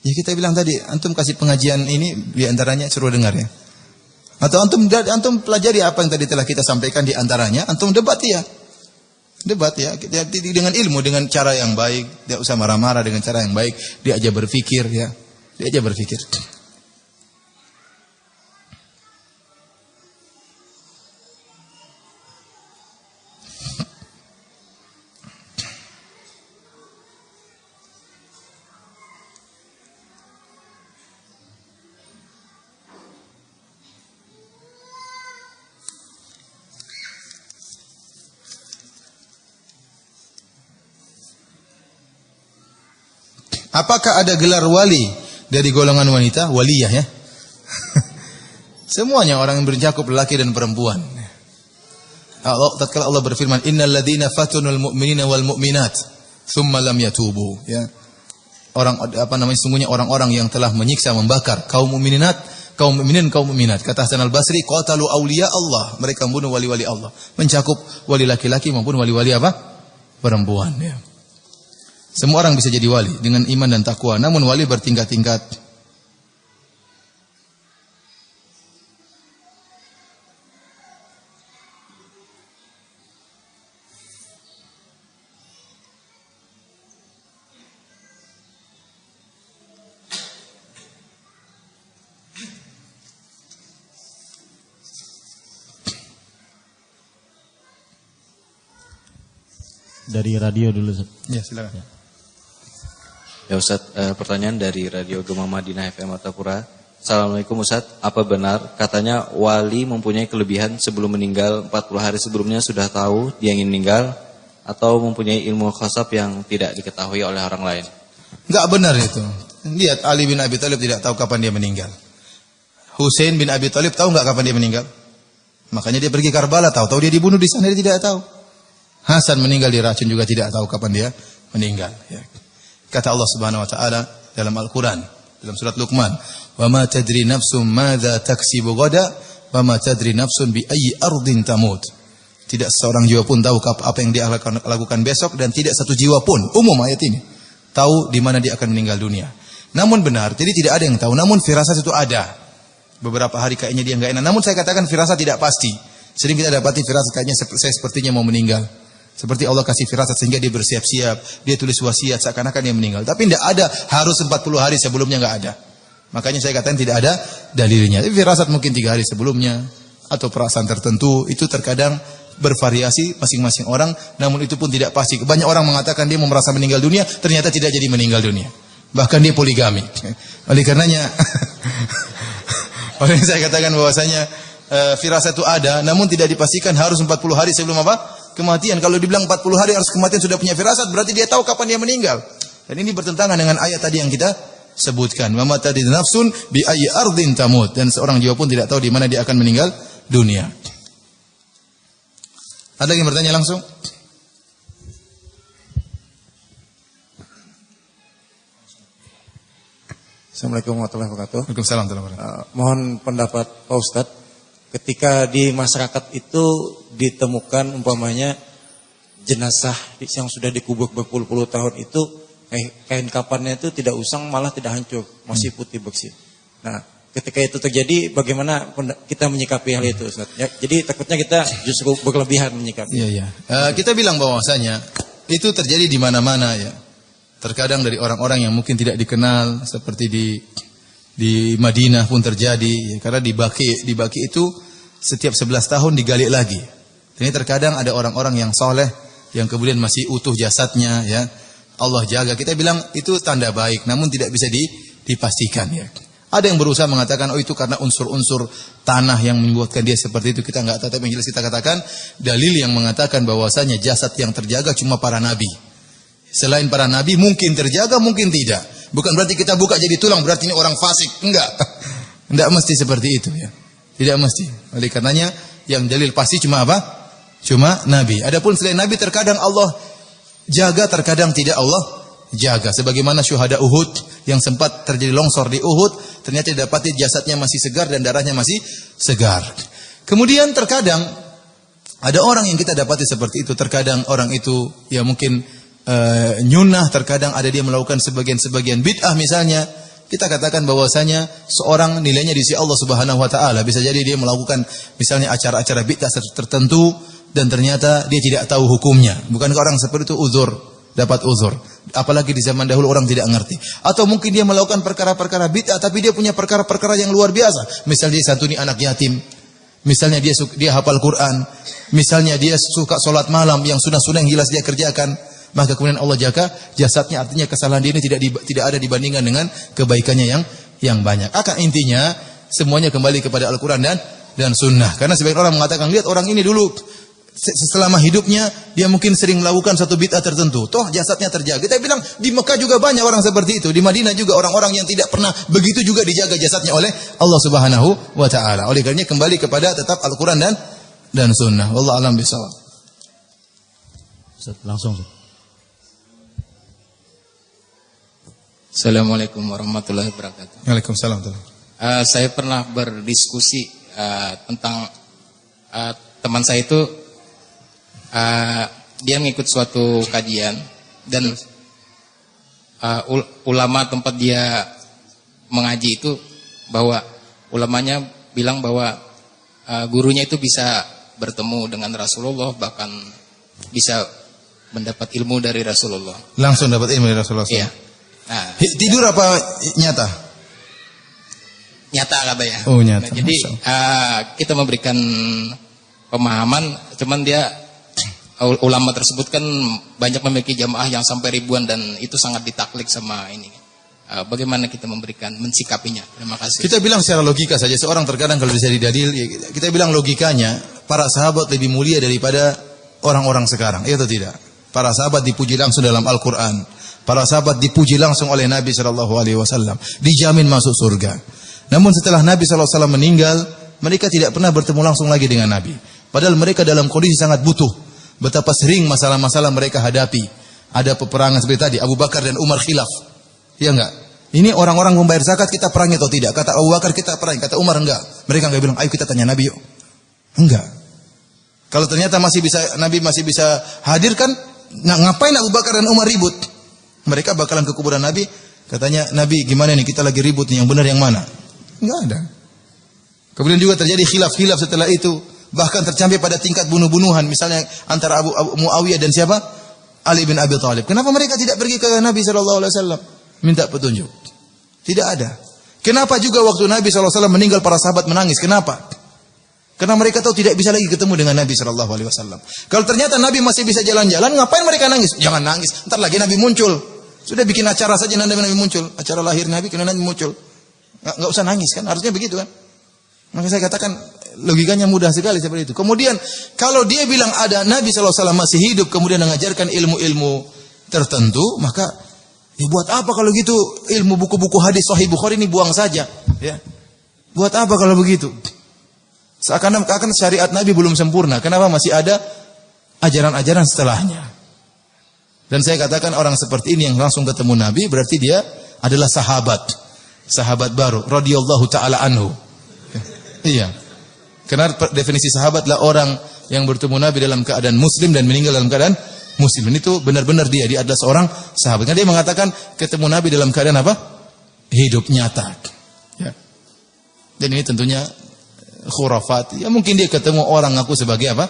Ya kita bilang tadi, antum kasih pengajian ini di antaranya suruh dengar ya. Atau antum pelajari apa yang tadi telah kita sampaikan di antaranya, antum debat ya. Debat ya, dengan ilmu, dengan cara yang baik, tidak usah marah-marah, dengan cara yang baik, diajak berpikir ya. Diajak berpikir. Apakah ada gelar wali dari golongan wanita? Waliyah ya. Semuanya orang yang bercakup lelaki dan perempuan. Tatkala Allah berfirman, "Innal ladzina fatunul mu'minina wal mu'minat tsumma lam yatubu." Ya. Sungguhnya orang-orang yang telah menyiksa, membakar kaum mukminat, kaum mukminin, kaum mukminat. Kata Hasan Al-Basri, "Qatalu auliya Allah." Mereka membunuh wali-wali Allah. Mencakup wali laki-laki maupun wali-wali apa? Perempuan ya. Semua orang bisa jadi wali dengan iman dan takwa. Namun wali bertingkat-tingkat. Dari radio dulu. Ya, silakan. Ya Ustaz, pertanyaan dari Radio Gema Madinah FM Martapura. Assalamualaikum Ustaz, apa benar katanya wali mempunyai kelebihan sebelum meninggal 40 hari sebelumnya sudah tahu dia ingin meninggal atau mempunyai ilmu khasab yang tidak diketahui oleh orang lain? Enggak benar itu. Lihat Ali bin Abi Thalib tidak tahu kapan dia meninggal. Husain bin Abi Thalib tahu enggak kapan dia meninggal? Makanya dia pergi Karbala, tahu dia dibunuh di sana, dia tidak tahu. Hasan meninggal diracun juga tidak tahu kapan dia meninggal ya. Kata Allah Subhanahu wa taala dalam Al-Qur'an dalam surat Luqman, "Wa ma tadri nafsum madza taksibu ghada wa ma tadri nafsun bi ayyi ardin tamut." Tidak seorang jiwa pun tahu apa yang dia akan lakukan besok, dan tidak satu jiwa pun, umum ayat ini, tahu di mana dia akan meninggal dunia. Namun benar, jadi tidak ada yang tahu, namun firasat itu ada. Beberapa hari kayaknya dia enggak enak, namun saya katakan firasat tidak pasti. Sering kita dapati firasat kayaknya saya sepertinya mau meninggal. Seperti Allah kasih firasat sehingga dia bersiap-siap, dia tulis wasiat seakan-akan dia meninggal. Tapi tidak ada harus 40 hari sebelumnya, enggak ada. Makanya saya katakan tidak ada dalilnya. Tapi firasat mungkin 3 hari sebelumnya atau perasaan tertentu itu terkadang bervariasi masing-masing orang, namun itu pun tidak pasti. Banyak orang mengatakan dia mau merasa meninggal dunia, ternyata tidak jadi meninggal dunia. Bahkan dia poligami. Oleh karenanya oleh saya katakan bahwasanya firasat itu ada, namun tidak dipastikan harus 40 hari sebelum apa? Kematian. Kalau dibilang 40 hari harus kematian sudah punya firasat, berarti dia tahu kapan dia meninggal. Dan ini bertentangan dengan ayat tadi yang kita sebutkan. Wa ma tadri nafsun bi ayyi ardin tamut. Dan seorang jiwa pun tidak tahu di mana dia akan meninggal dunia. Ada yang bertanya langsung? Assalamualaikum warahmatullahi wabarakatuh. Waalaikumsalam warahmatullahi wabarakatuh. Mohon pendapat Pak Ustadz, ketika di masyarakat itu ditemukan umpamanya jenazah yang sudah dikubur berpuluh-puluh tahun itu, kain kafannya itu tidak usang, malah tidak hancur, masih putih bersih. Nah, ketika itu terjadi, bagaimana kita menyikapi hal itu, Ustaz? Ya, jadi takutnya kita justru berlebihan menyikapi. Iya. Kita bilang bahwasanya itu terjadi di mana-mana ya. Terkadang dari orang-orang yang mungkin tidak dikenal, seperti di Madinah pun terjadi ya, karena di Baqi itu setiap 11 tahun digali lagi. Ini terkadang ada orang-orang yang soleh yang kemudian masih utuh jasadnya ya. Allah jaga. Kita bilang itu tanda baik, namun tidak bisa dipastikan ya. Ada yang berusaha mengatakan itu karena unsur-unsur tanah yang membuatkan dia seperti itu, kita enggak tahu. Tapi yang jelas kita katakan dalil yang mengatakan bahwasanya jasad yang terjaga cuma para nabi. Selain para nabi mungkin terjaga, mungkin tidak. Bukan berarti kita buka jadi tulang berarti ini orang fasik, enggak. Enggak mesti seperti itu ya. Tidak mesti. Oleh karenanya yang dalil pasti cuma apa? Cuma nabi. Adapun selain nabi terkadang Allah jaga, terkadang tidak Allah jaga. Sebagaimana syuhada Uhud yang sempat terjadi longsor di Uhud, ternyata didapati jasadnya masih segar dan darahnya masih segar. Kemudian terkadang ada orang yang kita dapati seperti itu. Terkadang orang itu ya mungkin nyunah, terkadang ada dia melakukan sebagian-sebagian bid'ah misalnya. kita katakan bahwasanya seorang nilainya di sisi Allah Subhanahu wa taala. Bisa jadi dia melakukan misalnya acara-acara bid'ah tertentu dan ternyata dia tidak tahu hukumnya. Bukankah orang seperti itu uzur, dapat uzur? Apalagi di zaman dahulu orang tidak ngerti. Atau mungkin dia melakukan perkara-perkara bid'ah tapi dia punya perkara-perkara yang luar biasa. Misalnya dia santuni anak yatim. Misalnya dia hafal Quran. Misalnya dia suka sholat malam yang sunnah-sunnah yang jelas dia kerjakan. Maka kemudian Allah jaga jasadnya, artinya kesalahan dia ini tidak ada dibandingkan dengan kebaikannya yang banyak. Akan intinya semuanya kembali kepada Al-Quran dan sunnah. Karena sebagian orang mengatakan, lihat orang ini dulu selama hidupnya dia mungkin sering melakukan satu bid'ah tertentu. Toh jasadnya terjaga. Kita bilang di Mekah juga banyak orang seperti itu. Di Madinah juga orang-orang yang tidak pernah begitu juga dijaga jasadnya oleh Allah Subhanahu wa taala. Oleh karenanya kembali kepada tetap Al-Quran dan sunnah. Wallahu a'lam bishawab. Langsung. Assalamualaikum warahmatullahi wabarakatuh. Waalaikumsalam. Saya pernah berdiskusi tentang teman saya itu dia mengikut suatu kajian dan ulama tempat dia mengaji itu bahwa ulamanya bilang bahwa gurunya itu bisa bertemu dengan Rasulullah, bahkan bisa mendapat ilmu dari Rasulullah. Langsung dapat ilmu dari Rasulullah. Iya. Nah, tidur apa nyata? Nyata katanya. Oh nyata. Nah, jadi kita memberikan pemahaman, cuman dia ulama tersebut kan banyak memiliki jamaah yang sampai ribuan dan itu sangat ditaklik sama ini. Bagaimana kita mensikapinya? Terima kasih. Kita bilang secara logika saja. Seorang terkadang kalau bisa didalil, ya kita bilang logikanya para sahabat lebih mulia daripada orang-orang sekarang. Iya atau tidak? Para sahabat dipuji langsung dalam Al-Quran. Para sahabat dipuji langsung oleh Nabi SAW. Dijamin masuk surga. Namun setelah Nabi SAW meninggal, mereka tidak pernah bertemu langsung lagi dengan Nabi. Padahal mereka dalam kondisi sangat butuh. Betapa sering masalah-masalah mereka hadapi. Ada peperangan seperti tadi, Abu Bakar dan Umar khilaf. Ya enggak? Ini orang-orang membayar zakat, kita perangi atau tidak? Kata Abu Bakar kita perangi, kata Umar enggak. Mereka enggak bilang, ayo kita tanya Nabi yuk. Enggak. Kalau ternyata Nabi masih bisa hadirkan, ngapain Abu Bakar dan Umar ribut? Mereka bakalan ke kuburan Nabi, katanya, Nabi gimana nih, kita lagi ribut nih, yang benar yang mana? Enggak ada. Kemudian juga terjadi khilaf-khilaf setelah itu, bahkan tercapai pada tingkat bunuh-bunuhan, misalnya antara Abu Muawiyah dan siapa? Ali bin Abi Thalib. Kenapa mereka tidak pergi ke Nabi SAW minta petunjuk? Tidak ada. Kenapa juga waktu Nabi SAW meninggal para sahabat menangis? Kenapa? Karena mereka tahu tidak bisa lagi ketemu dengan Nabi SAW. Kalau ternyata Nabi masih bisa jalan-jalan, ngapain mereka nangis? Jangan nangis, ntar lagi Nabi muncul. Sudah bikin acara saja Nabi muncul, acara lahir Nabi kena Nabi muncul. Enggak usah nangis kan? Harusnya begitu kan? Maka saya katakan logikanya mudah sekali seperti itu. Kemudian kalau dia bilang ada Nabi SAW masih hidup kemudian mengajarkan ilmu-ilmu tertentu, maka ya buat apa kalau gitu ilmu buku-buku hadis Sahih Bukhari ini buang saja, ya. Buat apa kalau begitu? Seakan-akan syariat Nabi belum sempurna. Kenapa masih ada ajaran-ajaran setelahnya? Dan saya katakan orang seperti ini yang langsung ketemu Nabi berarti dia adalah sahabat baru radhiyallahu taala anhu. Iya. Karena definisi sahabat adalah orang yang bertemu Nabi dalam keadaan muslim dan meninggal dalam keadaan muslim. Dan itu benar-benar dia adalah seorang sahabat. Karena dia mengatakan ketemu Nabi dalam keadaan apa? Hidup nyata. Ya. Dan ini tentunya khurafat. Ya mungkin dia ketemu orang ngaku sebagai apa?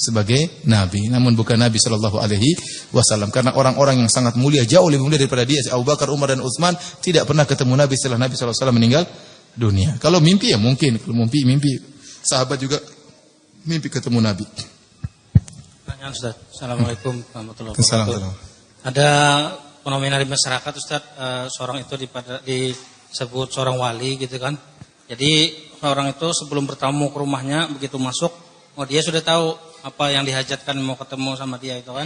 Sebagai Nabi, namun bukan Nabi Shallallahu Alaihi Wasallam. Karena orang-orang yang sangat mulia, jauh lebih mulia daripada dia, Abu Bakar, Umar dan Utsman, tidak pernah ketemu Nabi setelah Nabi Shallallahu Alaihi Wasallam meninggal dunia. Kalau mimpi ya mungkin, kalau mimpi sahabat juga mimpi ketemu Nabi. Pertanyaan Ustaz. Assalamualaikum warahmatullahi Assalamualaikum. wabarakatuh. Ada fenomena di masyarakat Ustaz, seorang itu disebut seorang wali gitu kan. Jadi seorang itu sebelum bertamu ke rumahnya begitu masuk, dia sudah tahu apa yang dihajatkan mau ketemu sama dia itu kan.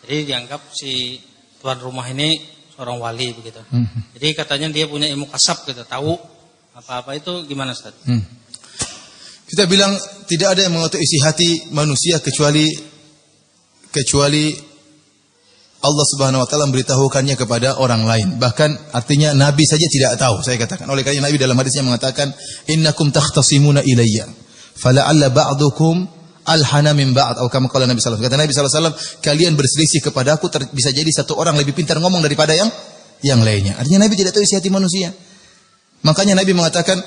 Jadi dianggap si tuan rumah ini seorang wali begitu. Jadi katanya dia punya ilmu kasab gitu, tahu apa-apa itu gimana Ustaz? Kita bilang tidak ada yang mengetahui isi hati manusia kecuali Allah Subhanahu wa taala memberitahukannya kepada orang lain. Bahkan artinya Nabi saja tidak tahu, saya katakan. Oleh karena Nabi dalam hadisnya mengatakan, "Innakum takhtasimuna ilayya, fala'alla ba'dukum alhana min ba'd," atau kama qala Nabi sallallahu alaihi wasallam. Kata Nabi sallallahu alaihi wasallam, kalian berselisih kepadaku, bisa jadi satu orang lebih pintar ngomong daripada yang lainnya. Artinya Nabi tidak tahu isi hati manusia. Makanya Nabi mengatakan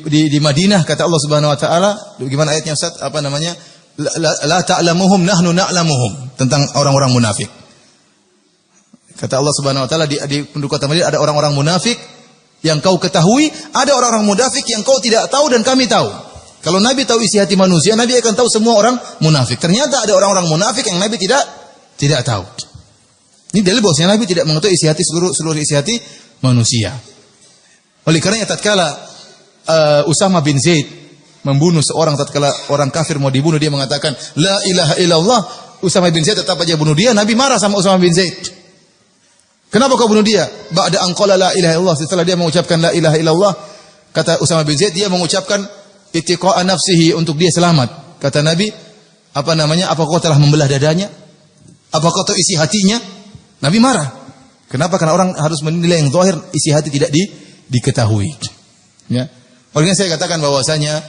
di Madinah kata Allah Subhanahu wa taala, gimana ayatnya Ustaz? La ta'lamuhum nahnu na'lamuhum, tentang orang-orang munafik. Kata Allah Subhanahu wa taala di penduduk kota Madinah ada orang-orang munafik yang kau ketahui, ada orang-orang munafik yang kau tidak tahu dan kami tahu. Kalau Nabi tahu isi hati manusia, Nabi akan tahu semua orang munafik. Ternyata ada orang-orang munafik yang Nabi tidak tahu. Ini dalil bahwasanya Nabi tidak mengetahui isi hati seluruh isi hati manusia. Oleh karenanya tatkala Usama bin Zaid membunuh seorang, tatkala orang kafir mau dibunuh, dia mengatakan la ilaha illallah, Usama bin Zaid tetap aja bunuh dia. Nabi marah sama Usama bin Zaid. Kenapa kau bunuh dia? Ba'da an qala la ilaha illallah, setelah dia mengucapkan la ilaha illallah, kata Usama bin Zaid, dia mengucapkan ittiqa'a nafsihi, untuk dia selamat. Kata Nabi, apakah kau telah membelah dadanya? Apakah kau tahu isi hatinya? Nabi marah. Kenapa? Karena orang harus menilai yang zahir, isi hati tidak diketahui. Ya. Oleh karena saya katakan bahwasanya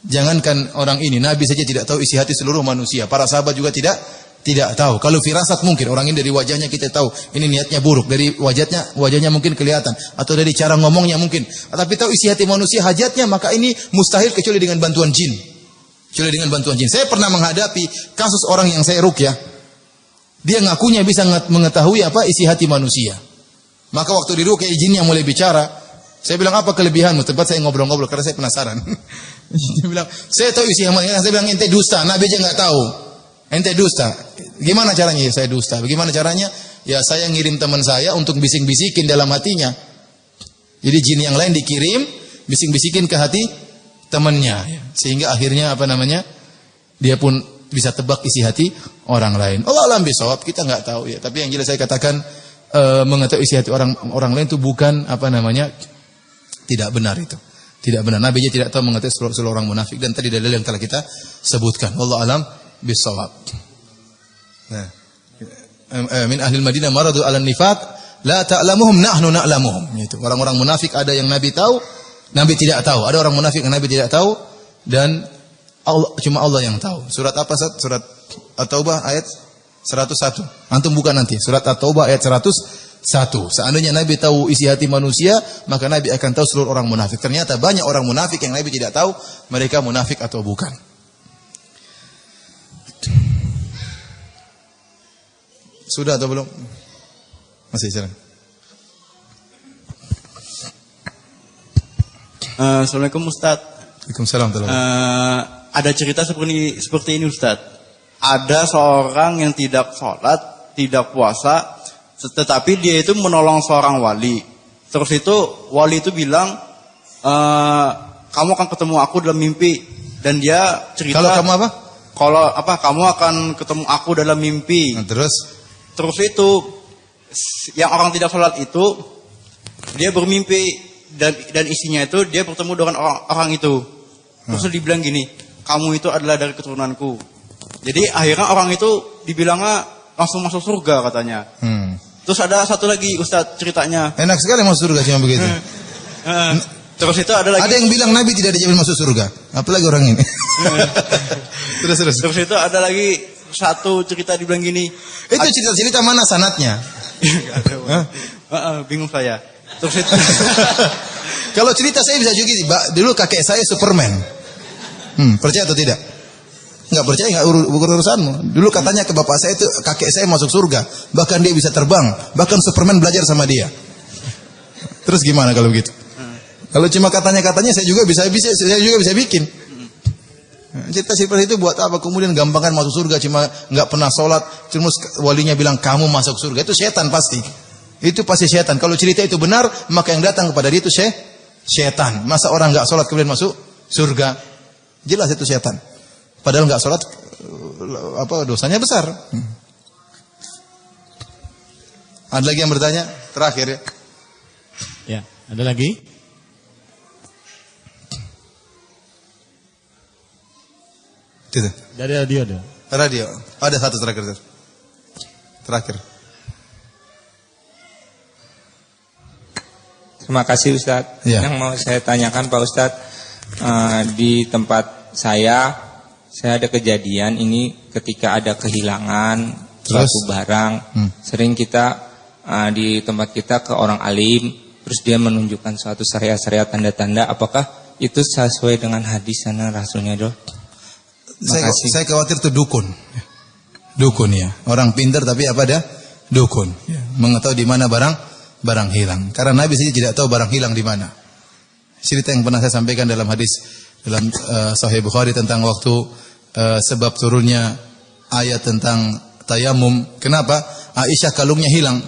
jangankan orang ini, Nabi saja tidak tahu isi hati seluruh manusia. Para sahabat juga tidak tahu. Kalau firasat mungkin orang ini dari wajahnya kita tahu ini niatnya buruk, dari wajahnya mungkin kelihatan, atau dari cara ngomongnya mungkin. Tapi tahu isi hati manusia, hajatnya, maka ini mustahil kecuali dengan bantuan jin. Saya pernah menghadapi kasus orang yang saya ruqyah. Dia ngakunya bisa mengetahui apa isi hati manusia. Maka waktu di ruqyah jin yang mulai bicara. Saya bilang, apa kelebihanmu? Tempat saya ngobrol-ngobrol karena saya penasaran. Dia bilang, saya tahu isi hati manusia. Saya bilang, ente dusta, Nabi aja enggak tahu. Ente dusta. Gimana caranya? Ya, saya dusta. Bagaimana caranya? Ya, saya ngirim teman saya untuk bisik-bisikin dalam hatinya. Jadi jin yang lain dikirim, bisik-bisikin ke hati temannya. Sehingga akhirnya dia pun bisa tebak isi hati orang lain. Allah alam bisawab, kita enggak tahu ya. Tapi yang jelas saya katakan, mengetahui isi hati orang lain itu bukan tidak benar itu. Tidak benar. Nabi tidak tahu mengetahui seluruh orang munafik, dan tadi dalil yang telah kita sebutkan. Wallahu alam bisawab. Nah, min ahli Madinah maradu 'alan nifaq la ta'lamuhum nahnu na'lamuhum. Itu orang-orang munafik ada yang Nabi tahu, Nabi tidak tahu. Ada orang munafik yang Nabi tidak tahu, dan cuma Allah yang tahu. Surat apa, Ustaz? Surat At-Taubah ayat 101. Antum buka nanti. Surat At-Taubah ayat 101. Seandainya Nabi tahu isi hati manusia, maka Nabi akan tahu seluruh orang munafik. Ternyata banyak orang munafik yang Nabi tidak tahu mereka munafik atau bukan. Sudah atau belum? Masih jalan. Assalamualaikum Ustaz. Waalaikumsalam. Ada cerita seperti ini Ustaz. Ada seorang yang tidak sholat, tidak puasa, tetapi dia itu menolong seorang wali. Terus itu wali itu bilang, kamu akan ketemu aku dalam mimpi. Dan dia cerita, kalau kamu apa? Kamu akan ketemu aku dalam mimpi. Nah, terus itu yang orang tidak sholat itu dia bermimpi, dan isinya itu dia bertemu dengan orang itu. Terus dibilang gini, kamu itu adalah dari keturunanku. Jadi akhirnya orang itu dibilangnya langsung masuk surga katanya. Terus ada satu lagi Ustaz ceritanya. Enak sekali masuk surga cuma begitu. Terus itu ada lagi. Ada yang bilang Nabi tidak dijamin masuk surga. Apalagi orang ini. Terus. Terus itu ada lagi satu cerita dibilang gini. Itu cerita-cerita mana sanatnya? Bingung saya. Terus itu. Kalau cerita saya bisa juga. Dulu kakek saya Superman. Percaya atau tidak? Enggak percaya, enggak urusanmu. Dulu katanya ke bapak saya itu kakek saya masuk surga, bahkan dia bisa terbang, bahkan Superman belajar sama dia. Terus gimana kalau begitu? Kalau cuma katanya saya juga bisa bikin. Cerita seperti itu buat apa? Kemudian gampangkan masuk surga, cuma enggak pernah sholat, terus walinya bilang kamu masuk surga. Itu setan pasti. Itu pasti setan. Kalau cerita itu benar, maka yang datang kepada dia itu setan. Masa orang enggak sholat kemudian masuk surga? Jelas itu setan. Padahal enggak sholat, dosanya besar. Ada lagi yang bertanya? Terakhir ya. Ya, ada lagi? Tidak. Dari radio ada. Radio. Ada satu terakhir. Terima kasih Ustadz. Ya. Yang mau saya tanyakan Pak Ustadz, di tempat saya ada kejadian ini ketika ada kehilangan suatu barang. Sering kita di tempat kita ke orang alim, terus dia menunjukkan suatu syariat-syariat tanda-tanda, apakah itu sesuai dengan hadis dan rasulnya, Dok? Saya khawatir itu dukun. Dukun ya. Orang pintar tapi apa dah? Dukun. Ya. Mengetahui di mana barang hilang. Karena Nabi sendiri tidak tahu barang hilang di mana. Cerita yang pernah saya sampaikan dalam hadis dalam Sahih Bukhari tentang waktu sebab turunnya ayat tentang tayamum. Kenapa? Aisyah kalungnya hilang.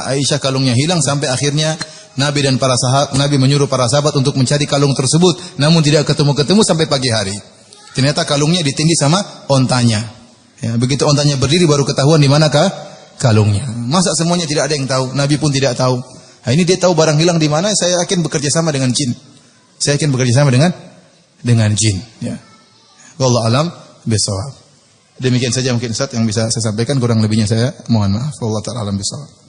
Aisyah kalungnya hilang sampai akhirnya Nabi dan para sahabat, Nabi menyuruh para sahabat untuk mencari kalung tersebut, namun tidak ketemu sampai pagi hari. Ternyata kalungnya ditindih sama ontanya. Ya, begitu ontanya berdiri baru ketahuan di manakah kalungnya. Masa semuanya tidak ada yang tahu? Nabi pun tidak tahu. Nah, ini dia tahu barang hilang di mana. Saya yakin bekerja sama dengan jin. Saya yakin bekerja sama dengan jin. Ya. Wallahu alam bisawab. Demikian saja mungkin Ustaz yang bisa saya sampaikan, kurang lebihnya saya mohon maaf. Wallahu ta'ala alam bisawab.